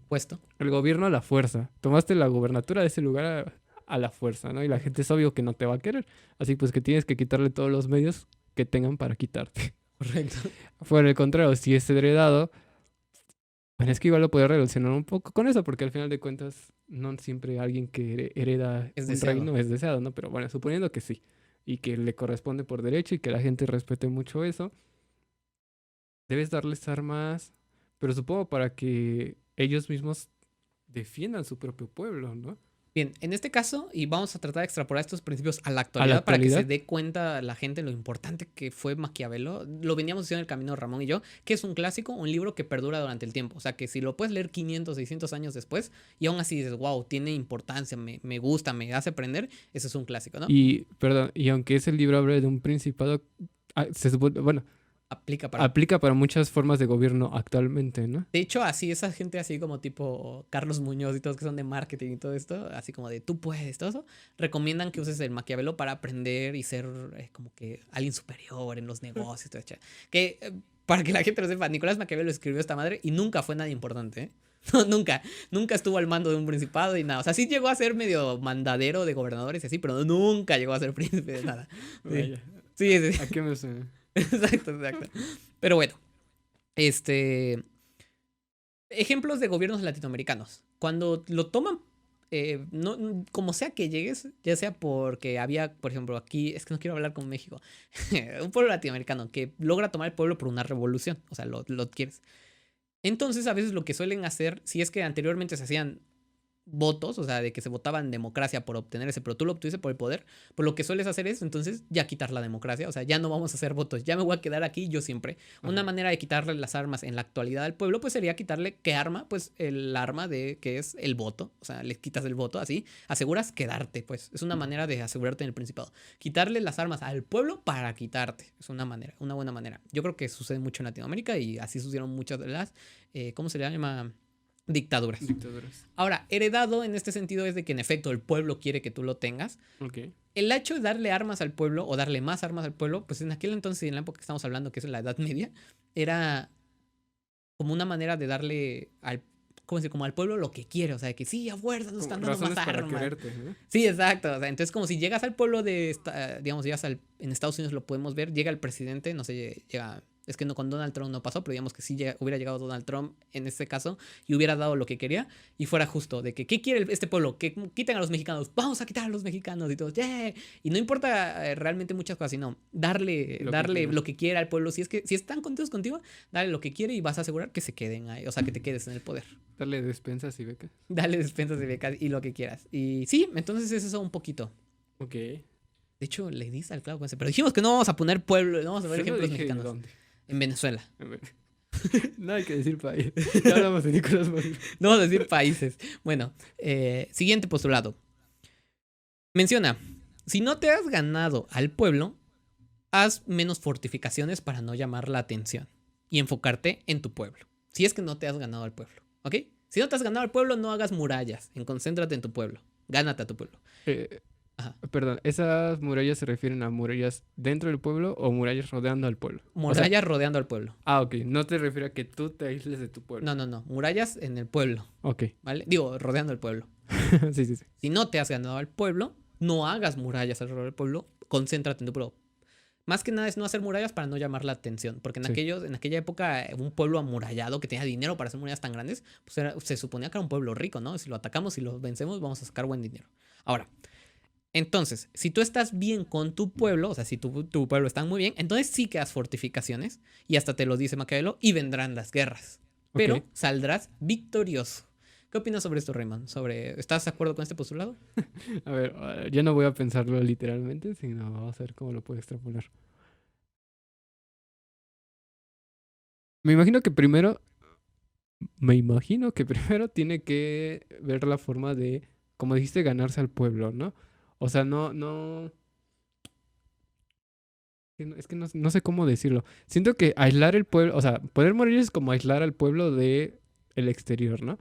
Puesto. el gobierno a la fuerza. Tomaste la gubernatura de ese lugar a la fuerza, ¿no? Y la gente es obvio que no te va a querer. Así pues que tienes que quitarle todos los medios que tengan para quitarte. Correcto. Por el contrario, si es heredado, bueno, es que igual lo puedes relacionar un poco con eso, porque al final de cuentas, no siempre alguien que hereda Es un deseado. reino es deseado, ¿no? Pero bueno, suponiendo que sí, y que le corresponde por derecho y que la gente respete mucho eso, debes darles armas, pero supongo para que ellos mismos defiendan su propio pueblo, ¿no? Bien, en este caso, y vamos a tratar de extrapolar estos principios a la actualidad para que se dé cuenta la gente lo importante que fue Maquiavelo. Lo veníamos diciendo en el camino Ramón y yo, que es un clásico, un libro que perdura durante el tiempo. O sea, que si lo puedes leer 500, 600 años después y aún así dices, wow, tiene importancia, me gusta, me hace aprender, eso es un clásico, ¿no? Y aunque ese libro habla de un principado, se supone, bueno, aplica para muchas formas de gobierno actualmente, ¿no? De hecho, así, esa gente así como tipo Carlos Muñoz y todos que son de marketing y todo esto, así como de tú puedes, todo eso, recomiendan que uses el Maquiavelo para aprender y ser como que alguien superior en los negocios, todo eso. Que, para que la gente lo sepa, Nicolás Maquiavelo escribió esta madre y nunca fue nadie importante, ¿eh? No, nunca estuvo al mando de un principado y nada. O sea, sí llegó a ser medio mandadero de gobernadores y así, pero nunca llegó a ser príncipe de nada. Sí. ¿A qué me suena? Exacto. Pero bueno, ejemplos de gobiernos latinoamericanos. Cuando lo toman, no, como sea que llegues, ya sea porque había, por ejemplo, aquí, es que no quiero hablar con México, un pueblo latinoamericano que logra tomar el pueblo por una revolución, o sea, lo quieres. Entonces, a veces lo que suelen hacer, si es que anteriormente se hacían votos, o sea, de que se votaba en democracia por obtener ese, pero tú lo obtuviste por el poder, pues lo que sueles hacer es entonces ya quitar la democracia, o sea, ya no vamos a hacer votos, ya me voy a quedar aquí yo siempre. Una manera de quitarle las armas en la actualidad al pueblo, pues sería quitarle, ¿qué arma? Pues el arma de que es el voto, o sea, le quitas el voto, así, aseguras quedarte, pues, es una manera de asegurarte en el principado. Quitarle las armas al pueblo para quitarte, es una manera, una buena manera. Yo creo que sucede mucho en Latinoamérica y así sucedieron muchas de las, ¿cómo se le llama? Dictaduras. Ahora, heredado en este sentido es de que en efecto el pueblo quiere que tú lo tengas. Okay. El hecho de darle armas al pueblo o darle más armas al pueblo, pues en aquel entonces y en la época que estamos hablando, que es la Edad Media, era como una manera de darle al, ¿cómo decir? Como al pueblo lo que quiere, o sea, de que sí, a fuerza nos están dando más armas. Quererte, ¿no? Sí, exacto. O sea, entonces como si llegas al pueblo de, digamos, en Estados Unidos lo podemos ver, llega el presidente, no sé, llega... Es que no, con Donald Trump no pasó, pero digamos que sí hubiera llegado Donald Trump en este caso y hubiera dado lo que quería y fuera justo de que, ¿qué quiere este pueblo? Que quiten a los mexicanos, vamos a quitar a los mexicanos y todo, ¡yeah! Y no importa realmente muchas cosas, sino darle lo que quiera al pueblo. Si están contentos contigo, dale lo que quiere y vas a asegurar que se queden ahí, o sea, que te quedes en el poder. Darle despensas y becas. Dale despensas y becas y lo que quieras. Y sí, entonces es eso un poquito. Ok. De hecho, le diste al clavo con ese, pero dijimos que no vamos a poner pueblo, no vamos a ver ejemplos mexicanos. ¿Dónde? En Venezuela. No hay que decir país. Ya hablamos de Nicolás Maduro. No vamos a decir países. Bueno, siguiente postulado. Menciona, si no te has ganado al pueblo, haz menos fortificaciones para no llamar la atención y enfocarte en tu pueblo. Si es que no te has ganado al pueblo, ¿ok? Si no te has ganado al pueblo, no hagas murallas. Concéntrate en tu pueblo. Gánate a tu pueblo. Perdón, ¿esas murallas se refieren a murallas dentro del pueblo o murallas rodeando al pueblo? Murallas rodeando al pueblo. Ok. No te refiere a que tú te aísles de tu pueblo. No. Murallas en el pueblo. Ok. ¿Vale? Digo, rodeando el pueblo. Sí. Si no te has ganado al pueblo, no hagas murallas alrededor del pueblo. Concéntrate en tu pueblo. Más que nada es no hacer murallas para no llamar la atención. Porque en aquella época, un pueblo amurallado que tenía dinero para hacer murallas tan grandes, pues se suponía que era un pueblo rico, ¿no? Si lo atacamos y lo vencemos, vamos a sacar buen dinero. Ahora, Entonces, si tú estás bien con tu pueblo, o sea, si tu pueblo está muy bien, entonces sí que haz fortificaciones, y hasta te lo dice Maquiavelo, y vendrán las guerras. Pero Ok. saldrás victorioso. ¿Qué opinas sobre esto, Raymond? ¿Estás de acuerdo con este postulado? A ver, ya no voy a pensarlo literalmente, sino vamos a ver cómo lo puedo extrapolar. Me imagino que primero, me imagino que primero tiene que ver la forma de, como dijiste, ganarse al pueblo, ¿no? O sea, es que no sé cómo decirlo. Siento que aislar el pueblo, o sea, poder morir es como aislar al pueblo de el exterior, ¿no?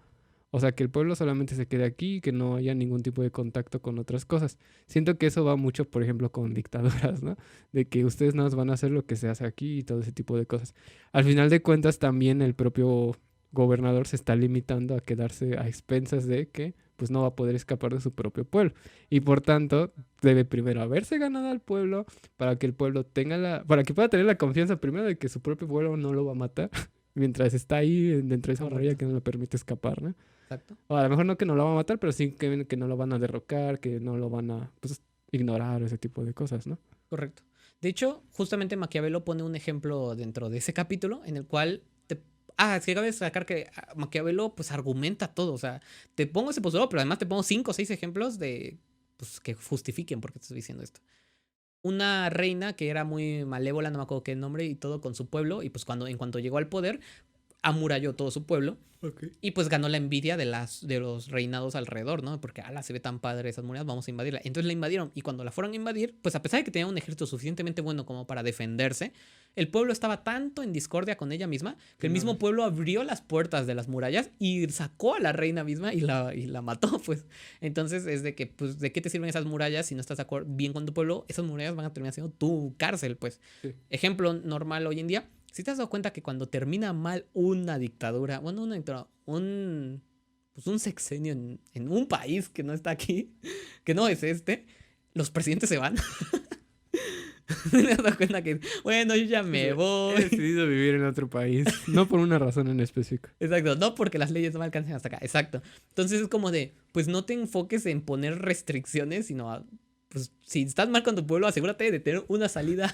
O sea, que el pueblo solamente se quede aquí y que no haya ningún tipo de contacto con otras cosas. Siento que eso va mucho, por ejemplo, con dictaduras, ¿no? De que ustedes nada más van a hacer lo que se hace aquí y todo ese tipo de cosas. Al final de cuentas, también el propio gobernador se está limitando a quedarse a expensas de que pues no va a poder escapar de su propio pueblo. Y por tanto, debe primero haberse ganado al pueblo para que el pueblo para que pueda tener la confianza primero de que su propio pueblo no lo va a matar mientras está ahí dentro de esa muralla Correcto. que no le permite escapar, ¿no? Exacto. O a lo mejor no que no lo va a matar, pero sí que no lo van a derrocar, que no lo van a pues, ignorar, ese tipo de cosas, ¿no? Correcto. De hecho, justamente Maquiavelo pone un ejemplo dentro de ese capítulo en el cual es que cabe destacar que Maquiavelo pues argumenta todo, o sea, te pongo ese postulado, pero además te pongo 5 o 6 ejemplos de pues que justifiquen por qué te estoy diciendo esto. Una reina que era muy malévola, no me acuerdo qué nombre, y todo con su pueblo, y pues en cuanto llegó al poder, amuralló todo su pueblo. Ok. Y pues ganó la envidia de los reinados alrededor, ¿no? Porque, ala, se ve tan padre esas murallas, vamos a invadirla. Entonces la invadieron. Y cuando la fueron a invadir, pues a pesar de que tenía un ejército suficientemente bueno como para defenderse, el pueblo estaba tanto en discordia con ella misma que el mismo pueblo abrió las puertas de las murallas y sacó a la reina misma y la mató, pues. Entonces es de que, pues, ¿de qué te sirven esas murallas si no estás bien con tu pueblo? Esas murallas van a terminar siendo tu cárcel, pues. Sí. Ejemplo normal hoy en día. Si te has dado cuenta que cuando termina mal una dictadura, bueno, pues un sexenio en un país que no está aquí, que no es este, los presidentes se van. ¿Te has dado cuenta que, bueno, yo ya Sí, sí. me He voy? decidido vivir en otro país, no por una razón en específico. Exacto, no porque las leyes no me alcancen hasta acá, exacto. Entonces es como de, pues no te enfoques en poner restricciones, sino pues si estás mal con tu pueblo, asegúrate de tener una salida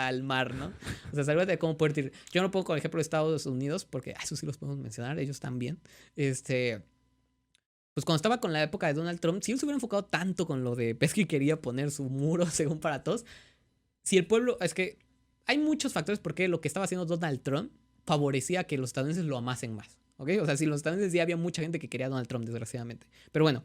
al mar, ¿no? O sea, asegúrate de cómo poder ir. Yo no puedo, por ejemplo, Estados Unidos, porque eso sí los podemos mencionar, ellos también. Pues cuando estaba con la época de Donald Trump, si él se hubiera enfocado tanto con lo de ves que quería poner su muro según para todos, si el pueblo, es que hay muchos factores porque lo que estaba haciendo Donald Trump favorecía que los estadounidenses lo amasen más, ¿ok? O sea, si los estadounidenses ya había mucha gente que quería a Donald Trump, desgraciadamente. Pero bueno,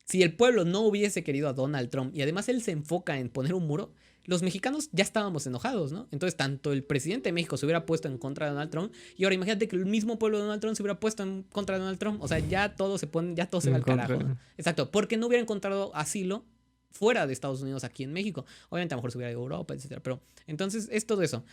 si el pueblo no hubiese querido a Donald Trump y además él se enfoca en poner un muro, los mexicanos ya estábamos enojados, ¿no? Entonces, tanto el presidente de México se hubiera puesto en contra de Donald Trump, y ahora imagínate que el mismo pueblo de Donald Trump se hubiera puesto en contra de Donald Trump. O sea, ya todo ya todo se va En al carajo, ¿no? contra. Exacto, porque no hubiera encontrado asilo fuera de Estados Unidos aquí en México. Obviamente a lo mejor se hubiera ido a Europa, etcétera. Pero entonces es todo eso.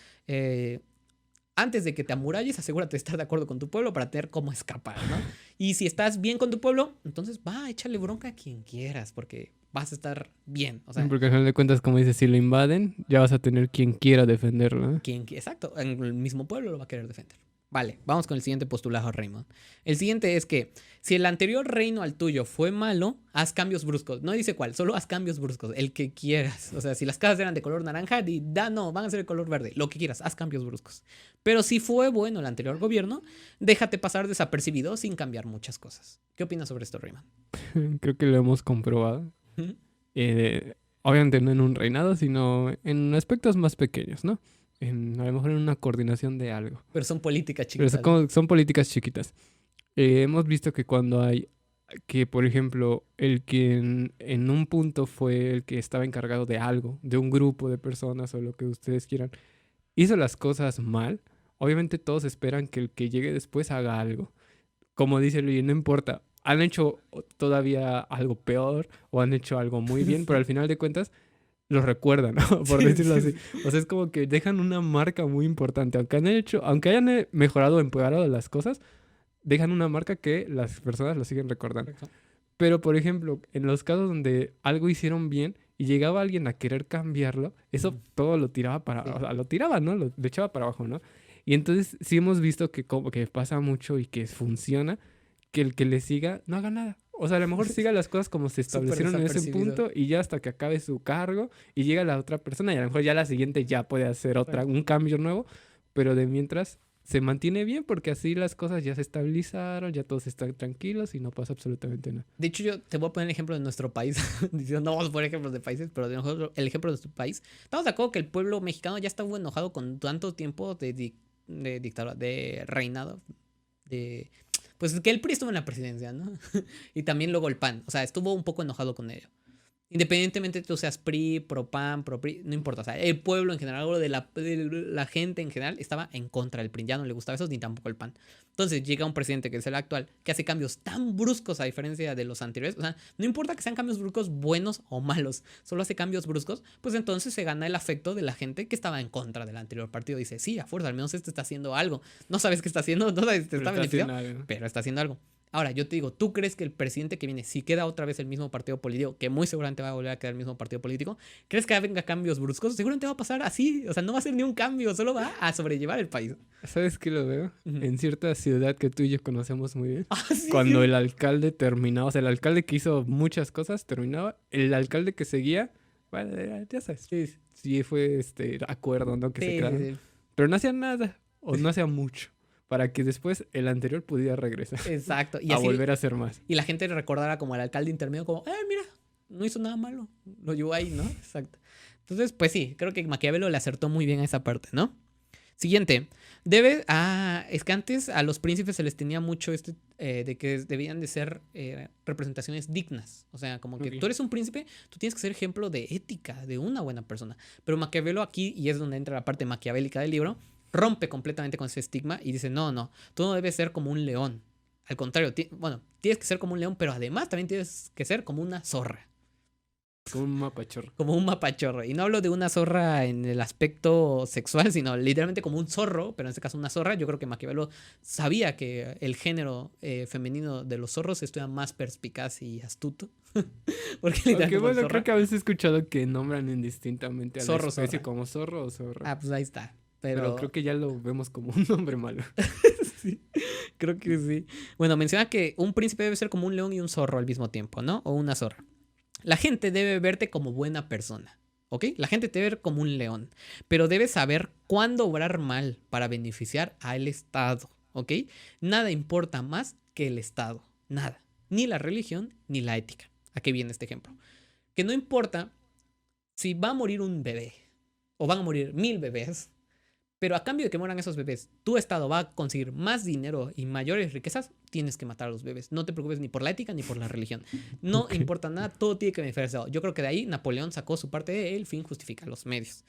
Antes de que te amuralles, asegúrate de estar de acuerdo con tu pueblo para tener cómo escapar, ¿no? Y si estás bien con tu pueblo, entonces va, échale bronca a quien quieras, porque vas a estar bien. O sea, Porque al final de cuentas, como dices, si lo invaden, ya vas a tener quien quiera defenderlo, ¿no? exacto, en el mismo pueblo lo va a querer defender. Vale, vamos con el siguiente postulado, Raymond. El siguiente es que si el anterior reino al tuyo fue malo, haz cambios bruscos. No dice cuál, solo haz cambios bruscos, el que quieras. O sea, si las casas eran de color naranja, no, van a ser de color verde, lo que quieras, haz cambios bruscos. Pero si fue bueno el anterior gobierno, déjate pasar desapercibido sin cambiar muchas cosas. ¿Qué opinas sobre esto, Raymond? Creo que lo hemos comprobado. ¿Mm? Obviamente no en un reinado, sino en aspectos más pequeños, ¿no? A lo mejor en una coordinación de algo. Pero son políticas Pero chiquitas, ¿no? son políticas chiquitas. Hemos visto que cuando que por ejemplo, el que en un punto fue el que estaba encargado de algo, de un grupo de personas o lo que ustedes quieran, hizo las cosas mal, obviamente todos esperan que el que llegue después haga algo. Como dice Luis, no importa, han hecho todavía algo peor o han hecho algo muy bien, pero al final de cuentas los recuerdan, ¿no? Por Sí, decirlo sí, así. O sea, es como que dejan una marca muy importante. Aunque hayan mejorado o empeorado las cosas, dejan una marca que las personas lo siguen recordando. sí. Pero, por ejemplo, en los casos donde algo hicieron bien y llegaba alguien a querer cambiarlo, eso todo lo tiraba Sí. o sea, lo tiraba, ¿no? Lo echaba para abajo, ¿no? Y entonces sí hemos visto que como que pasa mucho y que funciona, que el que le siga no haga nada. O sea, a lo mejor siga las cosas como se Súper establecieron en ese desapercibido. punto y ya hasta que acabe su cargo y llega la otra persona y a lo mejor ya la siguiente ya puede hacer un cambio nuevo, pero de mientras se mantiene bien porque así las cosas ya se estabilizaron, ya todos están tranquilos y no pasa absolutamente nada. De hecho, yo te voy a poner el ejemplo de nuestro país. Diciendo, no vamos a poner ejemplos de países, pero de nosotros, el ejemplo de nuestro país. Estamos de acuerdo que el pueblo mexicano ya está muy enojado con tanto tiempo de dictadura, de reinado, de... Pues que el PRI estuvo en la presidencia, ¿no? Y también luego el PAN. O sea, estuvo un poco enojado con ello. Independientemente de tú seas PRI, pro PAN, pro PRI, no importa. O sea, el pueblo en general, o de la gente en general, estaba en contra del PRI. Ya no le gustaba eso, ni tampoco el PAN. Entonces llega un presidente que es el actual, que hace cambios tan bruscos a diferencia de los anteriores. O sea, no importa que sean cambios bruscos buenos o malos, solo hace cambios bruscos. Pues entonces se gana el afecto de la gente que estaba en contra del anterior partido. Dice, sí, a fuerza, al menos este está haciendo algo. No sabes qué está haciendo, no sabes si te Pero está está haciendo beneficiando, algo. pero está haciendo algo. Ahora, yo te digo, ¿tú crees que el presidente que viene, si queda otra vez el mismo partido político, que muy seguramente va a volver a quedar el mismo partido político, crees que venga cambios bruscos? Seguramente va a pasar así, o sea, no va a ser ni un cambio, solo va a sobrellevar el país. ¿Sabes qué lo veo? Ujú. En cierta ciudad que tú y yo conocemos muy bien. Ah, sí, Cuando sí. el alcalde terminaba, o sea, el alcalde que hizo muchas cosas terminaba, el alcalde que seguía, bueno, ya sabes, Sí, sí, sí fue acuerdo, ¿no? Que se sí, quedaron. sí. Pero no hacía nada o no hacía mucho para que después el anterior pudiera regresar Exacto. Y a así, volver a hacer más. y la gente le recordara como al alcalde intermedio, como, mira, no hizo nada malo, lo llevó ahí, ¿no? Exacto. Entonces, pues sí, creo que Maquiavelo le acertó muy bien a esa parte, ¿no? Siguiente. Es que antes a los príncipes se les tenía mucho de que debían de ser representaciones dignas. O sea, como que Ok. tú eres un príncipe, tú tienes que ser ejemplo de ética, de una buena persona. Pero Maquiavelo aquí, y es donde entra la parte maquiavélica del libro, rompe completamente con ese estigma y dice, no, no, tú no debes ser como un león. Al contrario, bueno, tienes que ser como un león, pero además también tienes que ser como una zorra. Como un mapachorro. Como un mapachorro. Y no hablo de una zorra en el aspecto sexual, sino literalmente como un zorro, pero en este caso una zorra. Yo creo que Maquiavelo sabía que el género femenino de los zorros estudia más perspicaz y astuto. Porque Aunque literalmente como bueno, zorra. creo que a veces he escuchado que nombran indistintamente a la Zorro, especie zorra. como zorro o zorra. Ah, pues ahí está. Pero creo que ya lo vemos como un nombre malo. Sí, creo que sí. Bueno, menciona que un príncipe debe ser como un león y un zorro al mismo tiempo, ¿no? O una zorra. La gente debe verte como buena persona, ¿ok? La gente te debe ver como un león, pero debes saber cuándo obrar mal para beneficiar al Estado, ¿ok? Nada importa más que el Estado, nada. Ni la religión ni la ética. ¿A qué viene este ejemplo? Que no importa si va a morir un bebé o van a morir 1000 bebés, pero a cambio de que mueran esos bebés, tu estado va a conseguir más dinero y mayores riquezas, tienes que matar a los bebés. No te preocupes ni por la ética ni por la religión. No Ok. importa nada, todo tiene que beneficiar. Yo creo que de ahí Napoleón sacó su parte de el fin justifica los medios.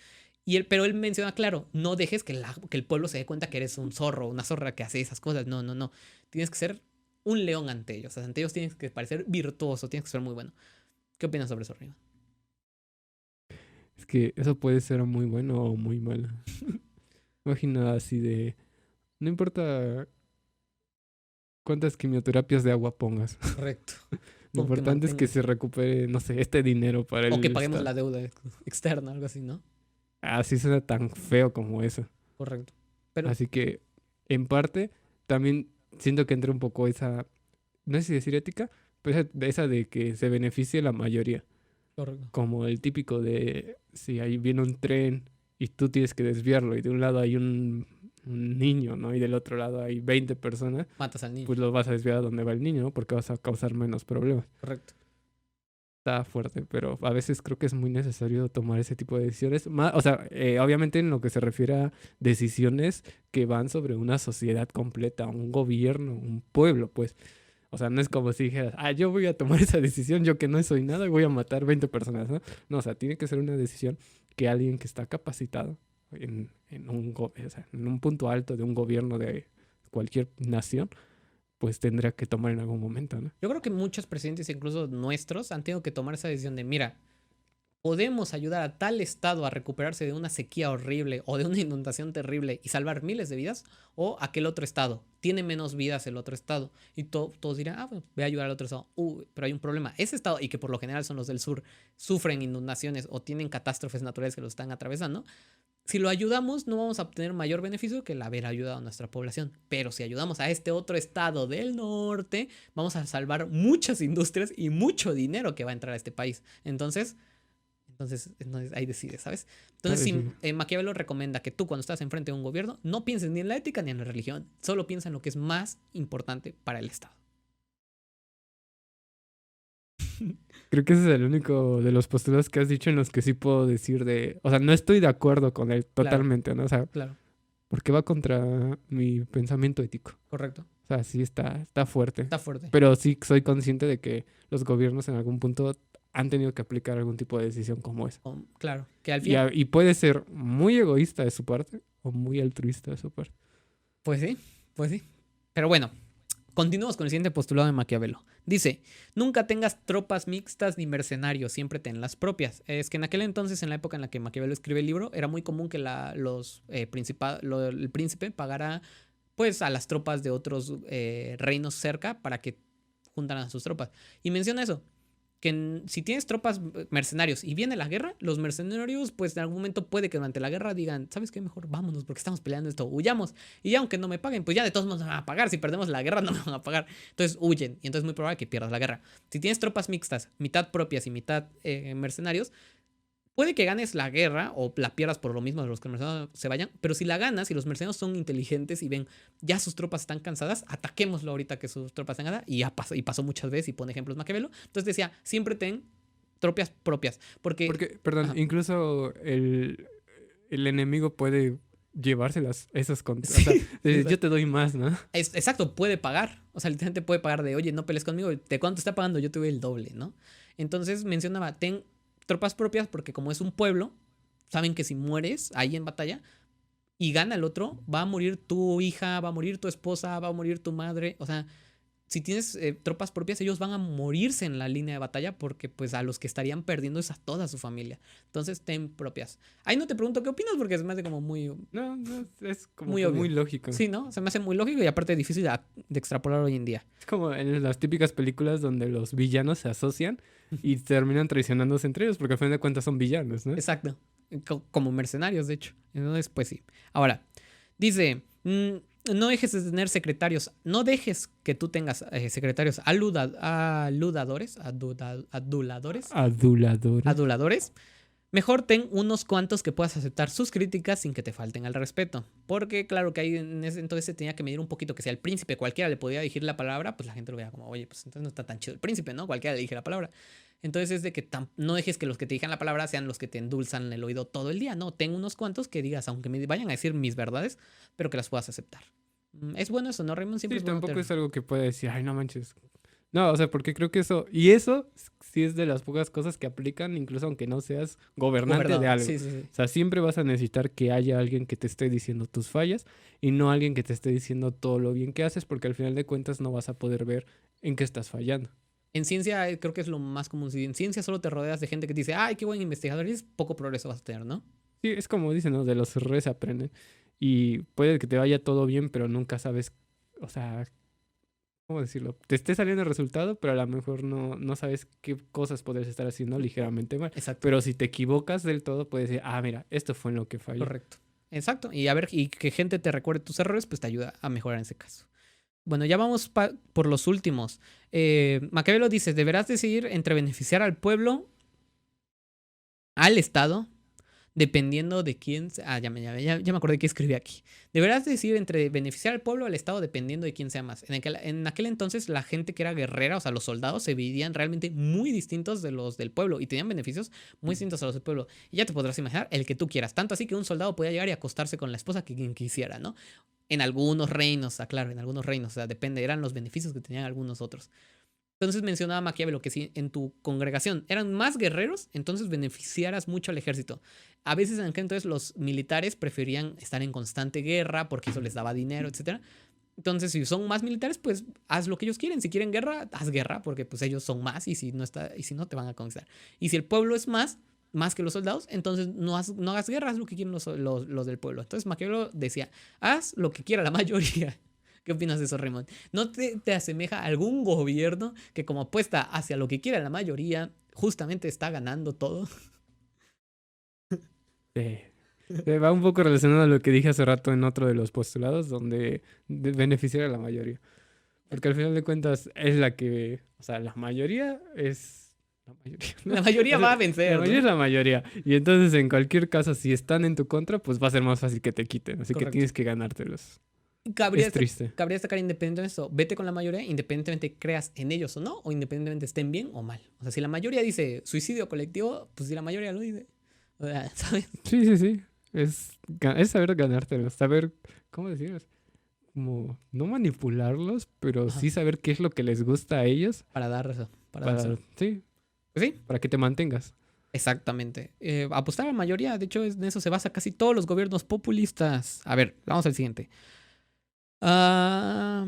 Pero él menciona, claro, no dejes que el pueblo se dé cuenta que eres un zorro, una zorra que hace esas cosas. No, no, no. Tienes que ser un león ante ellos. O sea, ante ellos tienes que parecer virtuoso, tienes que ser muy bueno. ¿Qué opinas sobre eso, Riva? Es que eso puede ser muy bueno o muy malo. Imagina así de... No importa cuántas quimioterapias de agua pongas. Correcto. Lo Con que importante es que mantengas. se recupere, no sé, este dinero para O que el paguemos Estado. la deuda externa, algo así, ¿no? Así suena tan feo como eso. Correcto. Pero, Así que, en parte, también siento que entra un poco esa, no sé si decir ética, pero esa de que se beneficie la mayoría. correcto. Como el típico de si ahí viene un tren y tú tienes que desviarlo y de un lado hay un niño, ¿no? Y del otro lado hay 20 personas, Matas al niño. pues lo vas a desviar a donde va el niño, ¿no? Porque vas a causar menos problemas. Correcto. Está fuerte, pero a veces creo que es muy necesario tomar ese tipo de decisiones. O sea, obviamente en lo que se refiere a decisiones que van sobre una sociedad completa, un gobierno, un pueblo, pues. O sea, no es como si dijeras, yo voy a tomar esa decisión, yo que no soy nada, y voy a matar 20 personas, ¿no? No, o sea, tiene que ser una decisión que alguien que está capacitado o sea, en un punto alto de un gobierno de cualquier nación, pues tendrá que tomar en algún momento, ¿no? Yo creo que muchos presidentes, incluso nuestros, han tenido que tomar esa decisión de, mira, podemos ayudar a tal estado a recuperarse de una sequía horrible o de una inundación terrible y salvar miles de vidas, o aquel otro estado tiene menos vidas el otro estado. Y todos dirán, ah, bueno, voy a ayudar al otro estado. Pero hay un problema. Ese estado, y que por lo general son los del sur, sufren inundaciones o tienen catástrofes naturales que lo están atravesando. Si lo ayudamos, no vamos a obtener mayor beneficio que el haber ayudado a nuestra población. Pero si ayudamos a este otro estado del norte, vamos a salvar muchas industrias y mucho dinero que va a entrar a este país. Entonces ahí decides, ¿sabes? Entonces, si Maquiavelo recomienda que tú, cuando estás enfrente de un gobierno, no pienses ni en la ética ni en la religión, solo piensa en lo que es más importante para el Estado. Creo que ese es el único de los postulados que has dicho en los que sí puedo decir de... O sea, no estoy de acuerdo con él totalmente, ¿no? O sea, Claro, porque va contra mi pensamiento ético. correcto. O sea, sí está fuerte. Está fuerte. Pero sí soy consciente de que los gobiernos en algún punto han tenido que aplicar algún tipo de decisión como esa. Claro, que al final... Y puede ser muy egoísta de su parte o muy altruista de su parte. Pues sí, pues sí. Pero bueno, continuamos con el siguiente postulado de Maquiavelo. Dice, nunca tengas tropas mixtas ni mercenarios, siempre ten las propias. Es que en aquel entonces, en la época en la que Maquiavelo escribe el libro, era muy común que el príncipe pagara pues a las tropas de otros reinos cerca para que juntaran a sus tropas. Y menciona eso, que si tienes tropas mercenarios y viene la guerra, los mercenarios pues en algún momento puede que durante la guerra digan, ¿sabes qué? Mejor vámonos porque estamos peleando esto, huyamos. Y ya aunque no me paguen, pues ya de todos modos me van a pagar. Si perdemos la guerra no me van a pagar. Entonces huyen y entonces es muy probable que pierdas la guerra. Si tienes tropas mixtas, mitad propias y mitad mercenarios, puede que ganes la guerra o la pierdas por lo mismo de los que los mercenarios se vayan, pero si la ganas y los mercenarios son inteligentes y ven ya sus tropas están cansadas, ataquémoslo ahorita que sus tropas están cansadas, y ya pasó muchas veces y pone ejemplos Maquiavelo. Entonces decía, siempre ten tropas propias, porque Perdón, ajá, incluso el enemigo puede llevárselas esas contra. O sea, yo exacto. te doy más, ¿no? Exacto, puede pagar, o sea, literalmente puede pagar de, oye, no pelees conmigo, ¿de cuánto está pagando? Yo te doy el doble, ¿no? Entonces mencionaba, ten tropas propias porque como es un pueblo, saben que si mueres ahí en batalla y gana el otro, va a morir tu hija, va a morir tu esposa, va a morir tu madre. O sea, si tienes tropas propias, ellos van a morirse en la línea de batalla porque pues a los que estarían perdiendo es a toda su familia. Entonces, ten propias. Ahí no te pregunto qué opinas porque se me hace como No, es como muy que obvio. muy lógico. Sí, ¿no? Se me hace muy lógico y aparte difícil de extrapolar hoy en día. Es como en las típicas películas donde los villanos se asocian y terminan traicionándose entre ellos porque al fin de cuentas son villanos, ¿no? Exacto. Como mercenarios, de hecho. Entonces, pues sí. Ahora, dice, no dejes de tener secretarios. No dejes que tú tengas secretarios aduladores. Aduladores. Aduladores. Mejor ten unos cuantos que puedas aceptar sus críticas sin que te falten al respeto. Porque claro que ahí en ese entonces se tenía que medir un poquito que si al príncipe cualquiera le podía dirigir la palabra, pues la gente lo veía como, oye, pues entonces no está tan chido el príncipe, ¿no? Cualquiera le dirige la palabra. Entonces es de que no dejes que los que te digan la palabra sean los que te endulzan el oído todo el día, ¿no? Ten unos cuantos que digas, aunque me vayan a decir mis verdades, pero que las puedas aceptar. ¿Es bueno eso, no, Raymond? Siempre Sí, es bueno tampoco tener... es algo que pueda decir, ay, no manches. No, o sea, porque creo que eso sí es de las pocas cosas que aplican, incluso aunque no seas gobernante de Gobernador. algo. Sí, sí, sí. O sea, siempre vas a necesitar que haya alguien que te esté diciendo tus fallas y no alguien que te esté diciendo todo lo bien que haces, porque al final de cuentas no vas a poder ver en qué estás fallando. En ciencia creo que es lo más común. Si en ciencia solo te rodeas de gente que te dice, ay, qué buen investigador eres, poco progreso vas a tener, ¿no? Sí, es como dicen, ¿no? De los errores se aprenden. Y puede que te vaya todo bien, pero nunca sabes, o sea, ¿cómo decirlo? Te esté saliendo el resultado, pero a lo mejor no sabes qué cosas podrías estar haciendo ligeramente mal. Exacto. Pero si te equivocas del todo, puedes decir, ah, mira, esto fue en lo que falló. Correcto. Exacto. Y a ver, y que gente te recuerde tus errores, pues te ayuda a mejorar en ese caso. Bueno, ya vamos por los últimos. Maquiavelo dice, deberás decidir entre beneficiar al pueblo, al Estado, dependiendo de quién... ya me acordé que escribí aquí. Deberás decidir entre beneficiar al pueblo o al Estado dependiendo de quién sea más. En aquel entonces la gente que era guerrera, o sea, los soldados, se veían realmente muy distintos de los del pueblo y tenían beneficios muy distintos a los del pueblo. Y ya te podrás imaginar el que tú quieras. Tanto así que un soldado podía llegar y acostarse con la esposa que quien quisiera, ¿no? En algunos reinos, aclaro, en algunos reinos. O sea, depende, eran los beneficios que tenían algunos otros. Entonces mencionaba Maquiavelo que si en tu congregación eran más guerreros, entonces beneficiaras mucho al ejército. A veces en aquel entonces los militares preferían estar en constante guerra porque eso les daba dinero, etc. Entonces si son más militares, pues haz lo que ellos quieren. Si quieren guerra, haz guerra porque pues ellos son más y si no te van a conquistar. Y si el pueblo es más, más que los soldados, entonces no hagas guerra, haz lo que quieren los del pueblo. Entonces Maquiavelo decía, haz lo que quiera la mayoría. ¿Qué opinas de eso, Raymond? ¿No te asemeja a algún gobierno que como apuesta hacia lo que quiera la mayoría, justamente está ganando todo? Sí. Va un poco relacionado a lo que dije hace rato en otro de los postulados, donde beneficiar a la mayoría. Porque al final de cuentas es la que, o sea, la mayoría es la mayoría, ¿no? La mayoría O sea, va a la vencer, mayoría es ¿no? la mayoría. Y entonces en cualquier caso, si están en tu contra, pues va a ser más fácil que te quiten. Así que Correcto. tienes que ganártelos. Cabría, Es triste. cabría destacar independientemente de eso. Vete con la mayoría, independientemente creas en ellos o no, o independientemente estén bien o mal. O sea, si la mayoría dice suicidio colectivo, pues si la mayoría lo dice. O sea, ¿sabes? Sí, sí, sí. Es saber ganártelos, saber, ¿cómo decirlo? Como no manipularlos, pero Ajá, sí saber qué es lo que les gusta a ellos para dar eso, para para, dárselo. sí, Pues sí, para que te mantengas. exactamente. Apostar a la mayoría, de hecho, en eso se basa casi todos los gobiernos populistas. A ver, vamos al siguiente. Ah,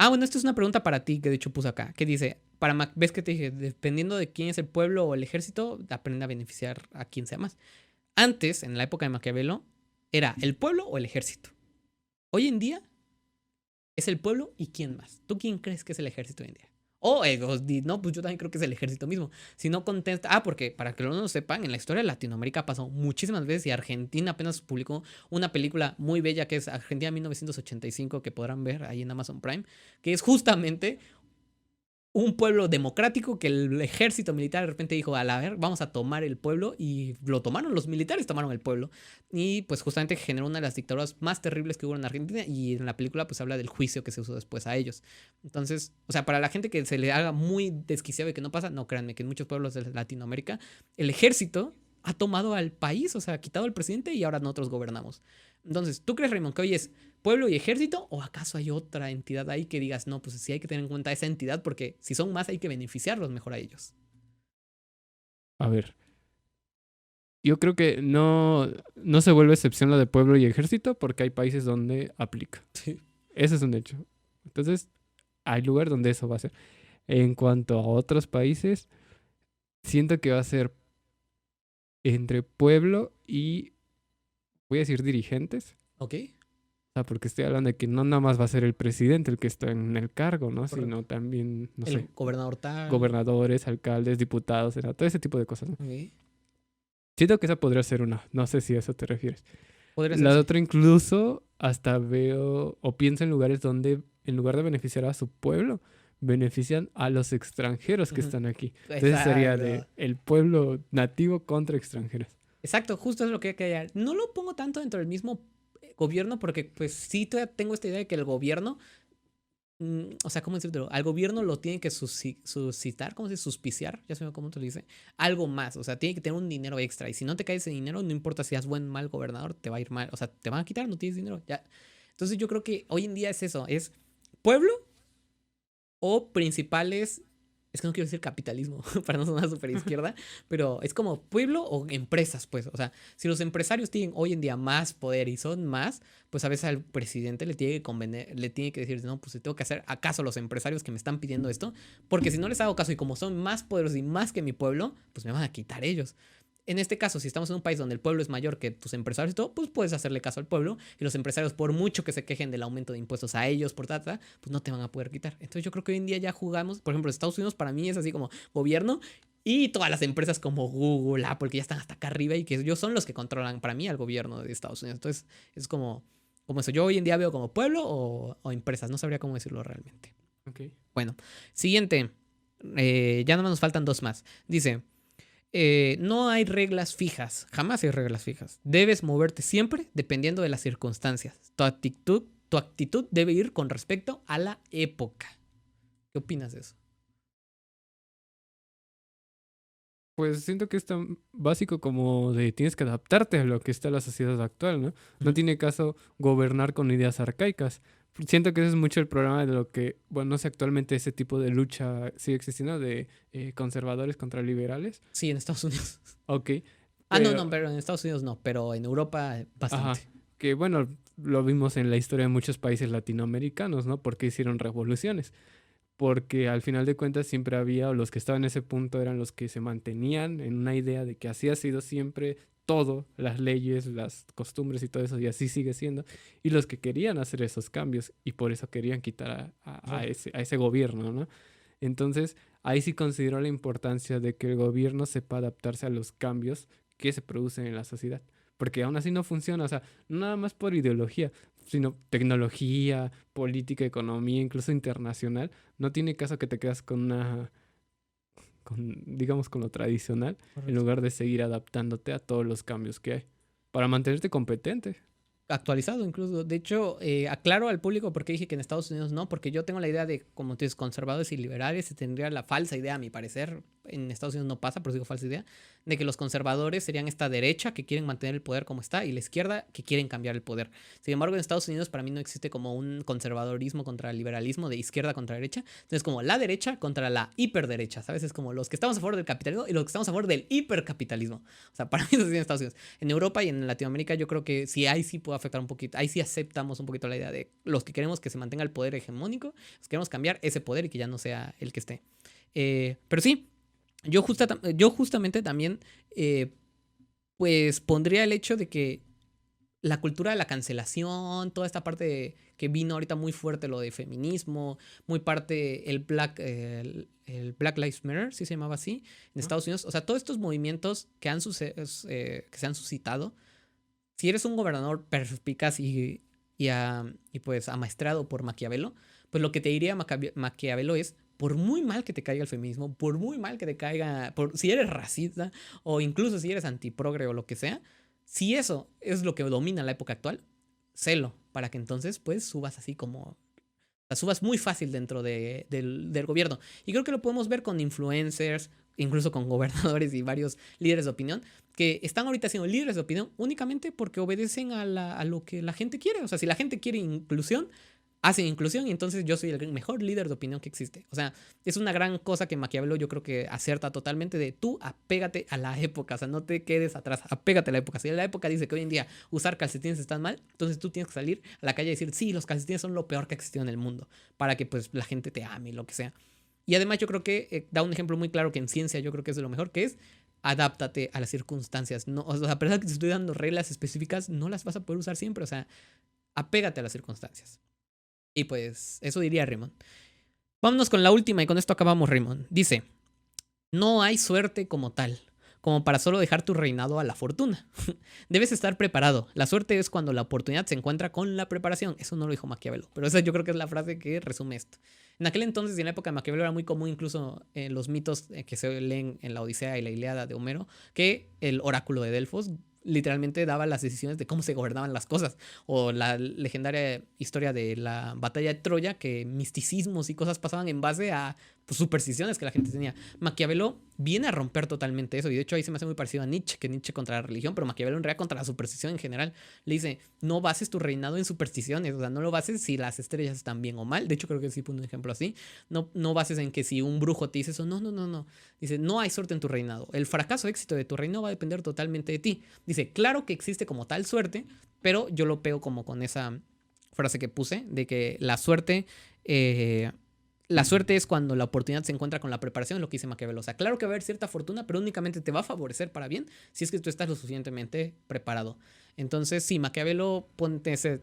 bueno, esto es una pregunta para ti que de hecho puse acá. Que dice, ves que te dije, dependiendo de quién es el pueblo o el ejército, aprende a beneficiar a quien sea más. Antes, en la época de Maquiavelo, era el pueblo o el ejército. Hoy en día es el pueblo y quién más. ¿Tú quién crees que es el ejército hoy en día? No, pues yo también creo que es el ejército mismo. Si no contesta. Porque para que no lo sepan, en la historia de Latinoamérica pasó muchísimas veces y Argentina apenas publicó una película muy bella que es Argentina 1985, que podrán ver ahí en Amazon Prime, que es justamente un pueblo democrático que el ejército militar de repente dijo, a la ver, vamos a tomar el pueblo, y lo tomaron, los militares tomaron el pueblo, y pues justamente generó una de las dictaduras más terribles que hubo en Argentina, y en la película pues habla del juicio que se usó después a ellos. Entonces, o sea, para la gente que se le haga muy desquiciado y que no pasa, no, créanme que en muchos pueblos de Latinoamérica el ejército ha tomado al país, o sea, ha quitado al presidente y ahora nosotros gobernamos. Entonces, ¿tú crees, Raymond, que hoy es pueblo y ejército? ¿O acaso hay otra entidad ahí que digas, no, pues sí hay que tener en cuenta esa entidad porque si son más hay que beneficiarlos mejor a ellos? A ver, yo creo que no se vuelve excepción lo de pueblo y ejército porque hay países donde aplica. Sí. Ese es un hecho. Entonces, hay lugar donde eso va a ser. En cuanto a otros países, siento que va a ser entre pueblo y, voy a decir, dirigentes. ¿Ok? O sea, porque estoy hablando de que no nada más va a ser el presidente el que está en el cargo, ¿no? Correcto. Sino también, no El sé, gobernador tal. gobernadores, alcaldes, diputados, todo ese tipo de cosas, ¿no? Ok. Siento que esa podría ser una. No sé si a eso te refieres. Podría ser La así. otra incluso hasta veo o pienso en lugares donde en lugar de beneficiar a su pueblo, benefician a los extranjeros que Ujú. están aquí. Entonces sería de Exacto. el pueblo nativo contra extranjeros. Exacto, justo es lo que quería. No lo pongo tanto dentro del mismo gobierno porque pues sí todavía tengo esta idea de que el gobierno, o sea, ¿cómo decirlo? Al gobierno lo tiene que suscitar, ¿cómo se dice? Suspiciar, ya sé cómo te lo dice. Algo más, o sea, tiene que tener un dinero extra. Y si no te cae ese dinero, no importa si seas buen o mal gobernador, te va a ir mal. O sea, te van a quitar, no tienes dinero, ya. Entonces yo creo que hoy en día es eso, es pueblo o principales, es que no quiero decir capitalismo para no sonar súper izquierda, pero es como pueblo o empresas, pues. O sea, si los empresarios tienen hoy en día más poder y son más, pues a veces al presidente le tiene que convenir, le tiene que decir, no, pues tengo que hacer acaso a los empresarios que me están pidiendo esto, porque si no les hago caso y como son más poderosos y más que mi pueblo, pues me van a quitar ellos. En este caso, si estamos en un país donde el pueblo es mayor que tus empresarios y todo, pues puedes hacerle caso al pueblo y los empresarios, por mucho que se quejen del aumento de impuestos a ellos, por tata, pues no te van a poder quitar. Entonces yo creo que hoy en día ya jugamos, por ejemplo, Estados Unidos para mí es así como gobierno y todas las empresas como Google, Apple, que ya están hasta acá arriba y que ellos son los que controlan para mí al gobierno de Estados Unidos. Entonces es como eso. Yo hoy en día veo como pueblo o empresas, no sabría cómo decirlo realmente. Ok. Bueno, siguiente. Ya no nos faltan dos más. Dice, no hay reglas fijas, jamás hay reglas fijas. Debes moverte siempre dependiendo de las circunstancias. Tu actitud debe ir con respecto a la época. ¿Qué opinas de eso? Pues siento que es tan básico como de tienes que adaptarte a lo que está la sociedad actual, ¿no? No tiene caso gobernar con ideas arcaicas. Siento que ese es mucho el problema de lo que, bueno, no sé, actualmente ese tipo de lucha sigue existiendo de conservadores contra liberales. Sí, en Estados Unidos. Ok, No, pero, pero en Estados Unidos no, pero en Europa ajá, bastante. que bueno, lo vimos en la historia de muchos países latinoamericanos, ¿no? Porque hicieron revoluciones. porque al final de cuentas siempre había, o los que estaban en ese punto eran los que se mantenían en una idea de que así ha sido siempre todo, las leyes, las costumbres y todo eso, y así sigue siendo, y los que querían hacer esos cambios, y por eso querían quitar a ese gobierno, ¿no? Entonces, ahí sí considero la importancia de que el gobierno sepa adaptarse a los cambios que se producen en la sociedad, porque aún así no funciona, o sea, no nada más por ideología, sino tecnología, política, economía, incluso internacional. No tiene caso que te quedas digamos, con lo tradicional, en Correcto. lugar de seguir adaptándote a todos los cambios que hay, para mantenerte competente. Actualizado incluso. De hecho, aclaro al público por qué dije que en Estados Unidos no, porque yo tengo la idea de, como tú dices, conservadores y liberales, se tendría la falsa idea, a mi parecer, en Estados Unidos no pasa, pero digo falsa idea, de que los conservadores serían esta derecha que quieren mantener el poder como está y la izquierda que quieren cambiar el poder. Sin embargo, en Estados Unidos para mí no existe como un conservadorismo contra el liberalismo de izquierda contra derecha, entonces como la derecha contra la hiperderecha, ¿sabes? Es como los que estamos a favor del capitalismo y los que estamos a favor del hipercapitalismo. O sea, para mí eso sí en Estados Unidos. En Europa y en Latinoamérica yo creo que sí, ahí sí puede afectar un poquito, ahí sí aceptamos un poquito la idea de los que queremos que se mantenga el poder hegemónico, los que queremos cambiar ese poder y que ya no sea el que esté. Pero sí, yo justamente también pues pondría el hecho de que la cultura de la cancelación, toda esta parte que vino ahorita muy fuerte, lo de feminismo, muy parte el Black Lives Matter, si se llamaba así, en ¿No? Estados Unidos. O sea, todos estos movimientos que se han suscitado, si eres un gobernador perspicaz y pues amaestrado por Maquiavelo, pues lo que te diría Maquiavelo es, por muy mal que te caiga el feminismo, por muy mal que te caiga, si eres racista o incluso si eres antiprogre o lo que sea, si eso es lo que domina la época actual, celo, para que entonces pues subas así como la subas muy fácil dentro del gobierno. Y creo que lo podemos ver con influencers, incluso con gobernadores y varios líderes de opinión, que están ahorita siendo líderes de opinión únicamente porque obedecen a lo que la gente quiere. O sea, si la gente quiere inclusión, hacen inclusión y entonces yo soy el mejor líder de opinión que existe. O sea, es una gran cosa que Maquiavelo yo creo que acerta totalmente de tú apégate a la época, o sea, no te quedes atrás, apégate a la época. Si la época dice que hoy en día usar calcetines está mal, entonces tú tienes que salir a la calle y decir, sí, los calcetines son lo peor que ha existido en el mundo, para que pues la gente te ame y lo que sea. Y además yo creo que da un ejemplo muy claro que en ciencia yo creo que es de lo mejor, que es adáptate a las circunstancias. No, o sea, a pesar de que te estoy dando reglas específicas, no las vas a poder usar siempre, o sea, apégate a las circunstancias. Y pues eso diría Raymond. Vámonos con la última y con esto acabamos, Raymond. Dice, no hay suerte como tal, como para solo dejar tu reinado a la fortuna. Debes estar preparado. La suerte es cuando la oportunidad se encuentra con la preparación. Eso no lo dijo Maquiavelo, pero esa yo creo que es la frase que resume esto. En aquel entonces y en la época de Maquiavelo era muy común incluso en los mitos que se leen en la Odisea y la Ilíada de Homero, que el oráculo de Delfos literalmente daba las decisiones de cómo se gobernaban las cosas. O la legendaria historia de la batalla de Troya, que misticismos y cosas pasaban en base a pues, supersticiones que la gente tenía. Maquiavelo viene a romper totalmente eso. Y de hecho ahí se me hace muy parecido a Nietzsche, que Nietzsche contra la religión, pero Maquiavelo en realidad contra la superstición en general. Le dice, no bases tu reinado en supersticiones. O sea, no lo bases si las estrellas están bien o mal. De hecho creo que sí pone un ejemplo así. No bases en que si un brujo te dice eso. No. Dice, no hay suerte en tu reinado. El fracaso o éxito de tu reino va a depender totalmente de ti. Dice, claro que existe como tal suerte, pero yo lo pego como con esa frase que puse, de que la suerte es cuando la oportunidad se encuentra con la preparación, lo que dice Maquiavelo. O sea, claro que va a haber cierta fortuna, pero únicamente te va a favorecer para bien si es que tú estás lo suficientemente preparado. Entonces, sí, Maquiavelo ponte ese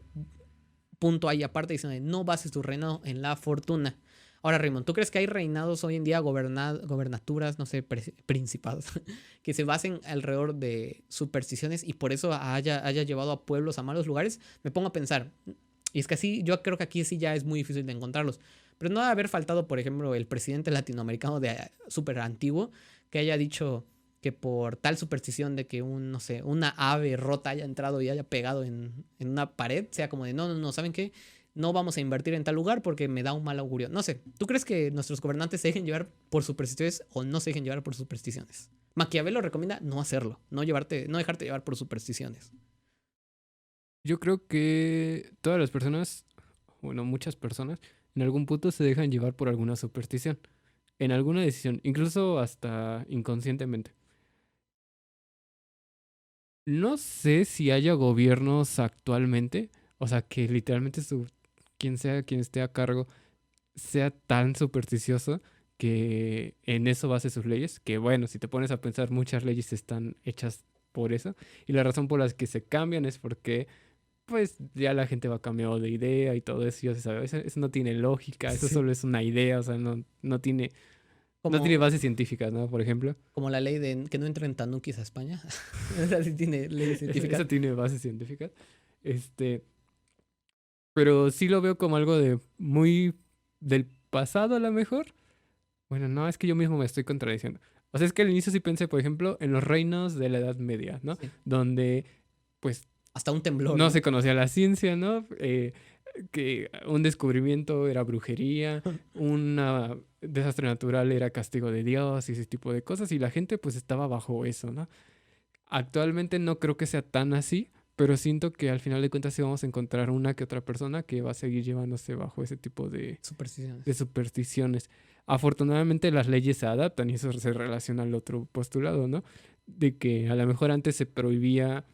punto ahí aparte diciendo, no bases tu reinado en la fortuna. Ahora, Raymond, ¿tú crees que hay reinados hoy en día, gobernaturas, no sé, principados, que se basen alrededor de supersticiones y por eso haya llevado a pueblos a malos lugares? Me pongo a pensar, y es que así, yo creo que aquí sí ya es muy difícil de encontrarlos, pero no debe haber faltado, por ejemplo, el presidente latinoamericano de súper antiguo que haya dicho que por tal superstición de que no sé, una ave rota haya entrado y haya pegado en una pared, sea como de, no, ¿saben qué? No vamos a invertir en tal lugar porque me da un mal augurio. No sé, ¿tú crees que nuestros gobernantes se dejen llevar por supersticiones o no se dejen llevar por supersticiones? Maquiavelo recomienda no hacerlo, no dejarte llevar por supersticiones. Yo creo que todas las personas, bueno, muchas personas, en algún punto se dejan llevar por alguna superstición, en alguna decisión, incluso hasta inconscientemente. No sé si haya gobiernos actualmente, o sea, que literalmente quien sea quien esté a cargo sea tan supersticioso que en eso base sus leyes, que bueno, si te pones a pensar, muchas leyes están hechas por eso, y la razón por la que se cambian es porque pues ya la gente va cambiando de idea y todo eso, ya se sabe, eso no tiene lógica, eso Sí. solo es una idea, o sea, no tiene Como, bases científicas, ¿no? Por ejemplo, como la ley de que no entren tanuquis a España. Esa sí tiene leyes científicas. eso tiene bases científicas, este, pero sí lo veo como algo de muy del pasado a lo mejor. Bueno, no, es que yo mismo me estoy contradiciendo. O sea, es que al inicio sí pensé, por ejemplo, en los reinos de la Edad Media, ¿no? Sí. Donde, pues, Hasta un temblor, no ¿no? se conocía la ciencia, ¿no? Que un descubrimiento era brujería, un desastre natural era castigo de Dios y ese tipo de cosas, y la gente, pues, estaba bajo eso, ¿no? Actualmente no creo que sea tan así, pero siento que al final de cuentas sí vamos a encontrar una que otra persona que va a seguir llevándose bajo ese tipo de Supersticiones. supersticiones. Afortunadamente las leyes se adaptan y eso se relaciona al otro postulado, ¿no? De que a lo mejor antes se prohibía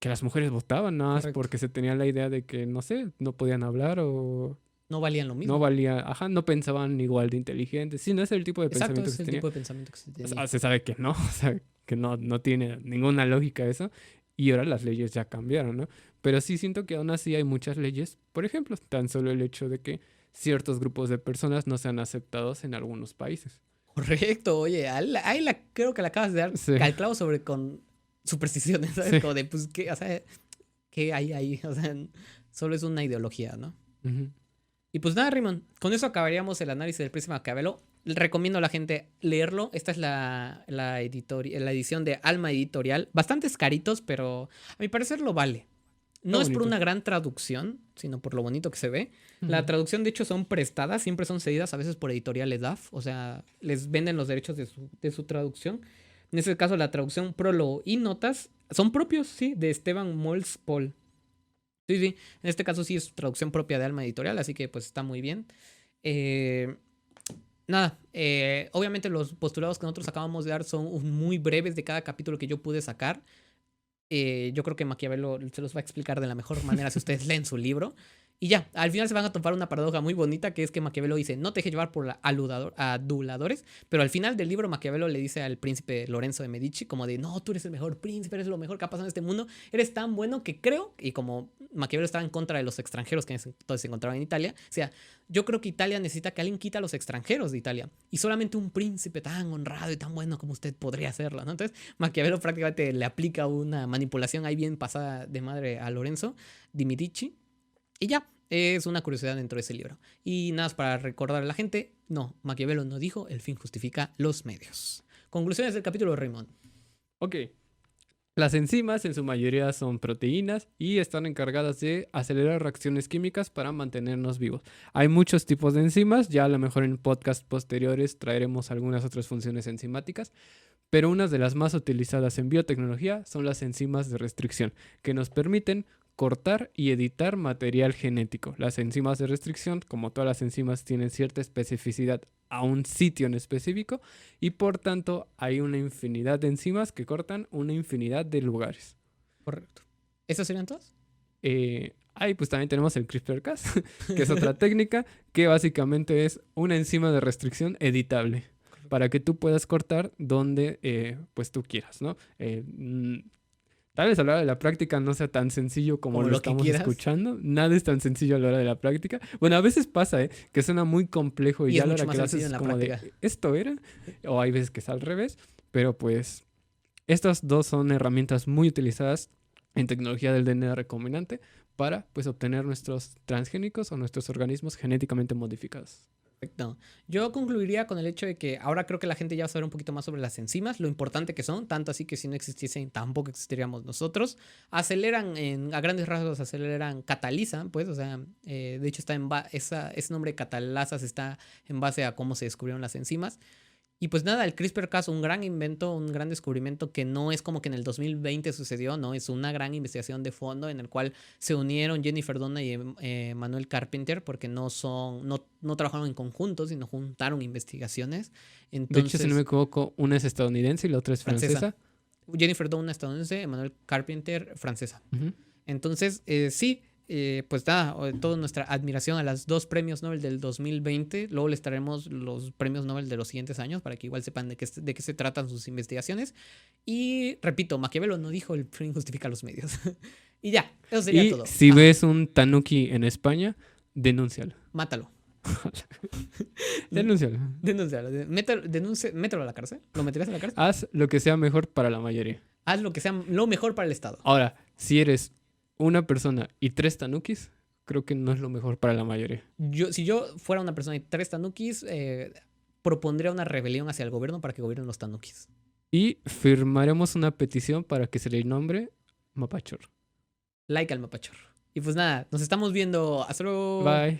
que las mujeres votaban nada más Correcto. porque se tenía la idea de que, no sé, no podían hablar o No valían lo no mismo. valía, ajá, no pensaban igual de inteligentes. Sí, no es el tipo de Exacto, pensamiento ese que es se el tenía. tipo de pensamiento que se O sea, tenía. se sabe que no, o sea, que no tiene ninguna lógica eso. Y ahora las leyes ya cambiaron, ¿no? Pero sí siento que aún así hay muchas leyes. Por ejemplo, tan solo el hecho de que ciertos grupos de personas no sean aceptados en algunos países. Correcto, oye, creo que le acabas de dar Sí, al clavo sobre con supersticiones, ¿sabes? sí. Como de, pues, ¿qué, o sea, qué hay ahí? O sea, solo es una ideología, ¿no? Ujú. Y pues nada, Raymond, con eso acabaríamos el análisis del Príncipe Maquiavelo. Recomiendo a la gente leerlo. Esta es la edición de Alma Editorial. Bastantes caritos, pero a mi parecer lo vale. Está No es por bonito. una gran traducción, sino por lo bonito que se ve. La Ujú. traducción, de hecho, son prestadas, siempre son cedidas a veces por editorial EDAF. O sea, les venden los derechos de su traducción. En este caso, la traducción, prólogo y notas son propios, sí, de Esteban Mols Paul. Sí, sí. En este caso sí es traducción propia de Alma Editorial, así que pues está muy bien. Eh, nada, obviamente los postulados que nosotros acabamos de dar son muy breves de cada capítulo que yo pude sacar. Yo creo que Maquiavelo se los va a explicar de la mejor manera si ustedes leen su libro. Y ya, al final se van a topar una paradoja muy bonita que es que Maquiavelo dice, no te dejes llevar por aduladores, pero al final del libro Maquiavelo le dice al príncipe Lorenzo de Medici como de, no, tú eres el mejor príncipe, eres lo mejor que ha pasado en este mundo, eres tan bueno que creo, y como Maquiavelo estaba en contra de los extranjeros que entonces se encontraban en Italia, o sea, yo creo que Italia necesita que alguien quita a los extranjeros de Italia, y solamente un príncipe tan honrado y tan bueno como usted podría hacerlo, ¿no? Entonces Maquiavelo prácticamente le aplica una manipulación ahí bien pasada de madre a Lorenzo di Medici. Y ya, es una curiosidad dentro de ese libro. Y nada más para recordar a la gente, no, Maquiavelo no dijo, el fin justifica los medios. Conclusiones del capítulo de Raymond. Ok. Las enzimas en su mayoría son proteínas y están encargadas de acelerar reacciones químicas para mantenernos vivos. Hay muchos tipos de enzimas, ya a lo mejor en podcast posteriores traeremos algunas otras funciones enzimáticas, pero unas de las más utilizadas en biotecnología son las enzimas de restricción, que nos permiten cortar y editar material genético. Las enzimas de restricción, como todas las enzimas, tienen cierta especificidad a un sitio en específico y por tanto hay una infinidad de enzimas que cortan una infinidad de lugares. Correcto. ¿Esas serían todas? Ahí pues también tenemos el CRISPR-Cas, que es otra técnica que básicamente es una enzima de restricción editable para que tú puedas cortar donde pues tú quieras, ¿no? Tal vez a la hora de la práctica no sea tan sencillo como Como lo lo que estamos quieras. escuchando. Nada es tan sencillo a la hora de la práctica. Bueno, a veces pasa, ¿eh? Que suena muy complejo y Y ya es a la mucho hora más que lo haces sencillo en es la como práctica. de, ¿esto era? O hay veces que es al revés. Pero pues estas dos son herramientas muy utilizadas en tecnología del DNA recombinante para pues obtener nuestros transgénicos o nuestros organismos genéticamente modificados. Perfecto. Yo concluiría con el hecho de que ahora creo que la gente ya va a saber un poquito más sobre las enzimas, lo importante que son, tanto así que si no existiesen tampoco existiríamos nosotros. Aceleran, a grandes rasgos aceleran, catalizan, pues, o sea, de hecho está ese nombre catalasas está en base a cómo se descubrieron las enzimas. Y pues nada, el CRISPR-Cas, un gran invento, un gran descubrimiento que no es como que en el 2020 sucedió, no, es una gran investigación de fondo en el cual se unieron Jennifer Doudna y Manuel Carpenter porque no trabajaron en conjunto, sino juntaron investigaciones. De hecho, si no me Entonces, equivoco, una es estadounidense y la otra es francesa. francesa. Jennifer Doudna estadounidense, Manuel Carpenter francesa. Ujú. Entonces, sí. pues nada, toda nuestra admiración a las 2 premios Nobel del 2020. Luego les traeremos los premios Nobel de los siguientes años para que igual sepan de qué se tratan sus investigaciones. Y repito, Maquiavelo no dijo el fin justifica los medios. Y ya, eso sería Y todo. si Ajá, ves un tanuki en España, denúncialo. mátalo. Denúncialo. Denúncialo. Mételo a la cárcel. ¿Lo meterías a la cárcel? Haz lo que sea mejor para la mayoría. Haz lo que sea lo mejor para el Estado. Ahora, si eres una persona y 3 tanukis, creo que no es lo mejor para la mayoría. Si yo fuera una persona y 3 tanukis, propondría una rebelión hacia el gobierno para que gobiernen los tanukis. Y firmaremos una petición para que se le nombre Mapachorro. Like al mapachorro. Y pues nada, nos estamos viendo. Hasta luego. Bye.